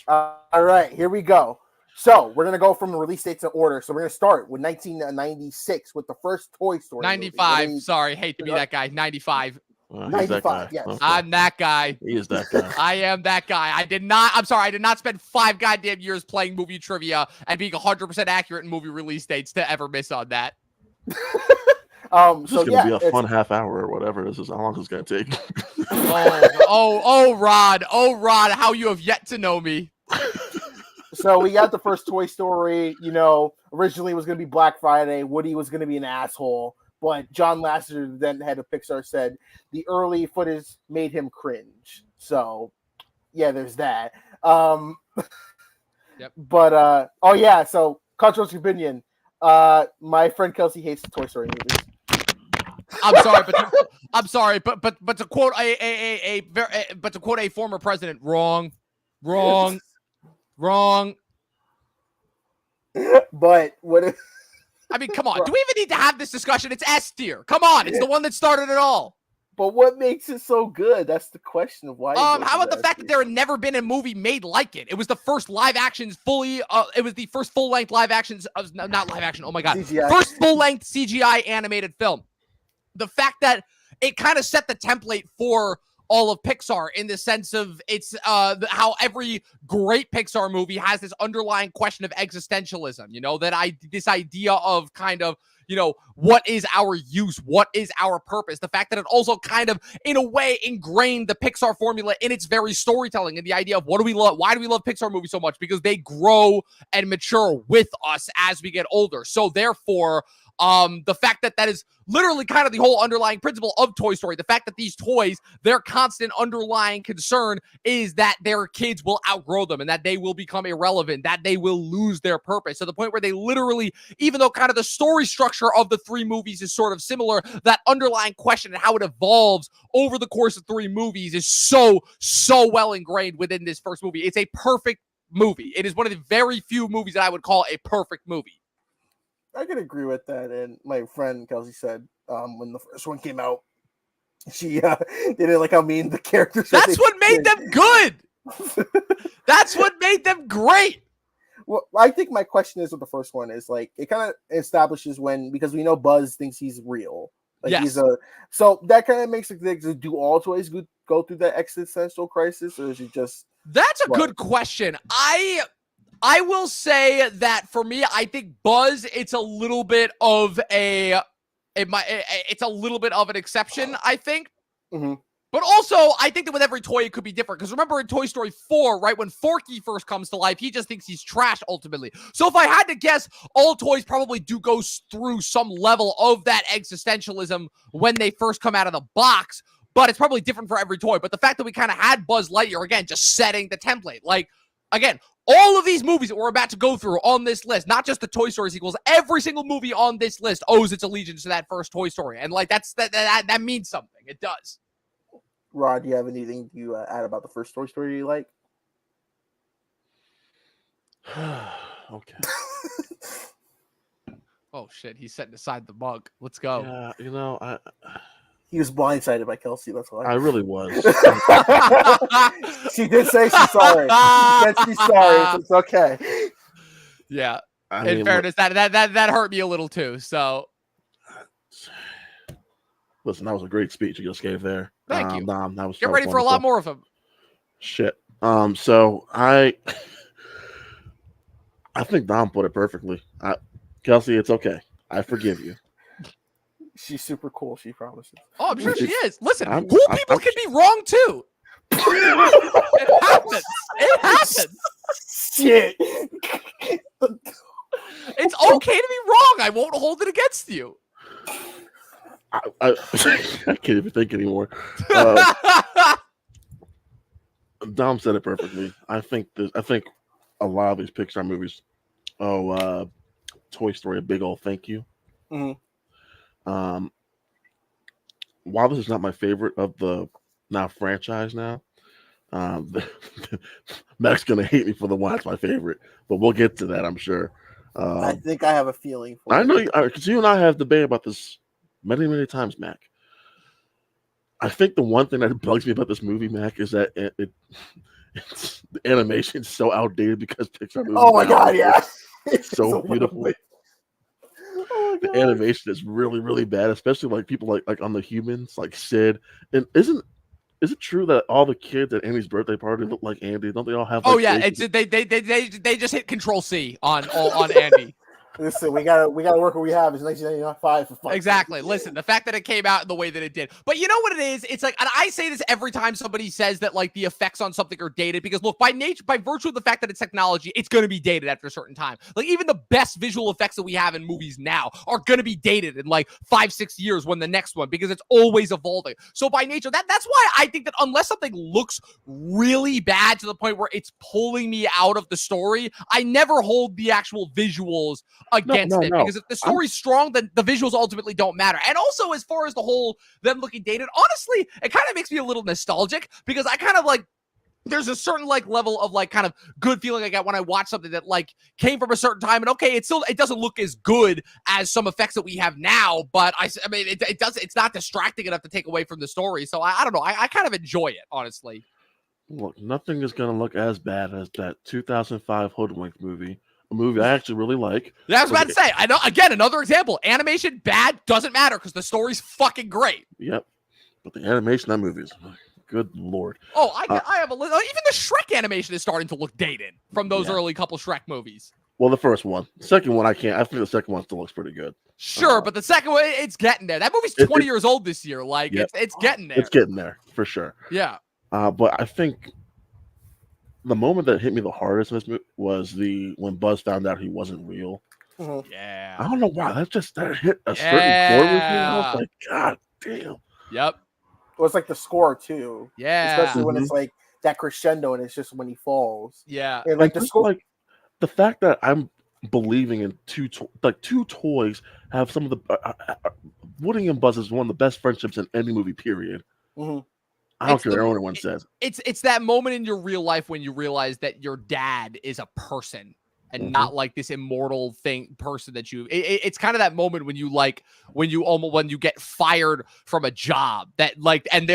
All right, here we go. So we're gonna go from the release dates in order. So we're gonna start with 1996 with the first Toy Story. 95. Movie. Sorry, hate to be that guy. 95. 95. Yes, okay. I'm that guy. He is that guy. I am that guy. I did not spend 5 goddamn years playing movie trivia and being 100% accurate in movie release dates to ever miss on that. This is gonna be a fun half hour or whatever. This is how long this is gonna take. Rod, how you have yet to know me. So we got the first Toy Story, originally it was going to be Black Friday. Woody was going to be an asshole, but John Lasseter, then head of Pixar, said the early footage made him cringe. So, yeah, there's that. Yep. But, so controversial opinion. My friend Kelsey hates the Toy Story movies. I'm sorry, but to quote a former president, wrong. But what if I mean, come on. Do we even need to have this discussion? It's S tier. Come on. It's the one that started it all. But what makes it so good? That's the question of why. How about the fact that there had never been a movie made like it? It was the first live actions it was the first full-length live actions not live action. Oh my God. CGI. First full-length CGI animated film. The fact that it kind of set the template for all of Pixar in the sense of it's how every great Pixar movie has this underlying question of existentialism, this idea of kind of, what is our use? What is our purpose? The fact that it also kind of, in a way, ingrained the Pixar formula in its very storytelling and the idea of what do we love? Why do we love Pixar movies so much? Because they grow and mature with us as we get older. So therefore, The fact that that is literally kind of the whole underlying principle of Toy Story. The fact that these toys, their constant underlying concern is that their kids will outgrow them and that they will become irrelevant, that they will lose their purpose, to the point where they literally, even though kind of the story structure of the 3 movies is sort of similar, that underlying question and how it evolves over the course of 3 movies is so well ingrained within this first movie. It's a perfect movie. It is one of the very few movies that I would call a perfect movie. I can agree with that. And my friend Kelsey said when the first one came out, she they didn't like how mean the characters. That's what made them good. That's what made them great. Well, I think my question is with the first one is like it kind of establishes when, because we know Buzz thinks he's real. Like Yes. So that kind of makes it think, do all toys go through that existential crisis, or is it just? That's a good question. I will say that for me, I think Buzz, it's a little bit of it's a little bit of an exception, I think. Mm-hmm. But also, I think that with every toy, it could be different. Because remember in Toy Story 4, right, when Forky first comes to life, he just thinks he's trash ultimately. So if I had to guess, all toys probably do go through some level of that existentialism when they first come out of the box. But it's probably different for every toy. But the fact that we kind of had Buzz Lightyear, again, just setting the template. Like, again, all of these movies that we're about to go through on this list, not just the Toy Story sequels, every single movie on this list owes its allegiance to that first Toy Story. And, like, that means something. It does. Rod, do you have anything to add about the first Toy Story you like? Okay. Oh, shit. He's setting aside the mug. Let's go. Yeah, you know, He was blindsided by Kelsey. That's why. I really was. She did say she's sorry. She said she's sorry. So it's okay. Yeah. I In mean, fairness, that hurt me a little too. So listen, that was a great speech you just gave there. Thank you. That was Get ready for a lot more of them. Shit. So I think Dom put it perfectly. Kelsey, it's okay. I forgive you. She's super cool. She promises. Oh, I'm sure she is. Listen, I'm- cool I'm- people can be wrong too. It happens. It happens. Shit. It's okay to be wrong. I won't hold it against you. I can't even think anymore. Dom said it perfectly. I think a lot of these Pixar movies Toy Story, a big old thank you. Mm-hmm. While this is not my favorite of the franchise now, Mac's gonna hate me for the one that's my favorite, but we'll get to that, I'm sure. I think I have a feeling. I know because you and I have debated about this many times, Mac. I think the one thing that bugs me about this movie, Mac, is that it's the animation is so outdated because Pixar movies. Oh my god, yeah, it's so beautiful. Oh the animation is really bad, especially like people like on the humans, like Sid. And is it true that all the kids at Andy's birthday party look like Andy? Don't they all have? Oh yeah, it's they just hit Control C on Andy. Listen, we gotta work what we have. It's 1995 for fun. Exactly. Listen, the fact that it came out in the way that it did. But you know what it is? It's like, and I say this every time somebody says that like the effects on something are dated, because look, by virtue of the fact that it's technology, it's going to be dated after a certain time. Like even the best visual effects that we have in movies now are going to be dated in like 5-6 years when the next one, because it's always evolving. So by nature, that's why I think that unless something looks really bad to the point where it's pulling me out of the story, I never hold the actual visuals against it. Because if the story's strong, then the visuals ultimately don't matter. And also, as far as the whole them looking dated, honestly, it kind of makes me a little nostalgic, because I kind of like, there's a certain like level of like kind of good feeling I get when I watch something that like came from a certain time, and okay, it doesn't look as good as some effects that we have now, but I mean it's not distracting enough to take away from the story. So I don't know, I kind of enjoy it, honestly. Look, nothing is gonna look as bad as that 2005 Hoodwink movie. A movie I actually really like. Yeah, I was about to say, I know, again, another example. Animation, bad, doesn't matter, because the story's fucking great. Yep. But the animation of that movie is, good lord. Oh, I have a little, even the Shrek animation is starting to look dated from those early couple Shrek movies. Well, the first one. The second one, I think the second one still looks pretty good. Sure, but the second one, it's getting there. That movie's 20 years old this year. Like, it's getting there. It's getting there, for sure. Yeah. But I think the moment that hit me the hardest in this movie was when Buzz found out he wasn't real. Mhm. Yeah. I don't know why that hit a certain chord with me. I was Yeah. like, God damn. Yep. Well, it's like the score too, especially Yeah. when it's like that crescendo and it's just when he falls. Yeah. And And like the just score, like the fact that I'm believing in two toys have some of the Woody and Buzz is one of the best friendships in any movie. Period. Mhm. I don't It's care the- what anyone says. It's that moment in your real life when you realize that your dad is a person and Mhm. not like this immortal person that it's kind of that moment when you get fired from a job that like and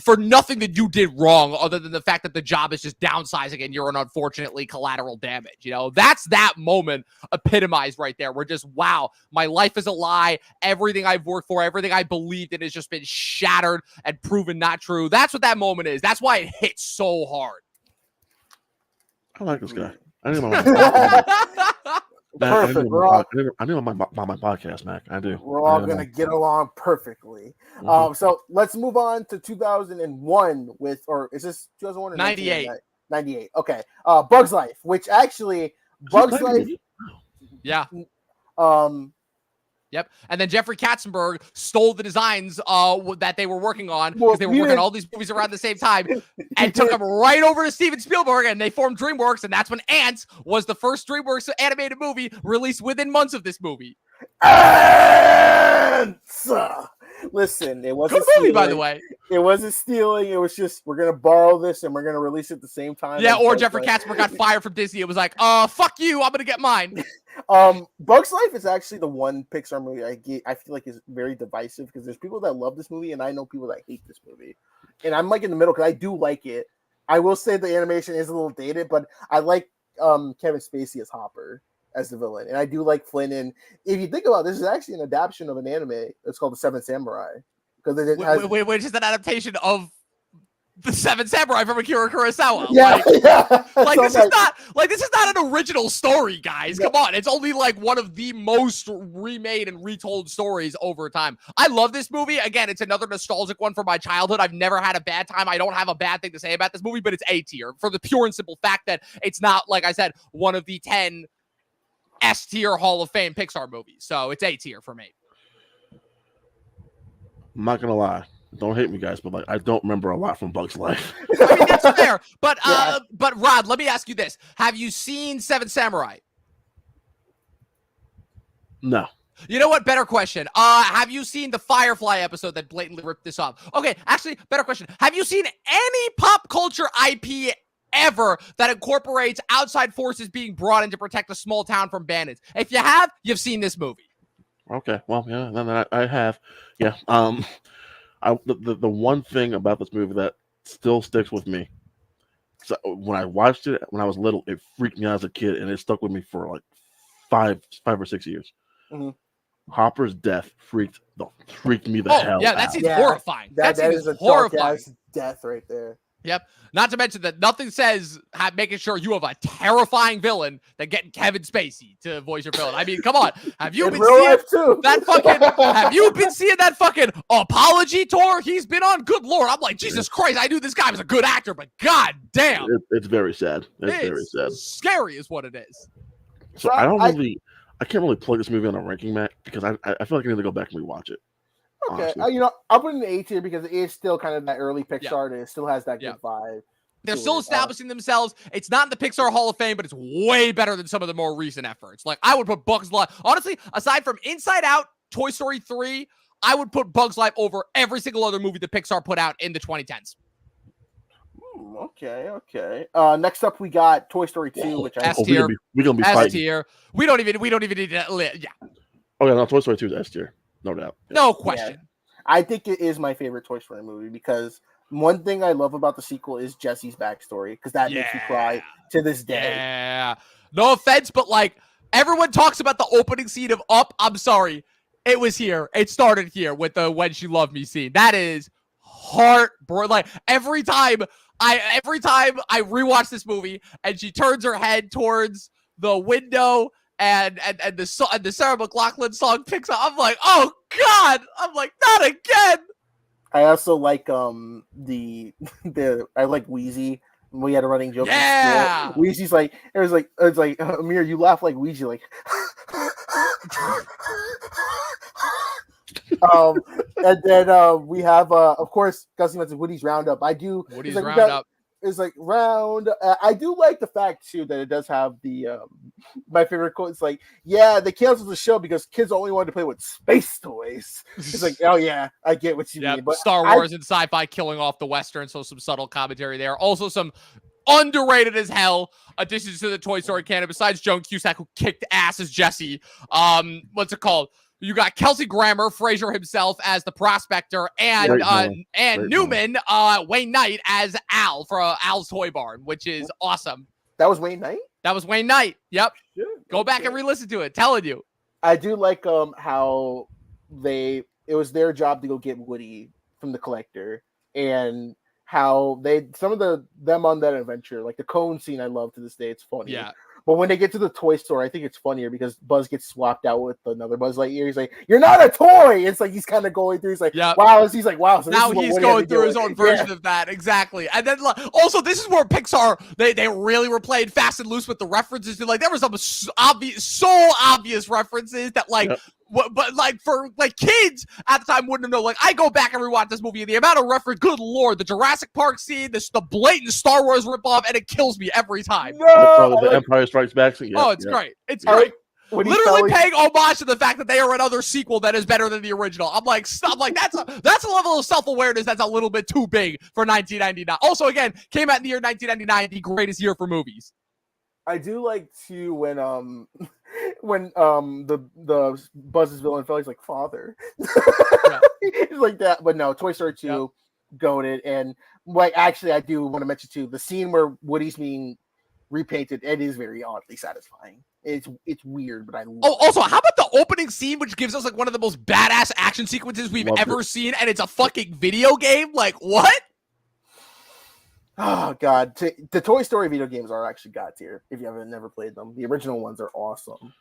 for nothing that you did wrong other than the fact that the job is just downsizing and you're an unfortunately collateral damage. That's that moment epitomized right there. We're just, wow, my life is a lie. Everything I've worked for, everything I believed in has just been shattered and proven not true. That's what that moment is. That's why it hits so hard. I like this guy. I need him on my Mac, I need perfect. him on my podcast, Mac. I do. We're all gonna get along perfectly. Mhm. So let's move on to 2001 or is this 2001 or 98. 98? Okay. Bugs Life, which actually Bugs Life. Yeah. Um, Yep. And then Jeffrey Katzenberg stole the designs that they were working on Well, because they were working on all these movies around the same time and took them right over to Steven Spielberg, and they formed DreamWorks, and that's when Ants was the first DreamWorks animated movie released within months of this movie. Ants! Listen, it wasn't Good movie, stealing. by the way. It wasn't stealing. It was just we're gonna borrow this and we're gonna release it at the same time. Yeah, as or Bugs Jeffrey Life. Katzenberg got fired from Disney. It was like, fuck you, I'm gonna get mine. Bugs Life is actually the one Pixar movie I feel like is very divisive because there's people that love this movie and I know people that hate this movie, and I'm like in the middle because I do like it. I will say the animation is a little dated, but I like Kevin Spacey as Hopper as the villain, and I do like Flynn. And if you think about it, this is actually an adaptation of an anime. It's called The Seventh Samurai because it has Which is an adaptation of The Seven Samurai from Akira Kurosawa. yeah. This is not an original story, guys. Come on. It's only like one of the most remade and retold stories over time. I love this movie. Again, it's another nostalgic one from my childhood. I've never had a bad time. I don't have a bad thing to say about this movie, but it's A tier for the pure and simple fact that it's not, like I said, one of the 10 S tier Hall of Fame Pixar movies. So it's A tier for me. I'm not gonna lie. Don't hate me, guys, but like I don't remember a lot from Bugs Life. I mean, that's fair. But Yeah. but Rod, let me ask you this: have you seen Seven Samurai? No. You know what? Better question. Have you seen the Firefly episode that blatantly ripped this off? Okay, actually, better question. Have you seen any pop culture IP ever that incorporates outside forces being brought in to protect a small town from bandits? If you have, you've seen this movie. Okay. Well, yeah, then I have. Yeah. The one thing about this movie that still sticks with me. So when I watched it when I was little, it freaked me out as a kid, and it stuck with me for like five or 6 years. Mhm. Hopper's death freaked me the hell yeah, out. that seems Yeah, horrifying. that is a horrifying. dark-ass death right there. Yep. Not to mention that nothing says making sure you have a terrifying villain than getting Kevin Spacey to voice your villain. I mean, come on. Have you In been real seeing life too. that fucking? Have you been seeing that fucking apology tour he's been on? Good Lord. I'm like, Jesus Christ, I knew this guy was a good actor, but god damn. It's very sad. It's very sad. Scary is what it is. So I can't really plug this movie on a ranking, Matt, because I feel like I need to go back and rewatch it. Okay, honestly. I'll put it in the A tier because it is still kind of that early Pixar. And it still has that good vibe. They're to still it. establishing themselves. It's not in the Pixar Hall of Fame, but it's way better than some of the more recent efforts. Like, I would put Bugs Life, honestly, aside from Inside Out, Toy Story 3, I would put Bugs Life over every single other movie that Pixar put out in the 2010s. Okay. Next up, we got Toy Story 2, which I S tier. We're gonna be S fighting. tier. We don't even need to, yeah. Oh yeah, no, Toy Story 2 is S tier, no doubt. Yeah. No question. I think it is my favorite Toy Story movie because one thing I love about the sequel is Jesse's backstory because that makes me cry to this day. Yeah. No offense, but like everyone talks about the opening scene of Up. I'm sorry. It was here. It started here with the When She Loved Me scene. That is heartbreaking. Like every time I rewatch this movie and she turns her head towards the window and the Sarah McLachlan song picks up, I'm like, oh God. I'm like, not again. I also like the I like Wheezy. We had a running joke. Yeah. Wheezy's like it's like Amir, you laugh like Wheezy, like And then we have, of course, Gussie mentioned Woody's Roundup. I do. Woody's it's like, Roundup. It's like round. I do like the fact too that it does have the my favorite quote. It's like, yeah, they canceled the show because kids only wanted to play with space toys. It's like, oh yeah, I get what you mean. But Star Wars and sci-fi killing off the Western, so some subtle commentary there. Also some underrated as hell additions to the Toy Story canon besides Joan Cusack, who kicked ass as Jessie. What's it called? You got Kelsey Grammer, Fraser himself as the prospector, and Newman, Wayne Knight as Al for Al's Toy Barn, which is awesome. That was Wayne Knight? That was Wayne Knight. Yep. Go back and re-listen to it. Telling you. I do like how it was their job to go get Woody from the collector, and how some of them on that adventure, like the cone scene, I love to this day. It's funny. Yeah. But when they get to the toy store, I think it's funnier because Buzz gets swapped out with another Buzz Lightyear. He's like, "You're not a toy." It's like he's kind of going through. He's like, "Wow." He's like, "Wow." So now he's going through his own version of that. Exactly. And then also, this is where Pixar they really were playing fast and loose with the references. Like there was some obvious references that but like for like kids at the time wouldn't have known. Like I go back and rewatch this movie and the amount of reference, good lord, the Jurassic Park scene, the blatant Star Wars ripoff, and it kills me every time. No, the Empire Strikes Back scene. Yeah, it's great. It's great. Literally paying homage to the fact that they are another sequel that is better than the original. I'm like that's a level of self-awareness that's a little bit too big for 1999. Also, again, came out in the year 1999, the greatest year for movies. I do like to when the Buzz's villain felt, he's like, "Father." He's like that. But no, Toy Story 2 goated. And like actually I do want to mention too the scene where Woody's being repainted. It is very oddly satisfying. It's weird, but I love it. Also, how about the opening scene, which gives us like one of the most badass action sequences we've ever seen, and it's a fucking video game? Like what? Oh god, the Toy Story video games are actually god tier. If you haven't never played them, the original ones are awesome.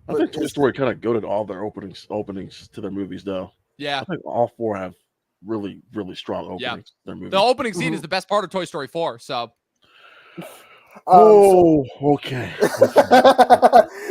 I think Toy Story kind of goated all their openings to their movies, though. Yeah, I think all four have really, really strong openings to their movies. The opening scene is the best part of Toy Story 4. So, okay.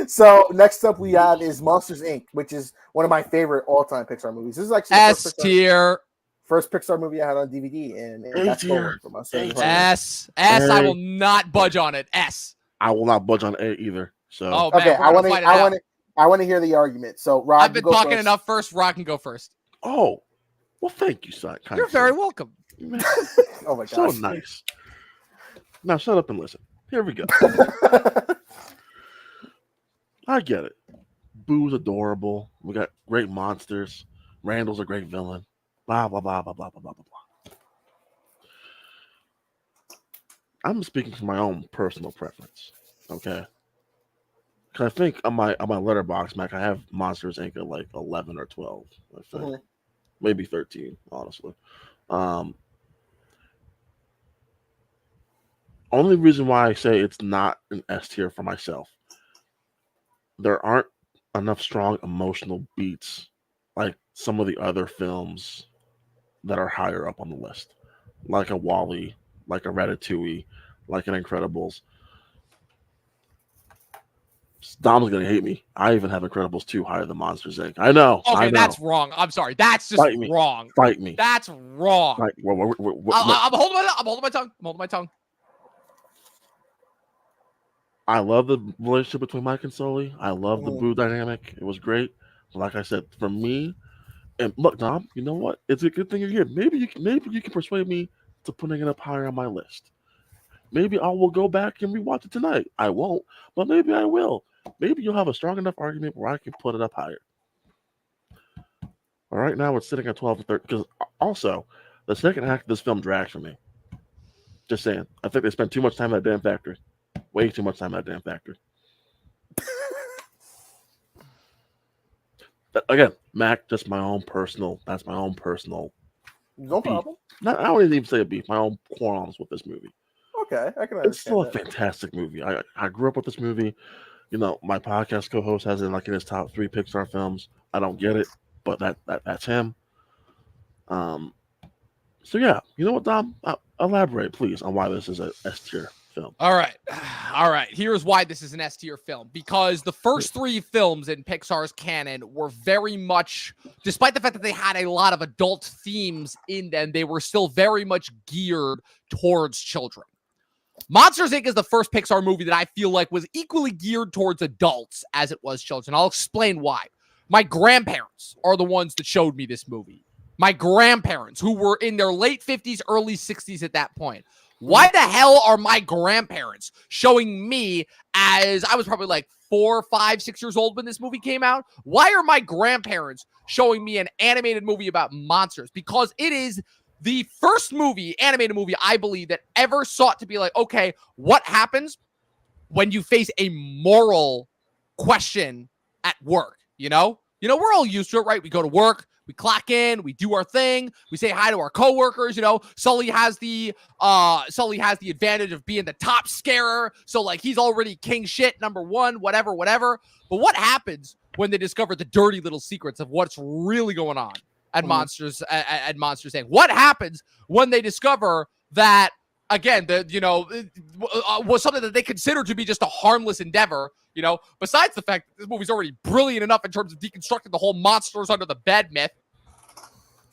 So next up we have is Monsters Inc., which is one of my favorite all-time Pixar movies. This is actually S tier. First Pixar movie I had on DVD, and that's stolen from us. S. I will not budge on it. S. I will not budge on A either. So okay, I want to hear the argument. So Rod, I've been talking enough first. Rod can go first. Oh, well, thank you, son. You're very welcome. Oh my god, so nice. Now shut up and listen. Here we go. I get it. Boo's adorable. We got great monsters. Randall's a great villain. Blah, blah, blah, blah, blah, blah, blah, blah. I'm speaking from my own personal preference, okay? Because I think on my letterbox, Mac, I have Monsters Inc. at like 11 or 12, I think. Maybe 13, honestly. Only reason why I say it's not an S tier for myself, there aren't enough strong emotional beats like some of the other films that are higher up on the list, like a WALL-E, like a Ratatouille, like an Incredibles. Dom's gonna hate me. I even have Incredibles 2 higher than Monsters Inc. I know. Okay, that's wrong. I'm sorry. That's just wrong. Fight me. That's wrong. I'm holding my tongue. I love the relationship between Mike and Sully. I love the Boo dynamic. It was great. But like I said, for me, and look, Dom, you know what? It's a good thing you're here. Maybe you can persuade me to putting it up higher on my list. Maybe I will go back and rewatch it tonight. I won't, but maybe I will. Maybe you'll have a strong enough argument where I can put it up higher. All right, now it's sitting at 12 to 13. Because also, the second act of this film drags for me. Just saying. I think they spent too much time at that damn factory. Way too much time at that damn factory. Again, Mac, just my own personal. That's my own personal. No problem. I wouldn't even say a beef. My own qualms with this movie. Okay, I can understand. It's still a fantastic movie. I grew up with this movie. You know, my podcast co-host has it like in his top 3 Pixar films. I don't get it, but that's him. So yeah, you know what, Dom? Elaborate, please, on why this is a S tier film. All right. All right. Here's why this is an S tier film. Because the first 3 films in Pixar's canon were very much, despite the fact that they had a lot of adult themes in them, they were still very much geared towards children. Monsters, Inc. is the first Pixar movie that I feel like was equally geared towards adults as it was children. I'll explain why. My grandparents are the ones that showed me this movie. My grandparents, who were in their late 50s, early 60s at that point. Why the hell are my grandparents showing me, as I was probably like 4, 5, 6 years old when this movie came out? Why are my grandparents showing me an animated movie about monsters? Because it is the first animated movie, I believe, that ever sought to be like, okay, what happens when you face a moral question at work? You know, we're all used to it, right? We go to work, we clock in, we do our thing, we say hi to our coworkers. Sully has the advantage of being the top scarer, so like he's already king shit, number one, whatever. But what happens when they discover the dirty little secrets of what's really going on at Monsters Inc.? What happens when they discover that, again, was something that they consider to be just a harmless endeavor? Besides the fact that this movie's already brilliant enough in terms of deconstructing the whole monsters under the bed myth.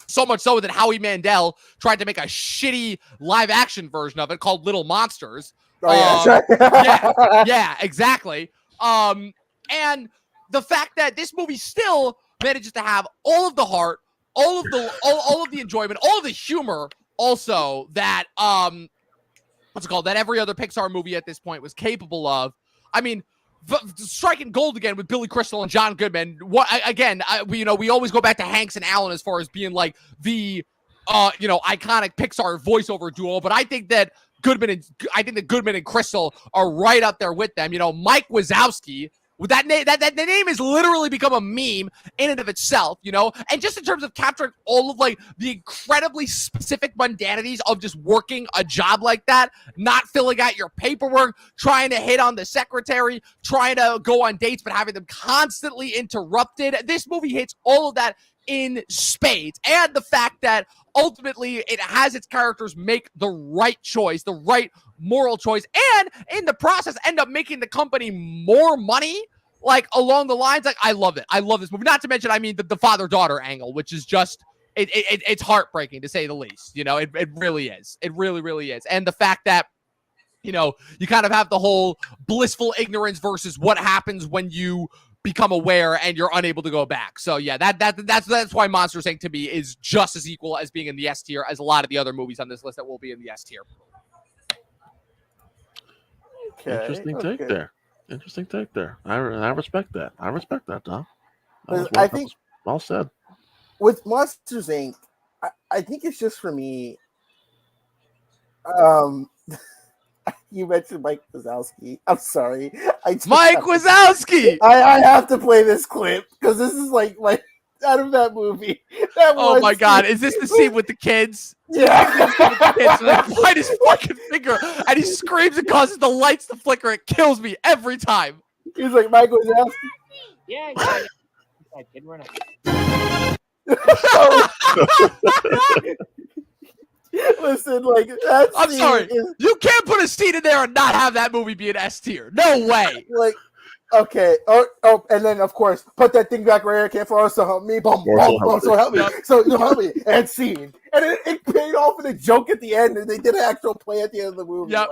So much so that Howie Mandel tried to make a shitty live action version of it called Little Monsters. Yeah, exactly. And the fact that this movie still manages to have all of the heart, all of the enjoyment, all of the humor also that that every other Pixar movie at this point was capable of. I mean, striking gold again with Billy Crystal and John Goodman. We always go back to Hanks and Alan as far as being like the iconic Pixar voiceover duo, but I think that Goodman and Crystal are right up there with them. Mike Wazowski. That name has literally become a meme in and of itself, and just in terms of capturing all of like the incredibly specific mundanities of just working a job like that, not filling out your paperwork, trying to hit on the secretary, trying to go on dates, but having them constantly interrupted. This movie hits all of that in spades. And the fact that ultimately it has its characters make the right choice, the right moral choice, and in the process end up making the company more money, like along the lines. Like, I love it. I love this movie. Not to mention, I mean, the father-daughter angle, which is just it's heartbreaking to say the least. It really is. It really, really is. And the fact that you kind of have the whole blissful ignorance versus what happens when you become aware and you're unable to go back. So yeah, that's why Monsters Inc. to me is just as equal as being in the S tier as a lot of the other movies on this list that will be in the S tier. Okay, Interesting take there. I respect that. I respect that, Tom. I think well said. With Monsters Inc., I think it's just for me. You mentioned Mike Wazowski. I'm sorry. Mike Wazowski! I have to play this clip because this is like out of that movie. Oh my God. Is this the scene with the kids? Yeah. Bite his fucking finger and he screams and causes the lights to flicker. It kills me every time. He's like, Mike Wazowski. Yeah. Kid run Listen, like that. I'm sorry. You can't put a scene in there and not have that movie be an S tier. No way. Like, okay. Oh, and then of course, put that thing back right here. Can't for us to help me. Boom, boom, boom. So help me. So you help me. And scene. And it paid off in a joke at the end, and they did an actual play at the end of the movie. Yep.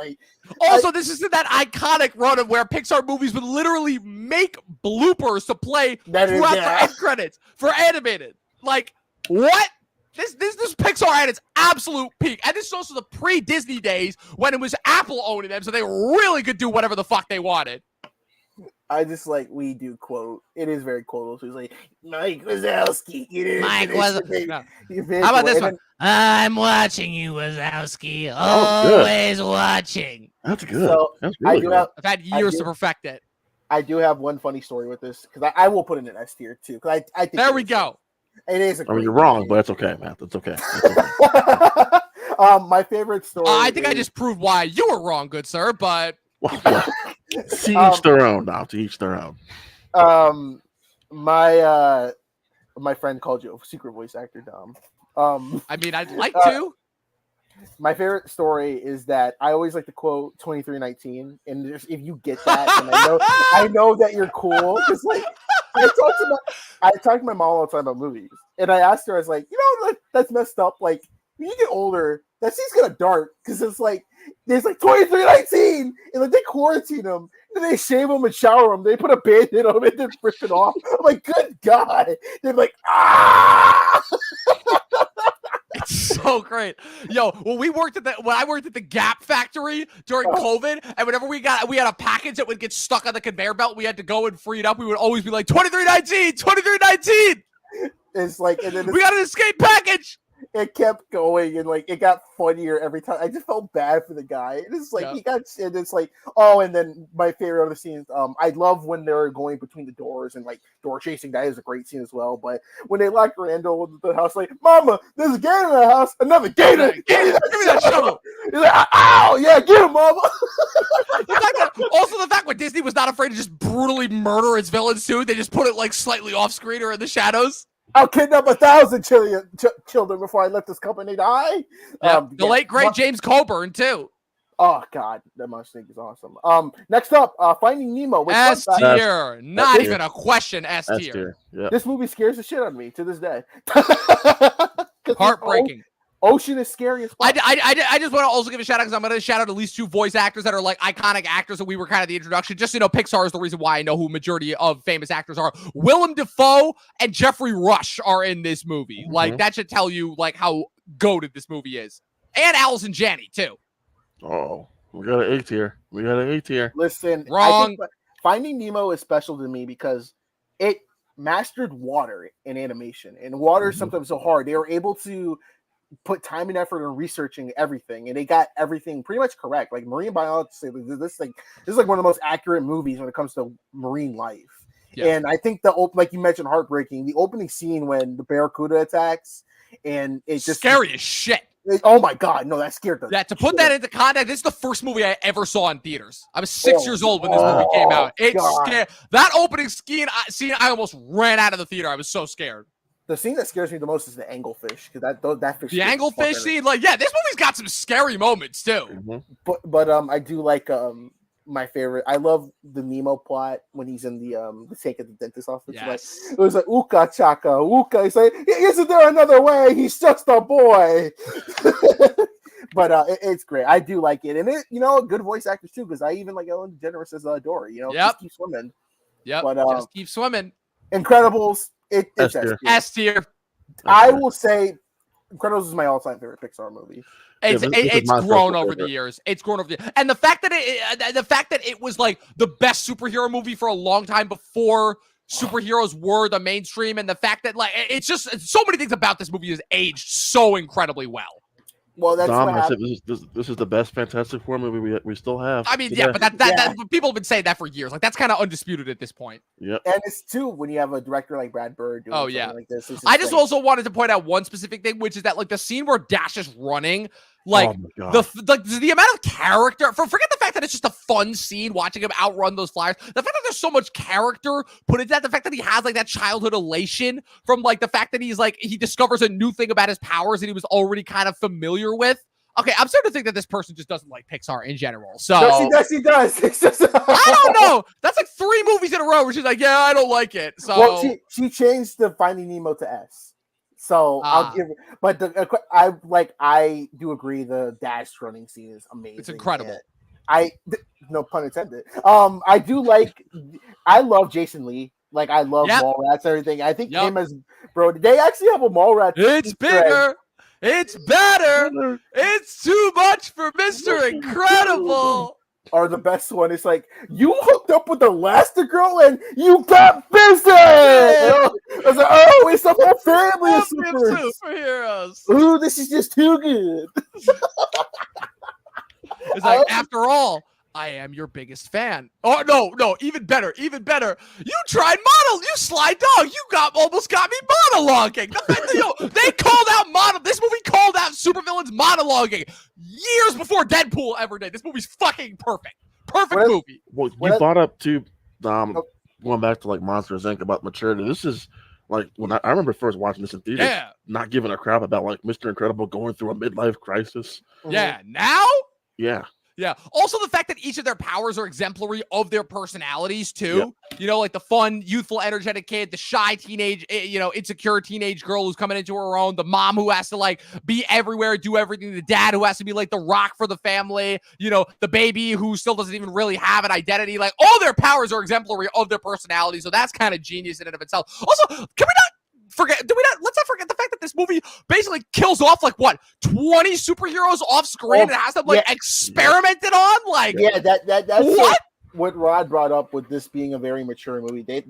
Also, this is that iconic run of where Pixar movies would literally make bloopers to play throughout the end credits for animated. Like, what? This Pixar at its absolute peak. And this is also the pre-Disney days when it was Apple owning them, so they really could do whatever the fuck they wanted. I just we do quote. It is very quotable. So he's like, Mike Wazowski. Mike Wazowski. No. How about this one? I'm watching you, Wazowski. Always watching. That's good. So That's really good. I've had years to perfect it. I do have one funny story with this because I will put it in S tier too. Because I think there we go. It is. You're wrong, but it's okay, man. It's okay. My favorite story. I think I just proved why you were wrong, good sir. But to each their own. Now, to each their own. My friend called you a secret voice actor, Dom. I mean, I'd like to. My favorite story is that I always like to quote 2319, and if you get that, and I know that you're cool. Because like I talk to my mom all the time about movies, and I asked her, I was like, that's messed up. Like when you get older, that seems kind of dark because it's like there's like 2319, and like they quarantine them, and they shave them and shower them. They put a band-aid on them and then rip it off. I'm like, good God! They're like, ah. It's so great. Yo, when I worked at the Gap factory during COVID, and whenever we had a package that would get stuck on the conveyor belt, we had to go and free it up. We would always be like 2319, 2319. It's like, and then We got an escape package. It kept going, and like it got funnier every time. I just felt bad for the guy. And it's like and it's like, oh, and then my favorite of the scenes, I love when they're going between the doors and like door chasing. That is a great scene as well. But when they lock Randall into the house, like, Mama, there's a gator in the house, another gator. Give me that shovel. He's like, ow, yeah, get him, Mama. The fact when Disney was not afraid to just brutally murder its villains too, they just put it like slightly off screen or in the shadows. I'll kidnap 1,000 children before I let this company die. Yep. The late great James Coburn too. Oh God, that Mustang is awesome. Next up, Finding Nemo. S tier, not even a question. S tier. Yep. This movie scares the shit out of me to this day. Heartbreaking. Ocean is scary as fuck. I just want to also give a shout out because I'm going to shout out at least 2 voice actors that are like iconic actors, and we were kind of the introduction. Just Pixar is the reason why I know who majority of famous actors are. Willem Dafoe and Jeffrey Rush are in this movie. Mm-hmm. Like that should tell you like how goated this movie is, and Allison Janney too. Oh, we got an A tier. Listen, wrong. I think Finding Nemo is special to me because it mastered water in animation, and water is sometimes so hard. They were able to put time and effort in researching everything, and they got everything pretty much correct. Like marine biology, this is like one of the most accurate movies when it comes to marine life. Yeah. And I think like you mentioned, heartbreaking. The opening scene when the barracuda attacks, and it's just scary as shit. Oh my God, no, that scared them. Yeah, to put that into context, this is the first movie I ever saw in theaters. I was 6 years old when this movie came out. It's scared. That opening scene, I almost ran out of the theater. I was so scared. The scene that scares me the most is the anglefish, because that fish. The anglefish scene, like, yeah, this movie's got some scary moments too. Mm-hmm. But I do like my favorite. I love the Nemo plot when he's in the tank at the dentist office. Yes. Like, it was like Uka Chaka Uka. He's like, isn't there another way? He's just a boy. But it's great. I do like it, and it good voice actors too, because I even like Ellen DeGeneres as Dory. Just keep swimming. Yep. But just keep swimming. Incredibles. It's S tier. I will say Incredibles is my all-time favorite Pixar movie. It's grown over the years. It's grown over the years. And the fact that it was like the best superhero movie for a long time before superheroes were the mainstream, and the fact that like it's just so many things about this movie has aged so incredibly well. Well, that's Dom, I said this is the best Fantastic Four movie we still have. I mean, yeah, but that people have been saying that for years. Like that's kind of undisputed at this point. Yep. And it's too when you have a director like Brad Bird doing something like this. I just also wanted to point out one specific thing, which is that like the scene where Dash is running, like the amount of character. Forget the fact that it's just a fun scene watching him outrun those flyers. The fact that there's so much character put into that, the fact that he has like that childhood elation from like the fact that he's like he discovers a new thing about his powers that he was already kind of familiar with. Okay, I'm starting to think that this person just doesn't like Pixar in general. So he does. It's just I don't know. That's like 3 movies in a row where she's like, yeah, I don't like it. So well, she changed the Finding Nemo to S. So I'll give it, but I do agree the Dash running scene is amazing. It's incredible. No pun intended. I love Jason Lee. Like I love Mallrats and everything. I think him as bro. They actually have a Mallrats. It's bigger. It's better. It's too much for Mr. Incredible. Or the best one is like, you hooked up with Elastigirl and you got business. I was like, oh, it's a whole family of superheroes. Ooh, this is just too good. It's like, after all, I am your biggest fan. Oh no, even better. You tried you sly dog. You almost got me monologuing. They called out this movie called out supervillains monologuing years before Deadpool ever did. This movie's fucking perfect. Perfect movie. Well, you brought up too, going back to like Monsters Inc. about maturity. This is Like when I remember first watching this in theaters, Yeah. not giving a crap about like Mr. Incredible going through a midlife crisis. Yeah. Now? Yeah. Yeah. Also, the fact that each of their powers are exemplary of their personalities, too. Yep. You know, like the fun, youthful, energetic kid, the shy teenage, insecure teenage girl who's coming into her own, the mom who has to, like, be everywhere, do everything, the dad who has to be, like, the rock for the family, the baby who still doesn't even really have an identity. Like, all their powers are exemplary of their personality, so that's kind of genius in and of itself. Also, can we not let's not forget the fact that this movie basically kills off 20 superheroes off screen and has them experimented on. What Rod brought up with this being a very mature movie. They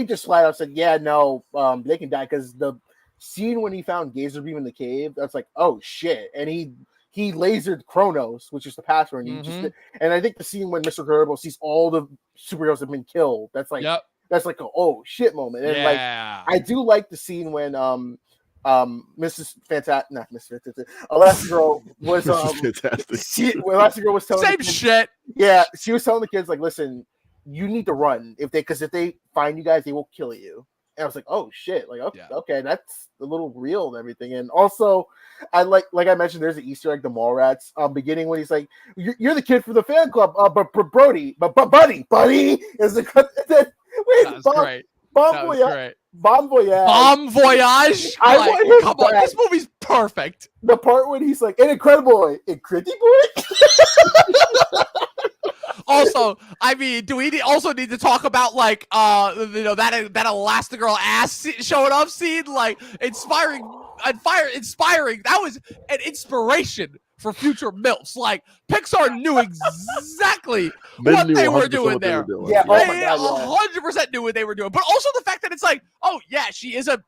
just flat out said, yeah, no, they can die, because the scene when he found Gazer Beam in the cave, that's like, oh shit, and he lasered Kronos, which is the password, and and I think the scene when Mr. Incredible sees all the superheroes have been killed, that's like. Yep. That's like a oh shit moment, and I do like the scene when Mrs. Fantastic, not Mrs. Fantastic, Elastigirl was Fantastic. Elastigirl was telling same shit. Yeah, she was telling the kids like, listen, you need to run because if they find you guys, they will kill you. And I was like, oh shit, like okay, that's a little real and everything. And also, I like I mentioned, there's an Easter egg, the Mallrats beginning when he's like, you're the kid from the fan club, but Brody, but buddy is the. Wait, great. Bon Voyage. Bon Voyage. Come on, this movie's perfect. The part when he's like, an Incredible Boy. Also, I mean, do we also need to talk about that Elastigirl ass showing off scene? Like, inspiring. That was an inspiration for future MILFs. Like, Pixar knew exactly what they were doing there. Yeah, they 100% knew what they were doing. But also the fact that it's like, oh yeah, she is a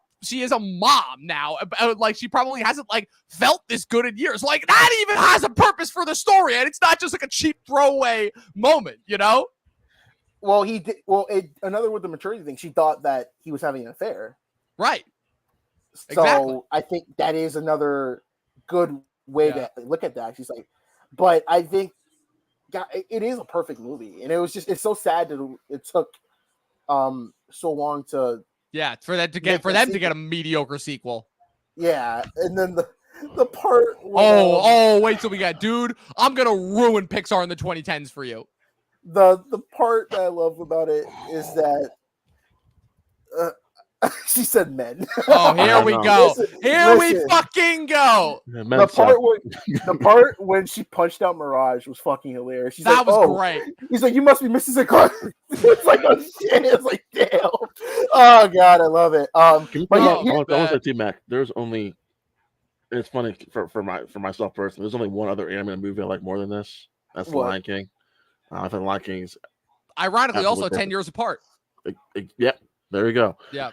mom now. Like, she probably hasn't felt this good in years. Like, that even has a purpose for the story, and it's not just like a cheap throwaway moment, Well, he did. Well, another with the maturity thing, she thought that he was having an affair. Right. So exactly. I think that is another good way to look at that. She's like, but I think it is a perfect movie, and it's so sad that it took so long to for them to get a mediocre sequel. Yeah, and then the part where, wait till we got, dude, I'm gonna ruin Pixar in the 2010s for you. The part that I love about it is that she said men. Oh, here we go. Listen, we fucking go. The part when she punched out Mirage was fucking hilarious. She's that was great. He's like, you must be Mrs. Incredible. It's like, oh shit. It's like, damn. Oh god, I love it. I want to say to you, Mac, there's only. It's funny for myself personally. There's only one other animated movie I like more than this. That's The Lion King. I think Lion King's ironically also 10 years apart. Yep, there you go. Yeah.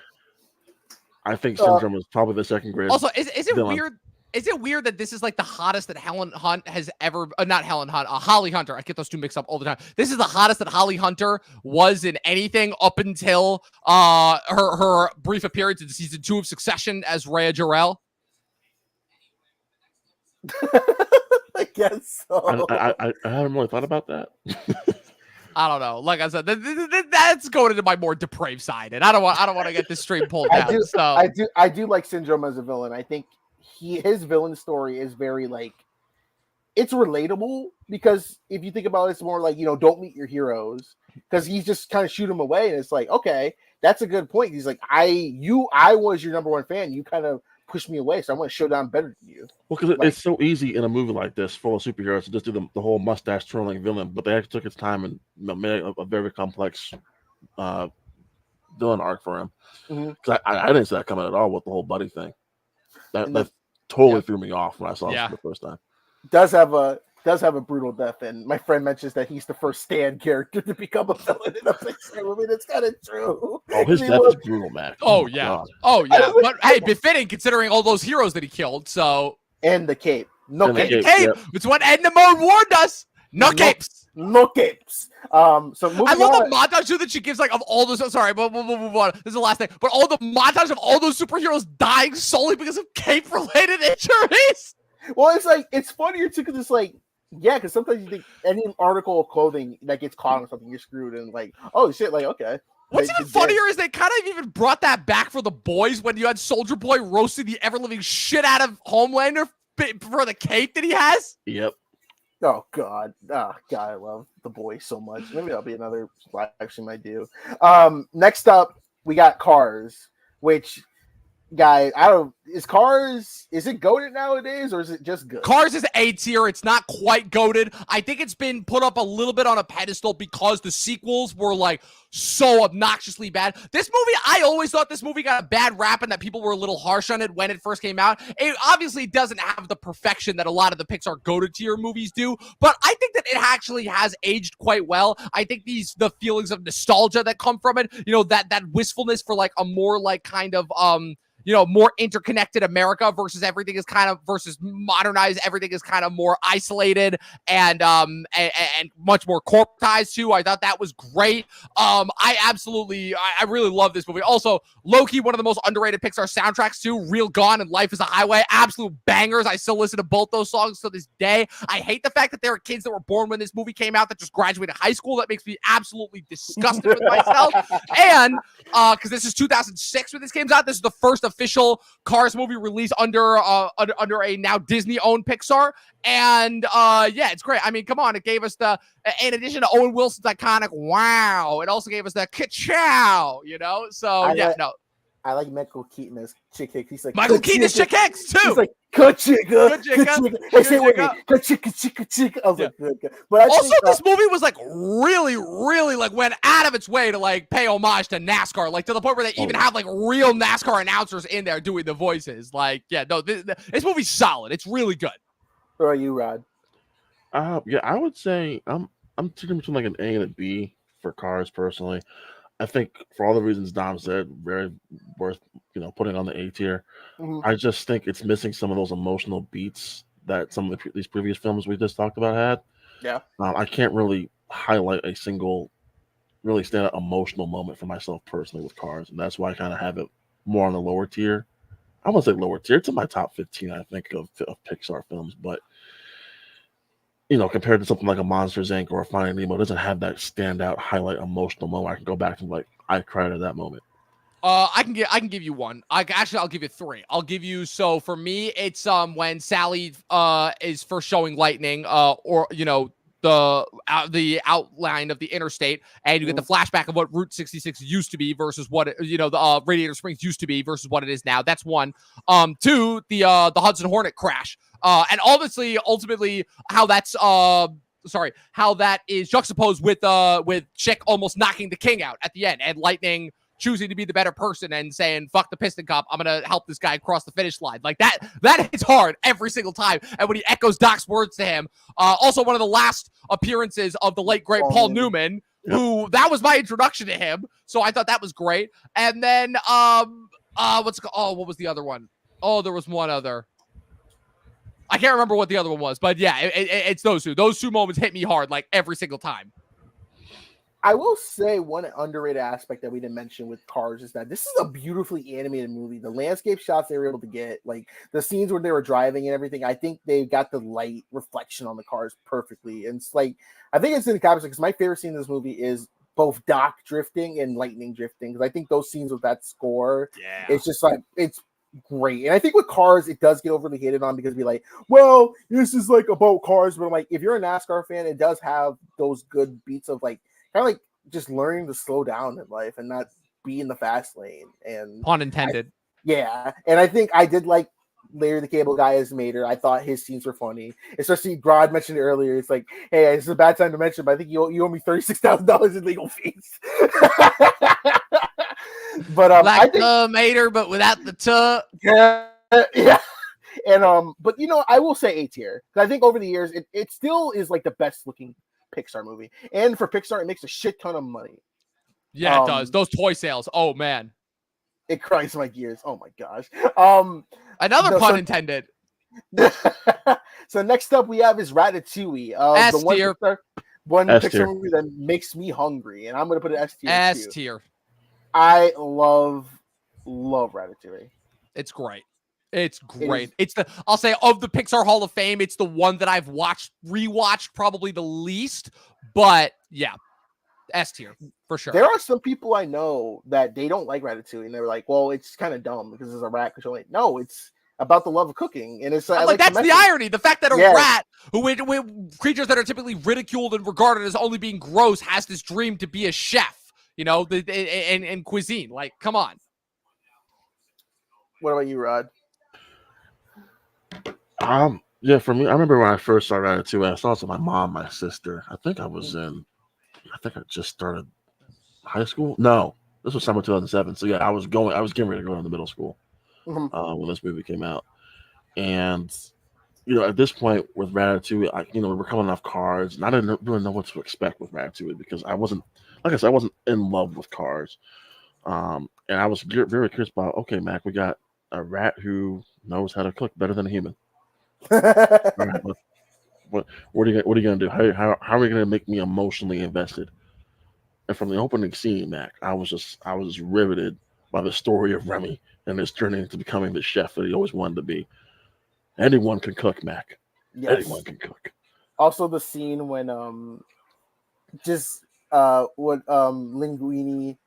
I think Syndrome is probably the second greatest. Also, is it weird? Is it weird that this is like the hottest that Helen Hunt has ever? Not Helen Hunt, Holly Hunter. I get those two mixed up all the time. This is the hottest that Holly Hunter was in anything up until her brief appearance in season 2 of Succession as Rhea Jarrell. I guess so. I haven't really thought about that. I don't know. Like I said, that's going into my more depraved side, and I don't want to get this stream pulled down. I do like Syndrome as a villain. I think his villain story is very it's relatable, because if you think about it, it's more like, don't meet your heroes, because he's just kind of shoot him away, and it's like, okay, that's a good point. He's like, I was your number one fan. You kind of pushed me away, so I want to show down better than you. Well, because it's so easy in a movie like this full of superheroes to just do the whole mustache twirling villain, but they actually took its time and made a very complex villain arc for him. Because I didn't see that coming at all with the whole buddy thing. That totally threw me off when I saw it the first time. Does have a brutal death, and my friend mentions that he's the first Stan character to become a villain in a Pixar movie. That's kind of true. Oh, his death is brutal, Mac. Oh yeah. But hey, befitting considering all those heroes that he killed. So, and the cape. Cape. It's what Edna Mode warned us. No capes. No capes. So I love the montage too that she gives, of all those. Sorry, but we'll move on. This is the last thing. But all the montage of all those superheroes dying solely because of cape-related injuries. Well, it's funnier too, because it's because sometimes you think any article of clothing that gets caught on something, you're screwed, and oh shit, okay. What's even funnier is they kind of even brought that back for The Boys when you had Soldier Boy roasting the ever-living shit out of Homelander for the cape that he has. Yep. Oh God, I love The Boys so much. Maybe that'll be another live action I do. Next up, we got Cars, which, guy, is it goated nowadays or is it just good? Cars is A tier. It's not quite goated. I think it's been put up a little bit on a pedestal because the sequels were like so obnoxiously bad. This movie, I always thought this movie got a bad rap and that people were a little harsh on it when it first came out. It obviously doesn't have the perfection that a lot of the Pixar goated tier movies do, but I think that it actually has aged quite well. I think the feelings of nostalgia that come from it, that wistfulness for like a more like kind of more interconnected America versus versus modernized everything is kind of more isolated and much more corporatized too. I thought that was great. I really love this movie. Also, low-key, one of the most underrated Pixar soundtracks too. Real Gone and Life is a Highway, absolute bangers. I still listen to both those songs to this day. I hate the fact that there are kids that were born when this movie came out that just graduated high school. That makes me absolutely disgusted with myself. And because this is 2006 when this came out, this is the first official Cars movie released under a now Disney-owned Pixar. And it's great. I mean, come on, it gave us in addition to Owen Wilson's iconic wow, it also gave us the ka-chow, So I like Michael Keaton as Chick Hicks. He's like Michael Keaton as Chick Hicks too. He's like ka-chicka, ka-chicka. Hey, say it with me. Ka-chicka. I was like, good. But also, this movie was like really, really like went out of its way to like pay homage to NASCAR, like to the point where they even have like real NASCAR announcers in there doing the voices. Like, this movie's solid. It's really good. Who are you, Rod? I would say I'm sitting between like an A and a B for Cars personally. I think for all the reasons Dom said, very worth putting on the A tier. Mm-hmm. I just think it's missing some of those emotional beats that some of these previous films we just talked about had. Yeah. I can't really highlight a single really standout emotional moment for myself personally with Cars, and that's why I kind of have it more on the lower tier. I wouldn't say lower tier. It's in my top 15, I think, of Pixar films, but compared to something like a Monsters Inc. or a Finding Nemo, it doesn't have that standout highlight emotional moment. I can go back and I cried at that moment. I can give you one. I'll give you three. I'll give you, so for me, it's when Sally is first showing Lightning, or the outline of the interstate, and you get the flashback of what Route 66 used to be versus what the Radiator Springs used to be versus what it is now. That's one. Two, the Hudson Hornet crash, and ultimately how that's how that is juxtaposed with Chick almost knocking the king out at the end, and Lightning choosing to be the better person and saying, fuck the Piston Cup, I'm going to help this guy across the finish line. Like that hits hard every single time. And when he echoes Doc's words to him, also one of the last appearances of the late, great Paul Newman, who that was my introduction to him. So I thought that was great. And then, what was the other one? Oh, there was one other. I can't remember what the other one was, but yeah, it's those two. Those two moments hit me hard, like every single time. I will say one underrated aspect that we didn't mention with Cars is that this is a beautifully animated movie. The landscape shots they were able to get, like the scenes where they were driving and everything, I think they got the light reflection on the cars perfectly. And it's like, I think it's in the comics because my favorite scene in this movie is both Doc drifting and Lightning drifting. Because I think those scenes with that score, it's just like, it's great. And I think with Cars, it does get overly hated on because we're like, well, this is like about cars. But I'm like, if you're a NASCAR fan, it does have those good beats of like, kind of like just learning to slow down in life and not be in the fast lane. And pun intended. And I think I did like Larry the Cable Guy as Mater. I thought his scenes were funny, especially Rod mentioned it earlier. It's like, hey, it's a bad time to mention, but I think you owe me $36,000 in legal fees. But like I think Mater, but without the tuh. Yeah. And but I will say A tier because I think over the years it still is like the best looking Pixar movie, and for Pixar it makes a shit ton of money. Yeah, it does. Those toy sales, oh man, it grinds my gears. Oh my gosh. Another pun intended. So next up we have is Ratatouille, the one Pixar movie that makes me hungry, and I'm gonna put it S tier. I love Ratatouille. It's great. It's great. I'll say of the Pixar Hall of Fame, it's the one that I've rewatched probably the least, but yeah, S tier. For sure. There are some people I know that they don't like Ratatouille, and they're like, "Well, it's kind of dumb because it's a rat." Like, no, it's about the love of cooking, and it's I'm I like, like that's the irony. The fact that a rat, creatures that are typically ridiculed and regarded as only being gross, has this dream to be a chef. You know, in cuisine. Like, come on. What about you, Rod? Yeah, for me, I remember when I first saw Ratatouille, I saw it with my mom, my sister. I think I just started high school. No, this was summer 2007. So yeah, I was getting ready to go into middle school when this movie came out. And at this point with Ratatouille, we were coming off Cars, and I didn't really know what to expect with Ratatouille because I wasn't, like I said, I wasn't in love with Cars. And I was very curious about, okay, Mac, we got a rat who knows how to cook better than a human. All right, what are you gonna do? How are you gonna make me emotionally invested? And from the opening scene, Mac, I was just riveted by the story of Remy and his journey into becoming the chef that he always wanted to be. Anyone can cook, Mac. Yes. Anyone can cook. Also, the scene when Linguini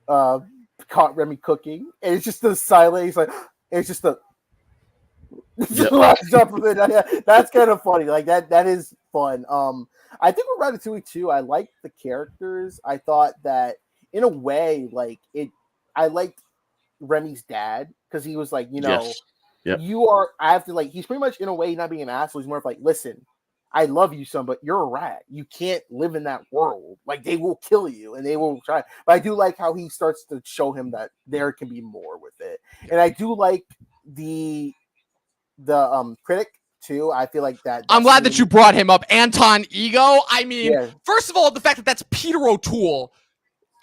caught Remy cooking, and it's just the silence. He's like, it's just the jump of it. That's kind of funny. Like that is fun. I think with Ratatouille too, I liked the characters. I thought that in a way, I liked Remy's dad because he was like, Yes. Yep. I have to he's pretty much in a way not being an asshole. He's more of like, listen, I love you, son, but you're a rat. You can't live in that world. Like, they will kill you and they will try. But I do like how he starts to show him that there can be more with it. And I do like the critic too. I feel like that I'm glad that you brought him up. Anton Ego. I mean, first of all, the fact that that's Peter O'Toole,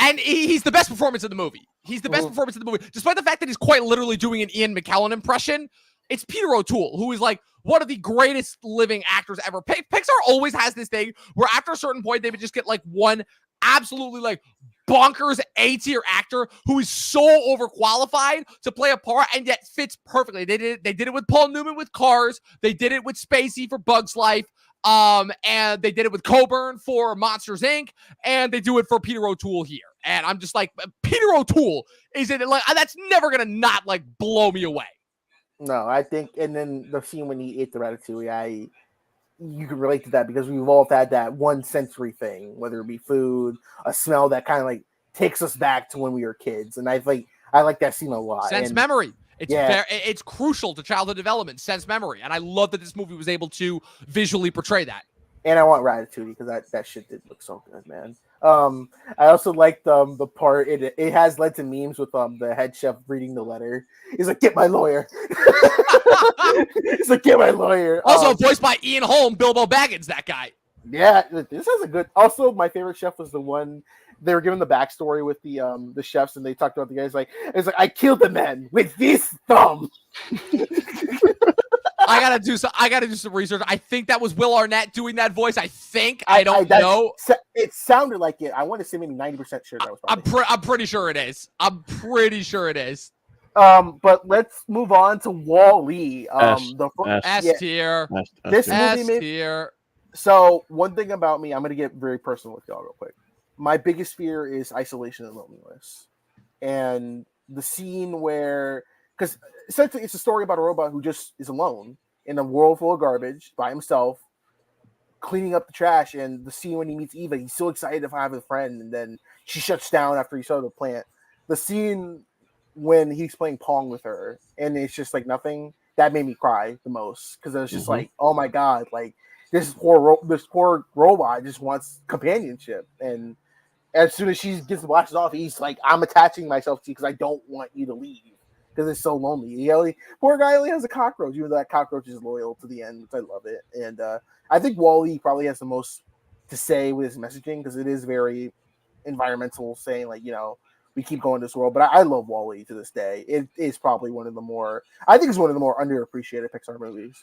and he's the best performance in the movie. He's the best performance in the movie, despite the fact that he's quite literally doing an Ian McKellen impression. It's Peter O'Toole, who is like one of the greatest living actors ever. Pixar always has this thing where after a certain point, they would just get like one absolutely like bonkers A-tier actor who is so overqualified to play a part and yet fits perfectly. They did it with Paul Newman with Cars. They did it with Spacey for Bug's Life. And they did it with Coburn for Monsters Inc. And they do it for Peter O'Toole here. And I'm just like, Peter O'Toole is it like that's never gonna not like blow me away. No, I think, and then the scene when he ate the ratatouille, you can relate to that because we've all had that one sensory thing, whether it be food, a smell that kind of like takes us back to when we were kids. And I like that scene a lot. Sense memory. It's crucial to childhood development, sense memory. And I love that this movie was able to visually portray that. And I want Ratatouille because that shit did look so good, man. I also liked the part it has led to memes with the head chef reading the letter. He's like, "Get my lawyer." He's like, "Get my lawyer." Also voiced by Ian Holm, Bilbo Baggins, that guy. Yeah, this is a good. Also, my favorite chef was the one they were given the backstory with the chefs, and they talked about the guys like it's like I killed the man with this thumb. I gotta do some research. I think that was Will Arnett doing that voice. I don't know. It sounded like it. I want to say maybe 90% sure that was. I'm pretty sure it is. But let's move on to Wall-E. S tier. This movie tier. So one thing about me, I'm gonna get very personal with y'all real quick. My biggest fear is isolation and loneliness, and the scene where because essentially it's a story about a robot who just is alone in a world full of garbage by himself, cleaning up the trash. And the scene when he meets Eva, he's so excited to have a friend, and then she shuts down after he saw the plant. The scene when he's playing Pong with her, and it's just like nothing. That made me cry the most because it was just like, oh my god, like this poor robot just wants companionship. And as soon as she gets the watches off, he's like, I'm attaching myself to you because I don't want you to leave. Because it's so lonely. Poor guy only has a cockroach, even though that cockroach is loyal to the end, which I love it. And I think Wall-E probably has the most to say with his messaging because it is very environmental, saying like, we keep going this world. But I love Wall-E to this day. It is probably I think it's one of the more underappreciated Pixar movies.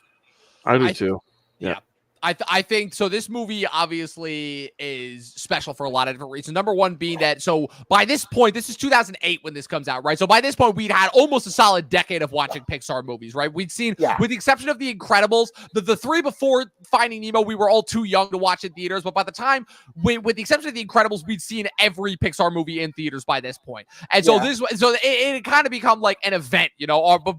I do too. Yeah. I think so. This movie obviously is special for a lot of different reasons. Number one being that, so by this point, this is 2008 when this comes out, right? So by this point, we'd had almost a solid decade of watching Pixar movies, right? We'd seen, with the exception of The Incredibles, the three before Finding Nemo, we were all too young to watch in theaters. But by the time, with the exception of The Incredibles, we'd seen every Pixar movie in theaters by this point. And so it had kind of become like an event, you know. But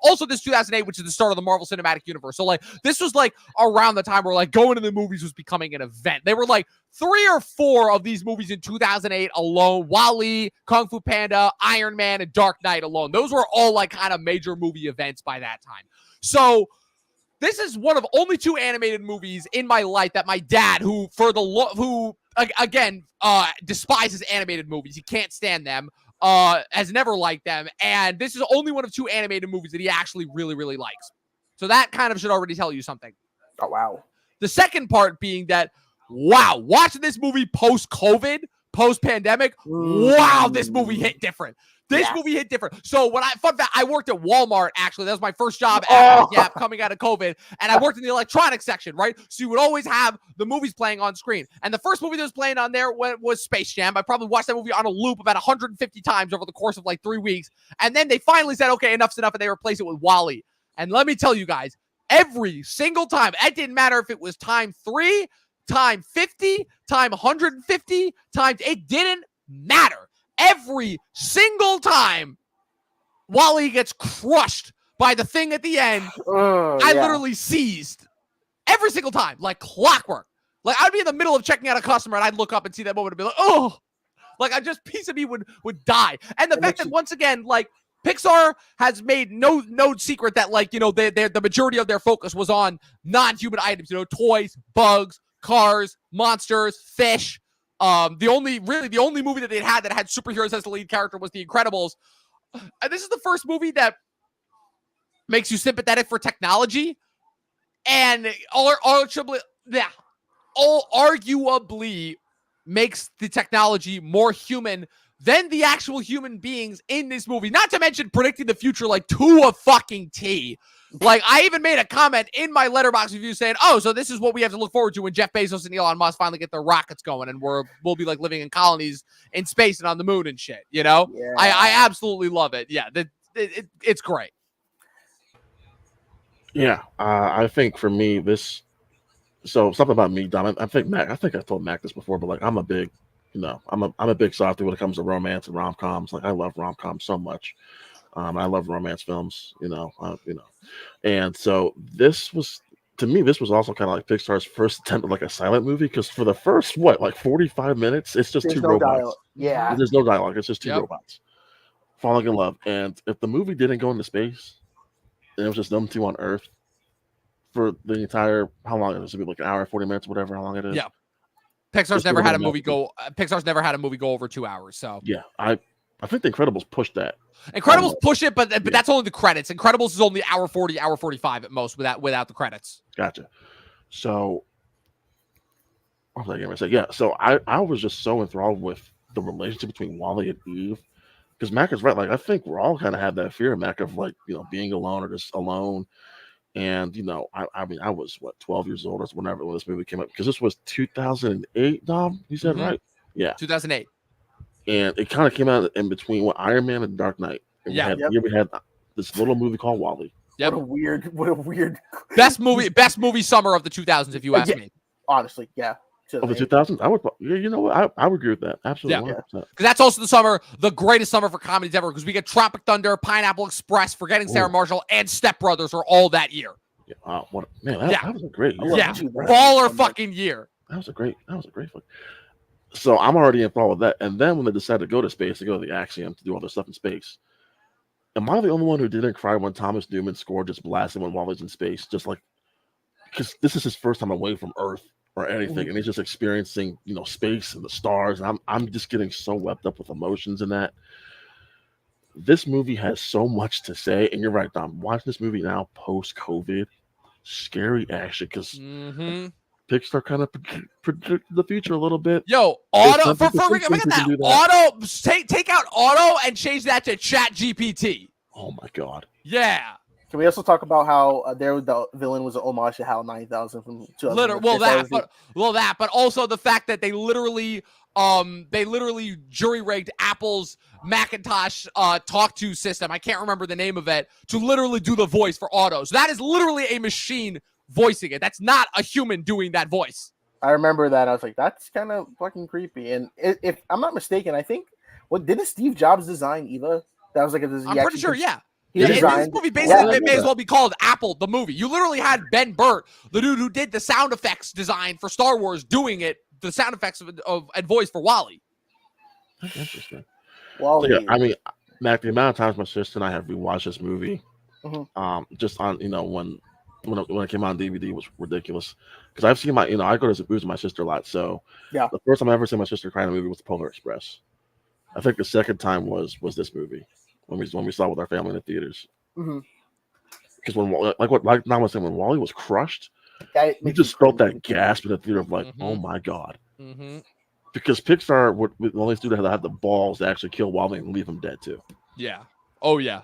also this 2008, which is the start of the Marvel Cinematic Universe. So like this was like around the time where like going to the movies was becoming an event. They were like 3 or 4 of these movies in 2008 alone. WALL-E, Kung Fu Panda, Iron Man, and Dark Knight alone. Those were all like kind of major movie events by that time. So this is one of only 2 animated movies in my life that my dad, who despises animated movies, he can't stand them, has never liked them, and this is only one of 2 animated movies that he actually really, really likes. So that kind of should already tell you something. Oh, wow. The second part being that, wow, watching this movie post-COVID, post-pandemic, wow, this movie hit different. This movie hit different. So fun fact, I worked at Walmart, actually. That was my first job coming out of COVID. And I worked in the electronics section, right? So you would always have the movies playing on screen. And the first movie that was playing on there was Space Jam. I probably watched that movie on a loop about 150 times over the course of like 3 weeks. And then they finally said, okay, enough's enough, and they replaced it with WALL-E. And let me tell you guys, every single time, it didn't matter if it was time 3, time 50, time 150, times, it didn't matter. Every single time WALL-E gets crushed by the thing at the end, I literally seized. Every single time, like clockwork. Like I'd be in the middle of checking out a customer and I'd look up and see that moment and be like, oh, like I just, piece of me would die. And the fact that once again, like, Pixar has made no secret that, like, you know, the majority of their focus was on non-human items, you know, toys, bugs, cars, monsters, fish. The only movie that they had that had superheroes as the lead character was The Incredibles. And this is the first movie that makes you sympathetic for technology and arguably makes the technology more human than the actual human beings in this movie. Not to mention predicting the future like to a fucking T. Like, I even made a comment in my Letterboxd review saying, oh, so this is what we have to look forward to when Jeff Bezos and Elon Musk finally get their rockets going and we'll be like living in colonies in space and on the moon and shit, you know? Yeah. I absolutely love it. Yeah, it's great. Yeah, I think for me, so something about me, Dom, I think I told Mac this before, but like I'm a big softy when it comes to romance and rom-coms. Like I love rom-coms so much. I love romance films, and so this was also kind of like Pixar's first attempt at like a silent movie, because for the first 45 minutes, it's just two robots. Dialogue. Yeah, there's no dialogue. It's just two robots falling in love. And if the movie didn't go into space, and it was just them two on Earth for the entire, how long is it? Be like an hour and 40 minutes, whatever, how long it is. Yeah. Pixar's never had a movie go over 2 hours. So yeah, I think The Incredibles pushed that. Incredibles push it, but that's only the credits. Incredibles is only hour 40, hour 45 at most without the credits. Gotcha. So what was I going to say? Yeah, so I was just so enthralled with the relationship between Wally and Eve, because Mac is right. Like I think we're all kind of have that fear, Mac, of like being alone or just alone. And I mean, I was 12 years old or whenever when this movie came up, because this was 2008. Dom, you said right? Yeah, 2008. And it kind of came out in between Iron Man and Dark Knight. And we had this little movie called WALL-E. Yep. What a weird best movie summer of the 2000s, if you ask me. Honestly, yeah. Of the 2000s, I would. You know what? I would agree with that. Absolutely. Yeah. Because that's also the greatest summer for comedies ever. Because we get Tropic Thunder, Pineapple Express, Forgetting Sarah Marshall, and Step Brothers are all that year. Yeah. That was a great year. Yeah. Baller fucking year. That was a great fucking. So I'm already enthralled with that. And then when they decided to go to space, to go to the Axiom to do all this stuff in space, am I the only one who didn't cry when Thomas Newman's score just blasted when Wally's in space? Just like, because this is his first time away from Earth or anything, and he's just experiencing, space and the stars. And I'm just getting so wept up with emotions in that. This movie has so much to say, and you're right, Dom. Watching this movie now post-COVID, scary action, because Pixar kind of predicted the future a little bit. Yo, auto for look at that. Auto take out auto and change that to Chat GPT. Oh my god. Yeah. Can we also talk about how the villain was an homage to HAL 9000 from 2000? Literally, but also the fact that they literally jury rigged Apple's Macintosh talk to system. I can't remember the name of it, to literally do the voice for Auto. So that is literally a machine voicing it. That's not a human doing that voice. I remember that. I was like, that's kind of fucking creepy. And if I'm not mistaken, I think didn't Steve Jobs design Eva? That was like I'm pretty sure, yeah. He This designed. movie basically may as well be called Apple the movie. You literally had Ben Burt, the dude who did the sound effects design for Star Wars, doing it, the sound effects and voice for Wally. That's interesting. Wally. So, yeah, I mean, Mac, the amount of times my sister and I have rewatched this movie, just on when it came out on DVD was ridiculous. Because I've seen I go to the movies with my sister a lot. So yeah, the first time I ever seen my sister cry in a movie was The Polar Express. I think the second time was this movie when we saw it with our family in the theaters. Because when Wally was crushed, you just felt that gasp in the theater of like, oh my god. Because Pixar would only do that have the balls to actually kill Wally and leave him dead too. Yeah. Oh yeah.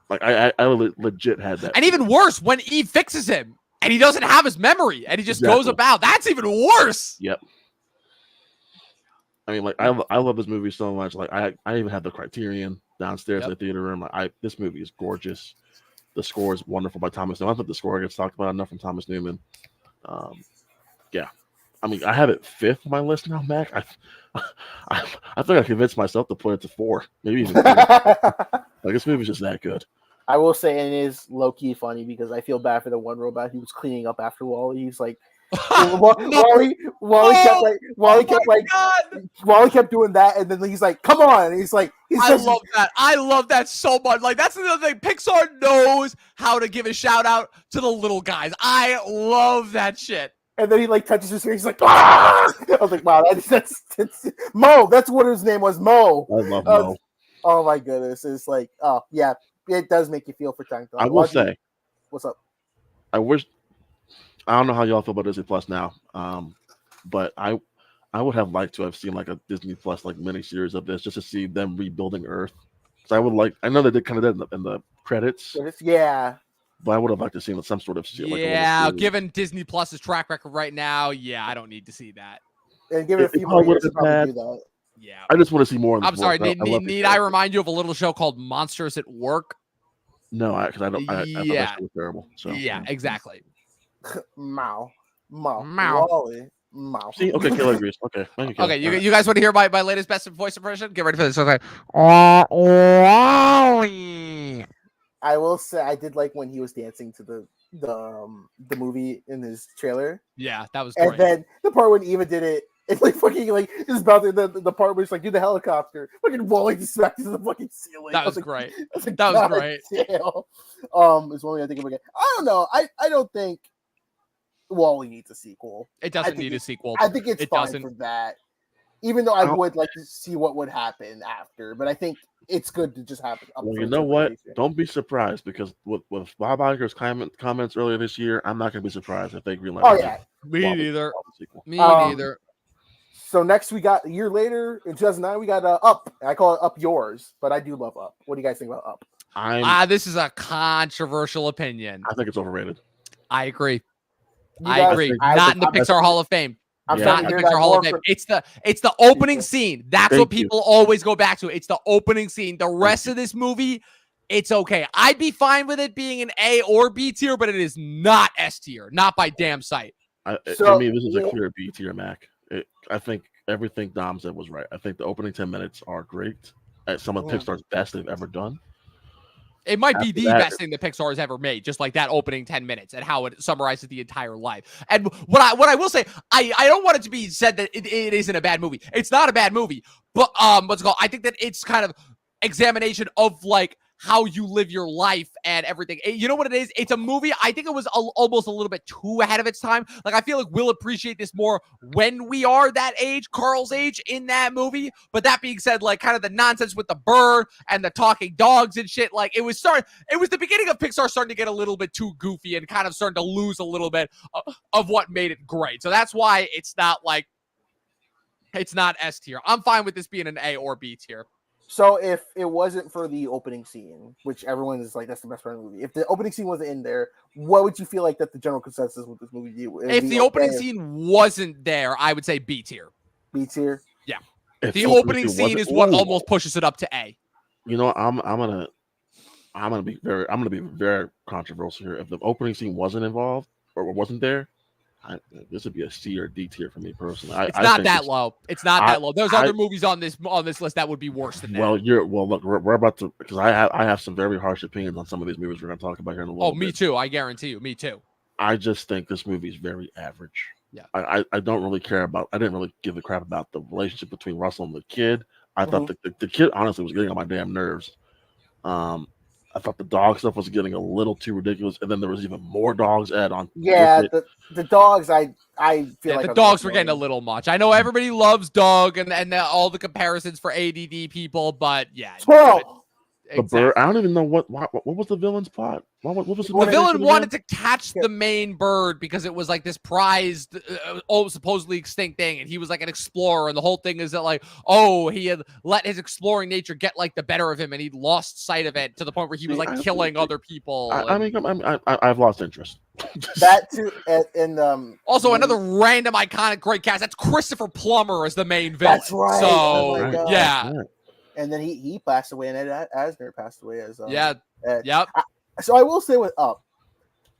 Like I legit had that. And even worse, when Eve fixes him and he doesn't have his memory and he just goes about. That's even worse. Yep. I mean, like I love this movie so much. Like I even have the Criterion downstairs in the theater room. Like this movie is gorgeous. The score is wonderful by Thomas Newman. I think the score gets talked about enough from Thomas Newman. Yeah. I mean, I have it 5th on my list now, Mac. I think I convinced myself to put it to 4, maybe even 3. Like this movie's just that good. I will say it is low key funny because I feel bad for the one robot who was cleaning up after Wally. He's like, Wally kept doing that, and then he's like, "Come on!" And he's like, love that. I love that so much. Like that's the other thing. Pixar knows how to give a shout out to the little guys. I love that shit. And then he like touches his face. He's like, "Ah!" I was like, "Wow, that's Mo." That's what his name was, Mo. I love Mo. Oh my goodness, it's like, oh yeah, it does make you feel for time. I will say, what's up? I don't know how y'all feel about Disney Plus now, but I would have liked to have seen like a Disney Plus like miniseries of this just to see them rebuilding Earth. So I know they did kind of that in the credits. Yeah. But I would have liked to see some sort of shit. Yeah, given Disney Plus's track record right now, yeah, I don't need to see that. And give it a few more years to probably do that. Yeah. I just want to see more. I'm sorry. Need I remind you of a little show called Monsters at Work? No, because I thought that shit was terrible. So yeah, exactly. Wally. Mow. See, okay, Killer agrees. Okay, thank you. Okay, you guys want to hear my latest best voice impression? Get ready for this. Okay. Wally. I will say I did like when he was dancing to the movie in his trailer. Yeah, that was great. And then the part when Eva did it, it's like fucking like just about the part where it's like do the helicopter, fucking Wally just smacked into the fucking ceiling. That was great. Like, that was great. It's one thing I think of again. I don't know. I don't think Wally needs a sequel. It doesn't need a sequel. I think it's fine for that. Even though I would like to see what would happen after, but I think it's good to just have it. Well, you know what? Don't be surprised because with Bob Iger's comments earlier this year, I'm not going to be surprised if they greenlight. Oh yeah, me neither. Me neither. So next we got a year later in 2009 we got Up. I call it Up Yours, but I do love Up. What do you guys think about Up? This is a controversial opinion. I think it's overrated. I agree. Not in the Pixar Hall of Fame. Not in the Pixar Hall of Fame. It's the opening scene. That's what people always go back to. It's the opening scene. The rest of this movie, it's okay. I'd be fine with it being an A or B tier, but it is not S tier. Not by damn sight. For me, this is a clear B tier, Mac. I think everything Dom said was right. I think the opening 10 minutes are great. Some of Pixar's best they've ever done. It might be the best thing that Pixar has ever made, just like that opening 10 minutes and how it summarizes the entire life. And what I will say, I don't want it to be said that it isn't a bad movie. It's not a bad movie, but what's it called? I think that it's kind of examination of like how you live your life and everything. You know what it is? It's a movie. I think it was almost a little bit too ahead of its time. Like, I feel like we'll appreciate this more when we are that age, Carl's age, in that movie. But that being said, like, kind of the nonsense with the bird and the talking dogs and shit, like, it was the beginning of Pixar starting to get a little bit too goofy and kind of starting to lose a little bit of what made it great. So that's why it's not S tier. I'm fine with this being an A or B tier. So if it wasn't for the opening scene, which everyone is like, that's the best part of the movie. If the opening scene wasn't in there, what would you feel like that the general consensus with this movie be? If the opening scene wasn't there, I would say B tier. B tier. Yeah. If The opening scene is what ooh, almost pushes it up to A. You know, I'm gonna be very controversial here. If the opening scene wasn't involved or wasn't there, this would be a C or D tier for me personally. It's not that low. It's not that low. There's other movies on this list that would be worse than that. Well, look, we're about to, because I have some very harsh opinions on some of these movies we're going to talk about here in a little bit. Oh, me too. I guarantee you. Me too. I just think this movie is very average. Yeah. I don't really care about. I didn't really give a crap about the relationship between Russell and the kid. I thought the kid honestly was getting on my damn nerves. I thought the dog stuff was getting a little too ridiculous, and then there was even more dogs add on. Yeah, the dogs. I feel like the dogs were getting a little much. I know everybody loves Dog and all the comparisons for ADD people, but yeah. Squirrel. The bird. I don't even know what was the villain's plot. What was the villain wanted to catch the main bird because it was like this prized, supposedly extinct thing, and he was like an explorer. And the whole thing is that like, he had let his exploring nature get like the better of him, and he'd lost sight of it to the point where he was like killing other people. I've lost interest. That too, and also another random iconic great cast. That's Christopher Plummer as the main villain. That's right. So yeah. And then he passed away, and Ed Asner passed away as Ed. Yep. So I will say with Up,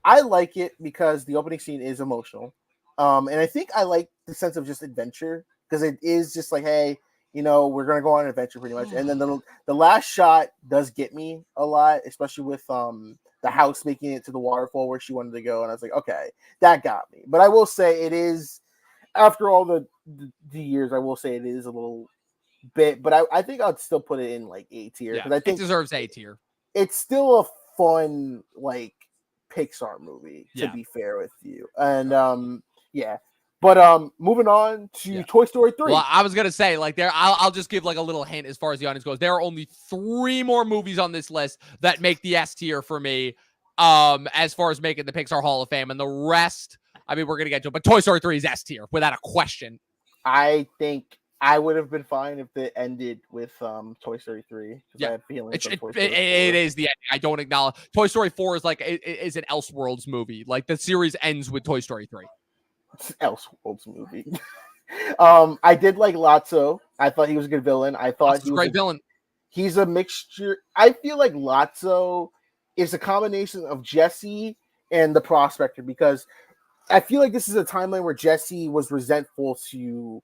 I like it because the opening scene is emotional, and I think I like the sense of just adventure because it is just like, hey, we're gonna go on an adventure pretty much. And then the last shot does get me a lot, especially with the house making it to the waterfall where she wanted to go, and I was like, okay, that got me. But I will say it is, after all the years, I will say it is a little bit, but I think I'd still put it in like A tier because I think it deserves A tier. It's still a fun like Pixar movie, to be fair with you. And but moving on to Toy Story 3. Well, I was gonna say like I'll just give like a little hint as far as the audience goes. There are only 3 more movies on this list that make the S tier for me, as far as making the Pixar Hall of Fame, and the rest, I mean, we're gonna get to it, but Toy Story 3 is S tier without a question. I think I would have been fine if it ended with Toy Story 3. I have feelings. It is the ending. I don't acknowledge. Toy Story 4 is like is an Elseworlds movie. Like the series ends with Toy Story 3. It's an Elseworlds movie. I did like Lotso. I thought he was a good villain. I thought he was a great villain. He's a mixture. I feel like Lotso is a combination of Jesse and the Prospector, because I feel like this is a timeline where Jesse was resentful to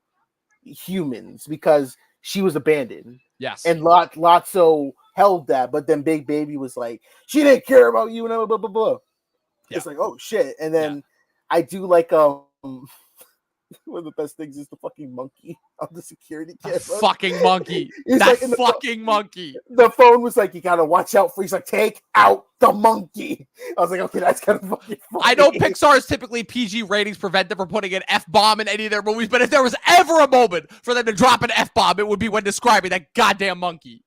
humans because she was abandoned. Yes. And Lotso held that, but then Big Baby was like, she didn't care about you, and blah, blah, blah, blah. Yeah. It's like, oh shit. And then I do like one of the best things is the fucking monkey on the security camera. Fucking monkey. That like fucking monkey. The phone was like, you gotta watch out for. He's like, take out the monkey. I was like, okay, that's kind of fucking funny. I know Pixar's typically PG ratings prevent them from putting an F-bomb in any of their movies, but if there was ever a moment for them to drop an F-bomb, it would be when describing that goddamn monkey.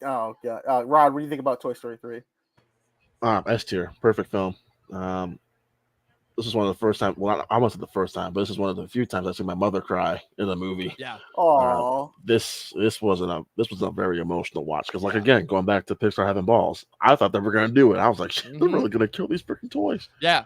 Oh god, Rod, what do you think about Toy Story 3? S tier, perfect film. This is one of the first time. Well, I wasn't the first time, but this is one of the few times I've seen my mother cry in a movie. Yeah. Oh. This was a very emotional watch because, like, again, going back to Pixar having balls, I thought they were going to do it. I was like, they're really going to kill these freaking toys. Yeah.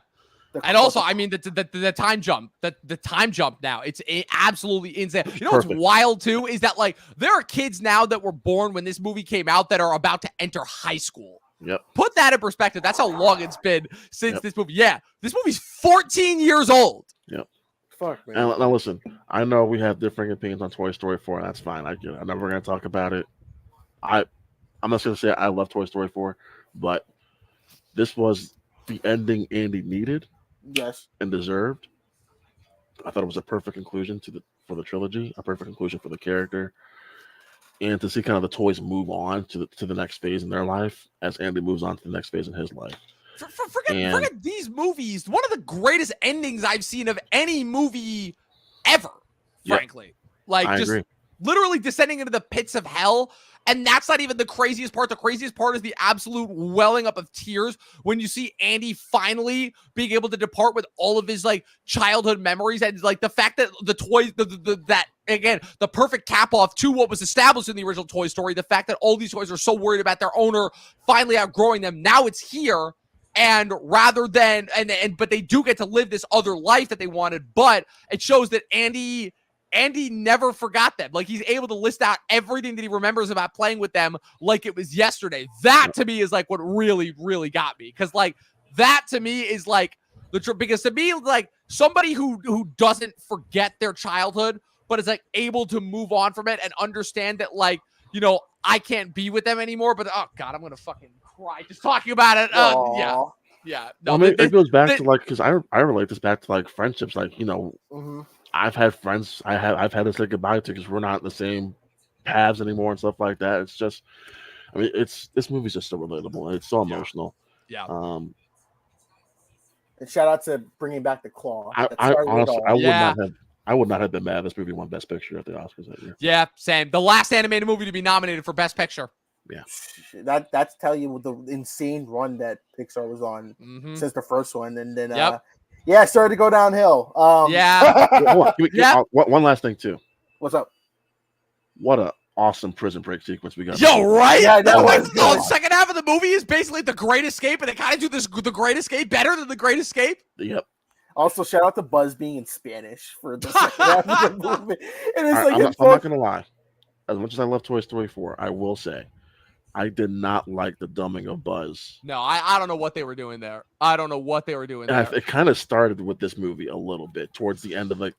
And also, I mean, the time jump, the time jump now, it's absolutely insane. You know what's wild too is that like there are kids now that were born when this movie came out that are about to enter high school. Yep. Put that in perspective. That's how long it's been since this movie. Yeah, this movie's 14 years old. Yep. Fuck, man. And now listen, I know we have differing opinions on Toy Story 4, and that's fine. I get it. I'm never going to talk about it. I'm not going to say I love Toy Story 4, but this was the ending Andy needed. Yes. And deserved. I thought it was a perfect conclusion for the trilogy, a perfect conclusion for the character. And to see kind of the toys move on to the next phase in their life as Andy moves on to the next phase in his life. Forget these movies. One of the greatest endings I've seen of any movie ever, frankly. Like, I agree. literally descending into the pits of hell. And that's not even the craziest part. The craziest part is the absolute welling up of tears when you see Andy finally being able to depart with all of his like childhood memories, and like the fact that the toys, that again, the perfect cap off to what was established in the original Toy Story. The fact that all these toys are so worried about their owner finally outgrowing them. Now it's here. And rather than, but they do get to live this other life that they wanted, but it shows that Andy never forgot them. Like, he's able to list out everything that he remembers about playing with them like it was yesterday. That to me is like what really, really got me. Cause like that to me is like because to me, like somebody who doesn't forget their childhood, but is like able to move on from it and understand that, like, you know, I can't be with them anymore, but oh God, I'm going to fucking cry just talking about it. Yeah. Yeah. No, well, I mean, it goes back to like, cause I relate this back to like friendships. Like, you know, I've had friends I've had to say goodbye to because we're not in the same paths anymore and stuff like that. It's just, I mean, this movie's just so relatable. It's so emotional. Yeah. And shout out to bringing back the claw. I honestly, I would not have been mad if this movie won Best Picture at the Oscars that year. Yeah, same. The last animated movie to be nominated for Best Picture. Yeah, that's tell you the insane run that Pixar was on since the first one, and then it started to go downhill. One last thing too. What's up? What a awesome prison break sequence we got. Yo, right? Yeah, that was good. The second half of the movie is basically The Great Escape, and they kind of do the Great Escape better than The Great Escape. Yep. Also, shout out to Buzz being in Spanish for the second half of the movie. And it's I'm not gonna lie. As much as I love Toy Story 4, I will say I did not like the dumbing of Buzz. No, I don't know what they were doing there. It kind of started with this movie a little bit towards the end of the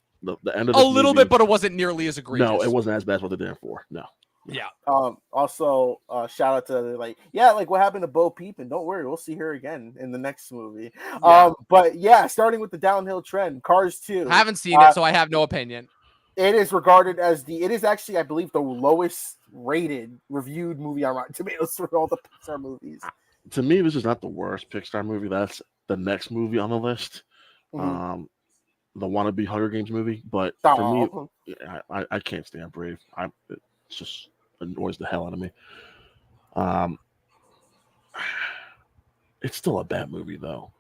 end of a little bit, but it wasn't nearly as egregious. No, it wasn't as bad as what they did for. No. Yeah. Also, shout out to like what happened to Bo Peep, and don't worry, we'll see her again in the next movie. Yeah. But yeah, starting with the downhill trend, Cars 2. I haven't seen it, so I have no opinion. It is regarded as it is actually, I believe, the lowest rated reviewed movie on Rotten Tomatoes for all the Pixar movies. To me, this is not the worst Pixar movie. That's the next movie on the list. The wannabe Hunger Games movie. But for me, I can't stand Brave. It just annoys the hell out of me. It's still a bad movie, though.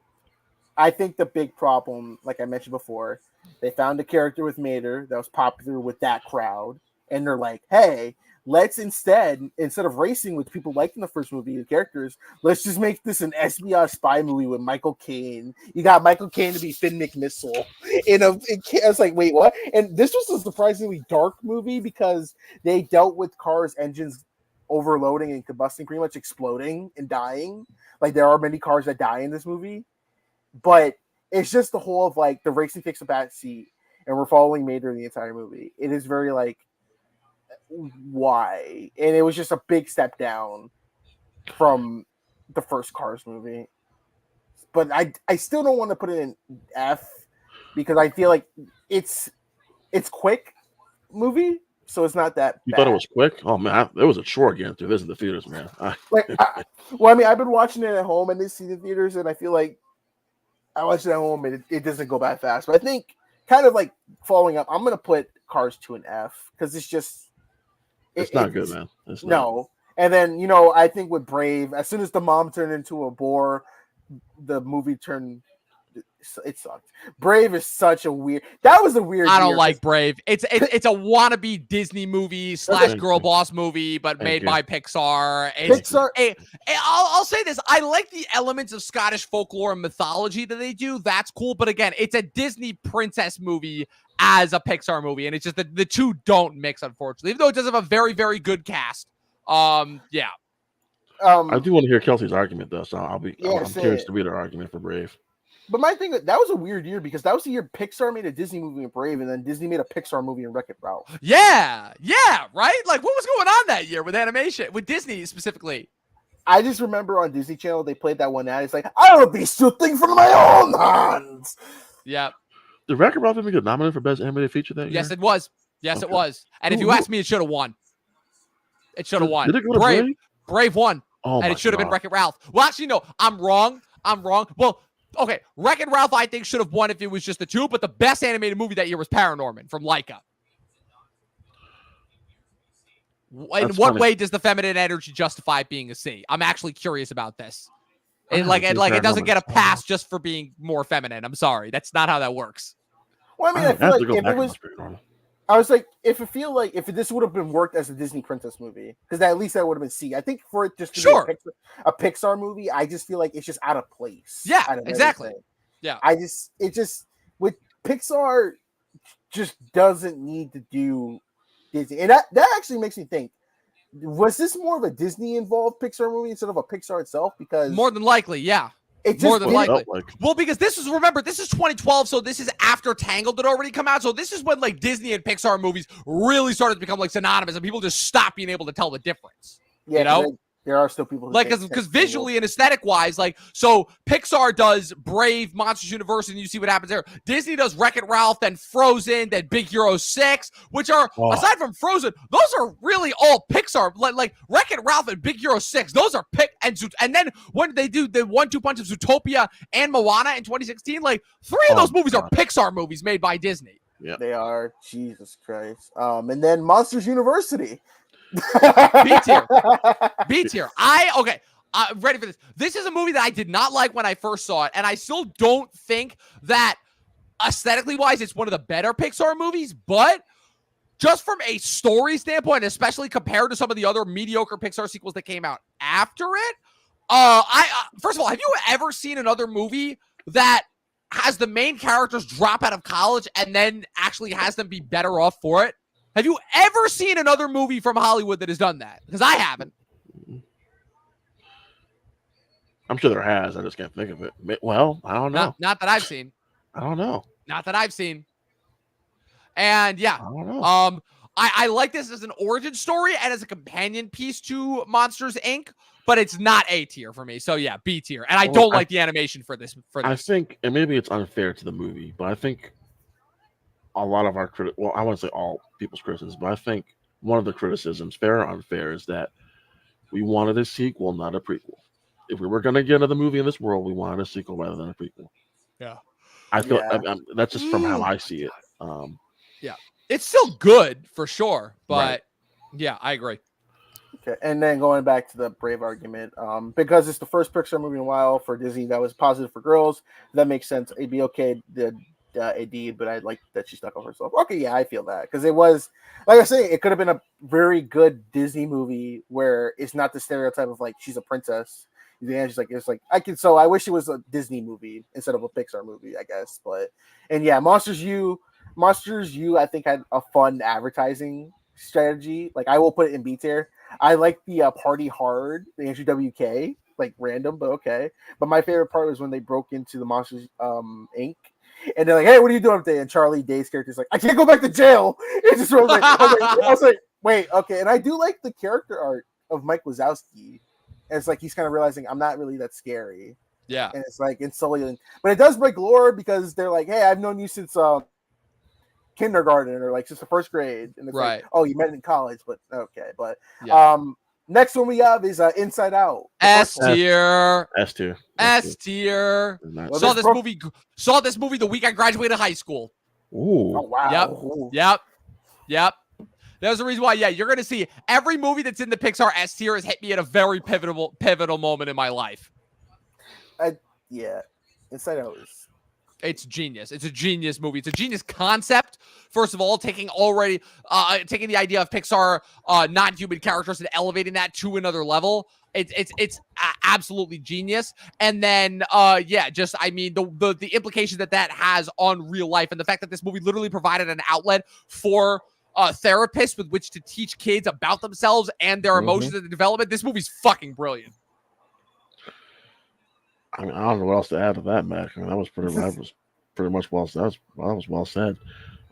I think the big problem, like I mentioned before, they found a character with Mater that was popular with that crowd, and they're like, hey, let's instead of racing with people liking the first movie, the characters, let's just make this an espionage spy movie with Michael Caine. You got Michael Caine to be Finn McMissile. I was like, wait, what? And this was a surprisingly dark movie because they dealt with cars' engines overloading and combusting, pretty much exploding and dying. Like, there are many cars that die in this movie. But it's just the whole of like the racing takes a back seat and we're following Mater the entire movie. It is very like, why? And it was just a big step down from the first Cars movie. But I still don't want to put it in F because I feel like it's quick movie, so it's not that You bad. thought it was quick? Oh man, there was a chore getting through this in the theaters, man. I've been watching it at home and didn't see the theaters, and I feel like I watched it at home and it doesn't go by fast. But I think kind of like following up, I'm gonna put Cars 2 an F because it's just it's not good, man. It's no. And then I think with Brave, as soon as the mom turned into a boar, the movie turned. It sucked. Brave is such a weird. That was a weird. I don't like Brave. It's a wannabe Disney movie / girl boss movie, but made by Pixar. I'll say this: I like the elements of Scottish folklore and mythology that they do. That's cool, but again, it's a Disney princess movie as a Pixar movie, and it's just the two don't mix, unfortunately. Even though it does have a very, very good cast. Yeah. I do want to hear Kelsey's argument though, so I'm curious to read her argument for Brave. But my thing, that was a weird year because that was the year Pixar made a Disney movie in Brave, and then Disney made a Pixar movie in Wreck-It Ralph. Yeah, right? Like, what was going on that year with animation, with Disney specifically? I just remember on Disney Channel, they played that one ad. It's like, I wrote these two things from my own hands. Yeah. Did Wreck-It Ralph even get nominated for Best Animated Feature that year? Yes, it was. It was. And if you ask me, it should have won. It should have won. Did it go to Brave? Brave won. Oh, and it should have been Wreck-It Ralph. Well, actually, no. I'm wrong. Well, okay, Wreck-It Ralph, I think, should have won if it was just the two, but the best animated movie that year was Paranorman from Laika. In That's what funny. way does the feminine energy justify being a C? I'm actually curious about this. I It haven't seen it Paranormal doesn't get a in so long. pass just for being more feminine. I'm sorry, that's not how that works. Well, I mean, I I feel have like to go if back it and was, watch Paranormal. I was like, if this would have been worked as a Disney princess movie, because at least that would have been C. I think for it just to Sure. be a Pixar movie, I just feel like it's just out of place. Yeah, out of exactly. everything. Yeah. It just with Pixar just doesn't need to do Disney, and that actually makes me think: was this more of a Disney involved Pixar movie instead of a Pixar itself? Because More than likely, yeah. it just More than didn't- likely. Felt like Well, because this is 2012, so this is after Tangled had already come out. So this is when like Disney and Pixar movies really started to become like synonymous, and people just stopped being able to tell the difference. Yeah, you know? there are still people who Like, think because Tangled- visually and aesthetic wise, like, so Pixar does Brave, Monsters University, and you see what happens there. Disney does Wreck-It Ralph, then Frozen, then Big Hero 6, which are, aside from Frozen, those are really all Pixar. Like Wreck-It Ralph and Big Hero 6, those are and then when they do the 1-2 punch of Zootopia and Moana in 2016, like, 3 of those movies are Pixar movies made by Disney. Yeah. They are. Jesus Christ. And then Monsters University. B tier. B tier. Ready for this. This is a movie that I did not like when I first saw it, and I still don't think that aesthetically wise it's one of the better Pixar movies, but just from a story standpoint, especially compared to some of the other mediocre Pixar sequels that came out after it, first of all, have you ever seen another movie that has the main characters drop out of college and then actually has them be better off for it? Have you ever seen another movie from Hollywood that has done that? Because I haven't. I'm sure there has. I just can't think of it. Well, I don't know. Not that I've seen. I don't know. Not that I've seen. And yeah, I don't know. I like this as an origin story and as a companion piece to Monsters Inc., but it's not A tier for me. So yeah, B tier. And I don't like the animation for this. I think, and maybe it's unfair to the movie, but I think a lot of our well, I wouldn't say all people's criticisms, but I think one of the criticisms, fair or unfair, is that we wanted a sequel, not a prequel. If we were going to get another movie in this world, we wanted a sequel rather than a prequel. Yeah. I feel that's just from how I see it. Yeah. It's still good for sure, but yeah, I agree. Okay, and then going back to the Brave argument, because it's the first Pixar movie in a while for Disney that was positive for girls, that makes sense. It'd be okay, AD, but I like that she stuck up herself. Okay, yeah, I feel that because it was, like I say, it could have been a very good Disney movie where it's not the stereotype of like she's a princess. She's like, it's like I wish it was a Disney movie instead of a Pixar movie, I guess. But and yeah, Monsters U, I think had a fun advertising strategy. Like I will put it in B tier. I like the Party Hard, the Andrew WK, like random, but okay. But my favorite part was when they broke into the Monsters Inc. And they're like, "Hey, what are you doing up there?" And Charlie Day's character is like, "I can't go back to jail." It just was like, I was like, "Wait, okay." And I do like the character art of Mike Wazowski. And it's like he's kind of realizing I'm not really that scary. Yeah. And it's like insulting, but it does break lore because they're like, "Hey, I've known you since kindergarten or like since the first grade." And it's like, "Oh, you met in college," but okay. But next one we have is Inside Out. S tier. S tier. S tier. Saw this movie the week I graduated high school. Ooh. Oh wow. Yep. There's a reason why. Yeah, you're gonna see every movie that's in the Pixar S tier has hit me at a very pivotal moment in my life. Inside Out is. It's genius. It's a genius movie. It's a genius concept. First of all, taking the idea of Pixar non-human characters and elevating that to another level. It's absolutely genius. And then the implication that has on real life and the fact that this movie literally provided an outlet for therapists with which to teach kids about themselves and their emotions and development. This movie's fucking brilliant. I mean, I don't know what else to add to that, Mac. I mean, that was pretty much well said. That was well said.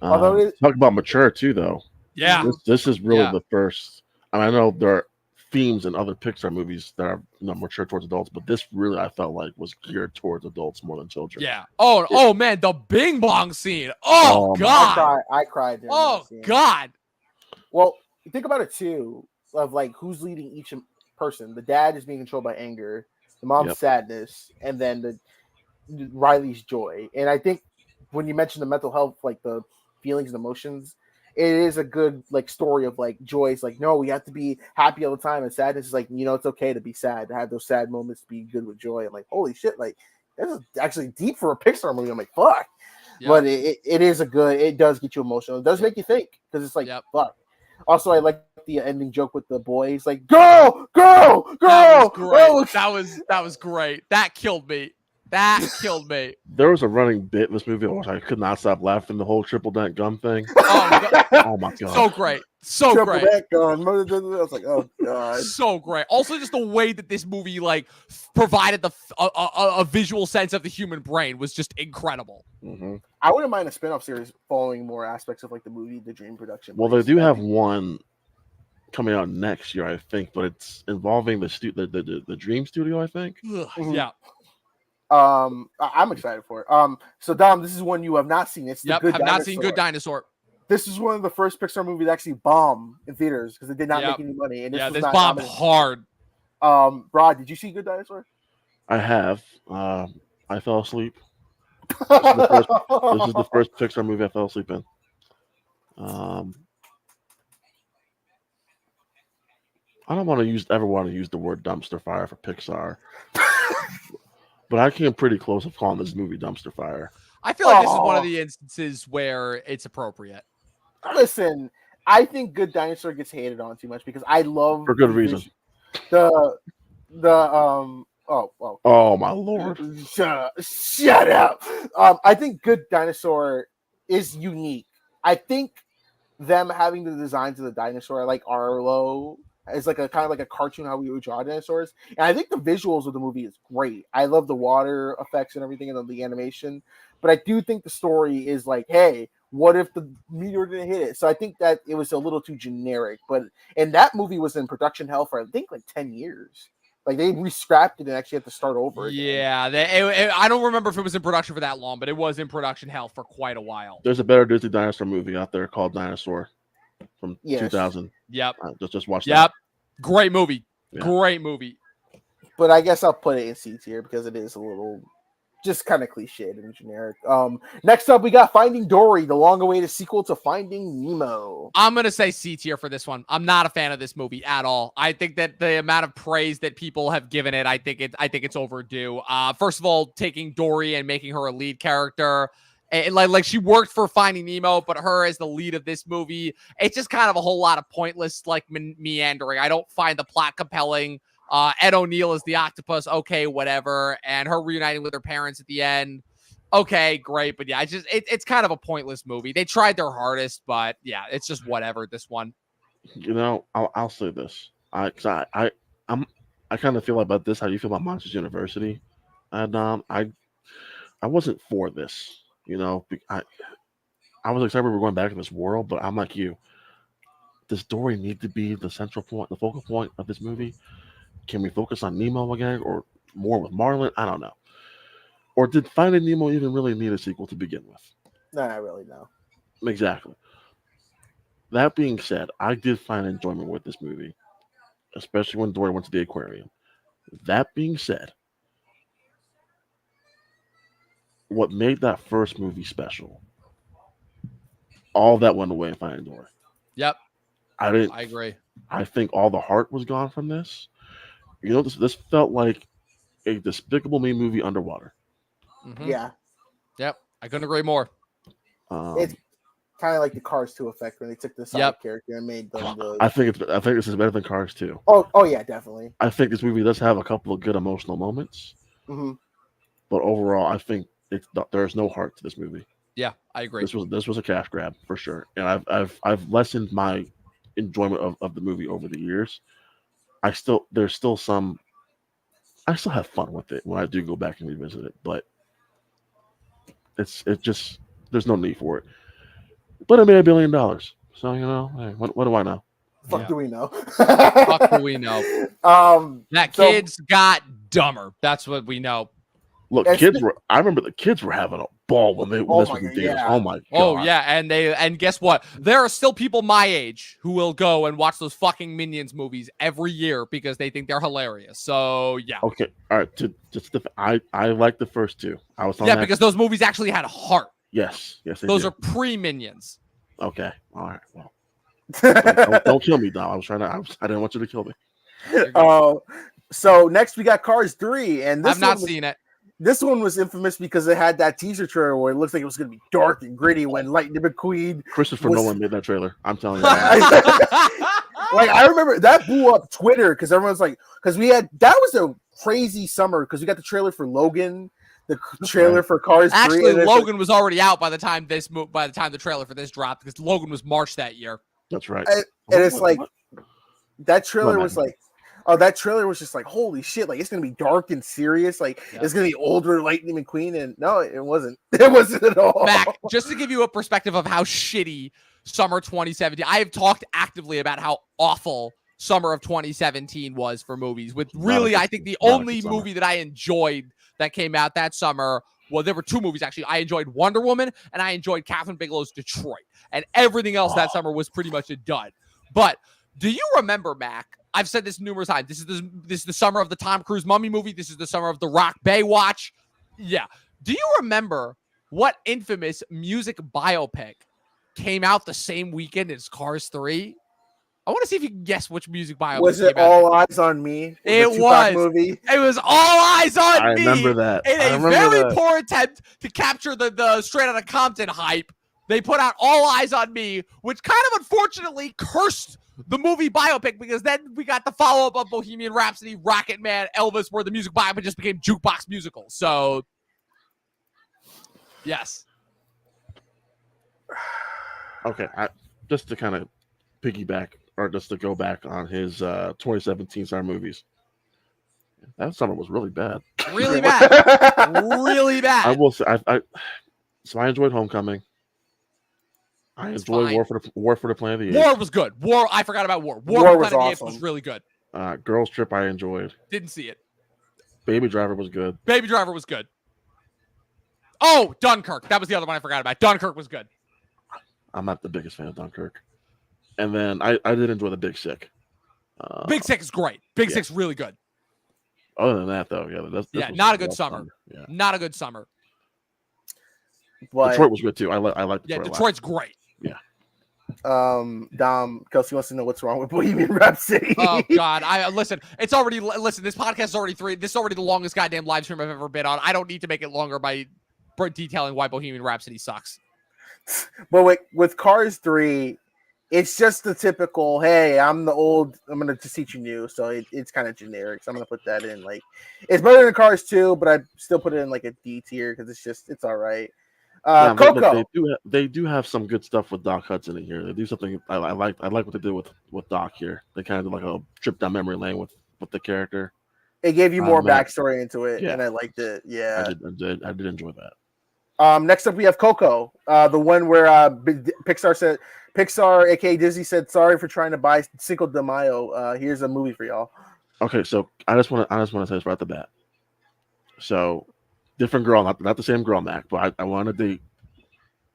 Talk about mature too, though. Yeah, this is really the first. I mean, I know there are themes in other Pixar movies that are mature towards adults, but this really I felt like was geared towards adults more than children. Yeah. Oh man, the Bing Bong scene. Oh God, I cried. Oh God. Well, think about it too. Of like who's leading each person. The dad is being controlled by anger. The mom's sadness, and then Riley's joy. And I think when you mention the mental health, like the feelings and emotions, it is a good like story of like joy. It's like, no, we have to be happy all the time, and sadness is like, it's okay to be sad, to have those sad moments, to be good with joy. I'm like, holy shit, like this is actually deep for a Pixar movie. I'm like, fuck. Yep. But it is it does get you emotional. It does make you think because it's like, fuck. Also, I like the ending joke with the boy. He's like, go. That was great. That killed me. There was a running bit in this movie which I could not stop laughing. The whole triple dent gun thing. Oh my god, so great, triple dent gun. I was like, oh god, so great. Also, just the way that this movie like provided a visual sense of the human brain was just incredible. Mm-hmm. I wouldn't mind a spin-off series following more aspects of like the movie, the dream production. Well, they do have one coming out next year, I think, but it's involving the Dream Studio, I think. Mm-hmm. Yeah. I'm excited for it. So Dom, this is one you have not seen. It's the Good Dinosaur. Not seen Good Dinosaur. This is one of the first Pixar movies that actually bombed in theaters because it did not make any money. And this bombed hard. Rod, did you see Good Dinosaur? I have. I fell asleep. This is the first Pixar movie I fell asleep in. I don't ever want to use the word dumpster fire for Pixar. But I came pretty close of calling this movie dumpster fire. I feel like this is one of the instances where it's appropriate. Listen, I think Good Dinosaur gets hated on too much because I love for good reason. Oh my lord! Shut up. I think Good Dinosaur is unique. I think them having the designs of the dinosaur like Arlo is like a kind of like a cartoon how we would draw dinosaurs, and I think the visuals of the movie is great. I love the water effects and everything and the animation, but I do think the story is like, hey, what if the meteor didn't hit it? So I think that it was a little too generic. And that movie was in production hell for I think like 10 years. Like they re-scrapped it and actually had to start over again. Yeah, I don't remember if it was in production for that long, but it was in production hell for quite a while. There's a better Disney dinosaur movie out there called Dinosaur from 2000. Yep. Just watch that. Yep. Great movie. Yeah. Great movie. But I guess I'll put it in C tier because it is a little just kind of cliched and generic. Next up, we got Finding Dory, the long-awaited sequel to Finding Nemo. I'm gonna say C tier for this one. I'm not a fan of this movie at all. I think that the amount of praise that people have given it, I think it's overdue. First of all, taking Dory and making her a lead character. Like she worked for Finding Nemo, but her as the lead of this movie, it's just kind of a whole lot of pointless like meandering. I don't find the plot compelling. Ed O'Neill is the octopus. Okay, whatever. And her reuniting with her parents at the end. Okay, great. But yeah, it's kind of a pointless movie. They tried their hardest, but yeah, it's just whatever. This one. You know, I'll say this. I kind of feel about this. How do you feel about Monsters University? And I wasn't for this. You know, I was excited we were going back to this world, but I'm like you. Does Dory need to be the central point, the focal point of this movie? Can we focus on Nemo again or more with Marlin? I don't know. Or did Finding Nemo even really need a sequel to begin with? No, not really, no. Exactly. That being said, I did find enjoyment with this movie, especially when Dory went to the aquarium. That being said, what made that first movie special, all that went away in Finding Dory. Yep. I agree. I think all the heart was gone from this. You know, this felt like a Despicable Me movie underwater. Mm-hmm. Yeah. Yep. I couldn't agree more. It's kind of like the Cars 2 effect when they took the side character and made them the... I think this is better than Cars 2. Oh yeah, definitely. I think this movie does have a couple of good emotional moments. Mm-hmm. But overall, I think there's no heart to this movie. Yeah, I agree. This was a cash grab for sure. And I've lessened my enjoyment of the movie over the years. I still have fun with it when I do go back and revisit it, but it's just there's no need for it. But it made $1 billion, so you know, hey, what do I know? Fuck do we know? Fuck do we know? That kids got dumber. That's what we know. Look, I remember the kids were having a ball when this was in theaters. Yeah. Oh my god! Oh yeah, and guess what? There are still people my age who will go and watch those fucking Minions movies every year because they think they're hilarious. So yeah. Okay, all right. I like the first two. I was because those movies actually had heart. Yes, those are pre-Minions. Okay. All right. Well, don't kill me, Dom. I didn't want you to kill me. So next we got Cars 3, and this I've not seen it. This one was infamous because it had that teaser trailer where it looks like it was going to be dark and gritty when Lightning McQueen. Christopher Nolan made that trailer. I'm telling you. Like, I remember that blew up Twitter because everyone's like, because that was a crazy summer because we got the trailer for Logan, the trailer for Cars 3. Actually, Logan was already out by the time the trailer for this dropped because Logan was March that year. That's right. And it's like that trailer was like, oh, that trailer was just like, holy shit! Like, it's gonna be dark and serious. Like, it's gonna be older Lightning McQueen, and no, it wasn't. It wasn't at all. Mac, just to give you a perspective of how shitty summer 2017. I have talked actively about how awful summer of 2017 was for movies. With really, I think the only movie that I enjoyed that came out that summer. Well, there were two movies, actually. I enjoyed Wonder Woman, and I enjoyed Catherine Bigelow's Detroit. And everything else that summer was pretty much a dud. But do you remember, Mac? I've said this numerous times. This is the summer of the Tom Cruise Mummy movie. This is the summer of the Rock Baywatch. Yeah. Do you remember what infamous music biopic came out the same weekend as Cars 3? I want to see if you can guess which music biopic. Was it All Eyes on Me? It was. Movie? It was All Eyes on Me. I remember that. In a very poor attempt to capture the Straight Outta Compton hype, they put out All Eyes on Me, which kind of unfortunately cursed the movie biopic because then we got the follow-up of Bohemian Rhapsody, Rocket Man, Elvis, where the music biopic just became jukebox musical. So, yes. Okay, just to kind of piggyback, or just to go back on his 2017 summer movies. That summer was really bad. Really bad. Really bad. I will say, so I enjoyed Homecoming. I enjoyed War for the Planet of the Apes. War was good. I forgot about War. War for the Planet of the Apes was really good. Girls Trip I enjoyed. Didn't see it. Baby Driver was good. Baby Driver was good. Oh, Dunkirk. That was the other one I forgot about. Dunkirk was good. I'm not the biggest fan of Dunkirk. And then I did enjoy The Big Sick. Big Sick is great. Big Sick's really good. Other than that, though, not a good summer. Yeah. Not a good summer. But Detroit was good too. I like Detroit. Yeah, Detroit's great. Yeah. Dom, Kelsey wants to know what's wrong with Bohemian Rhapsody. Oh God, listen. This podcast is already This is already the longest goddamn live stream I've ever been on. I don't need to make it longer by detailing why Bohemian Rhapsody sucks. But with Cars 3, it's just the typical, hey, I'm going to just teach you new. So it's kind of generic. So I'm going to put that in. Like, it's better than Cars 2, but I still put it in like a D tier because it's all right. Coco. They do have some good stuff with Doc Hudson in here. They do something I like what they did with Doc here. They kind of did like a trip down memory lane with the character. It gave you more backstory into it, and I liked it. Yeah, I did enjoy that. Next up, we have Coco, the one where Pixar, aka Disney, said sorry for trying to buy Cinco de Mayo. Here's a movie for y'all. Okay, so I just want to say this right at the bat. So, different girl, not the same girl, Mac, but I wanted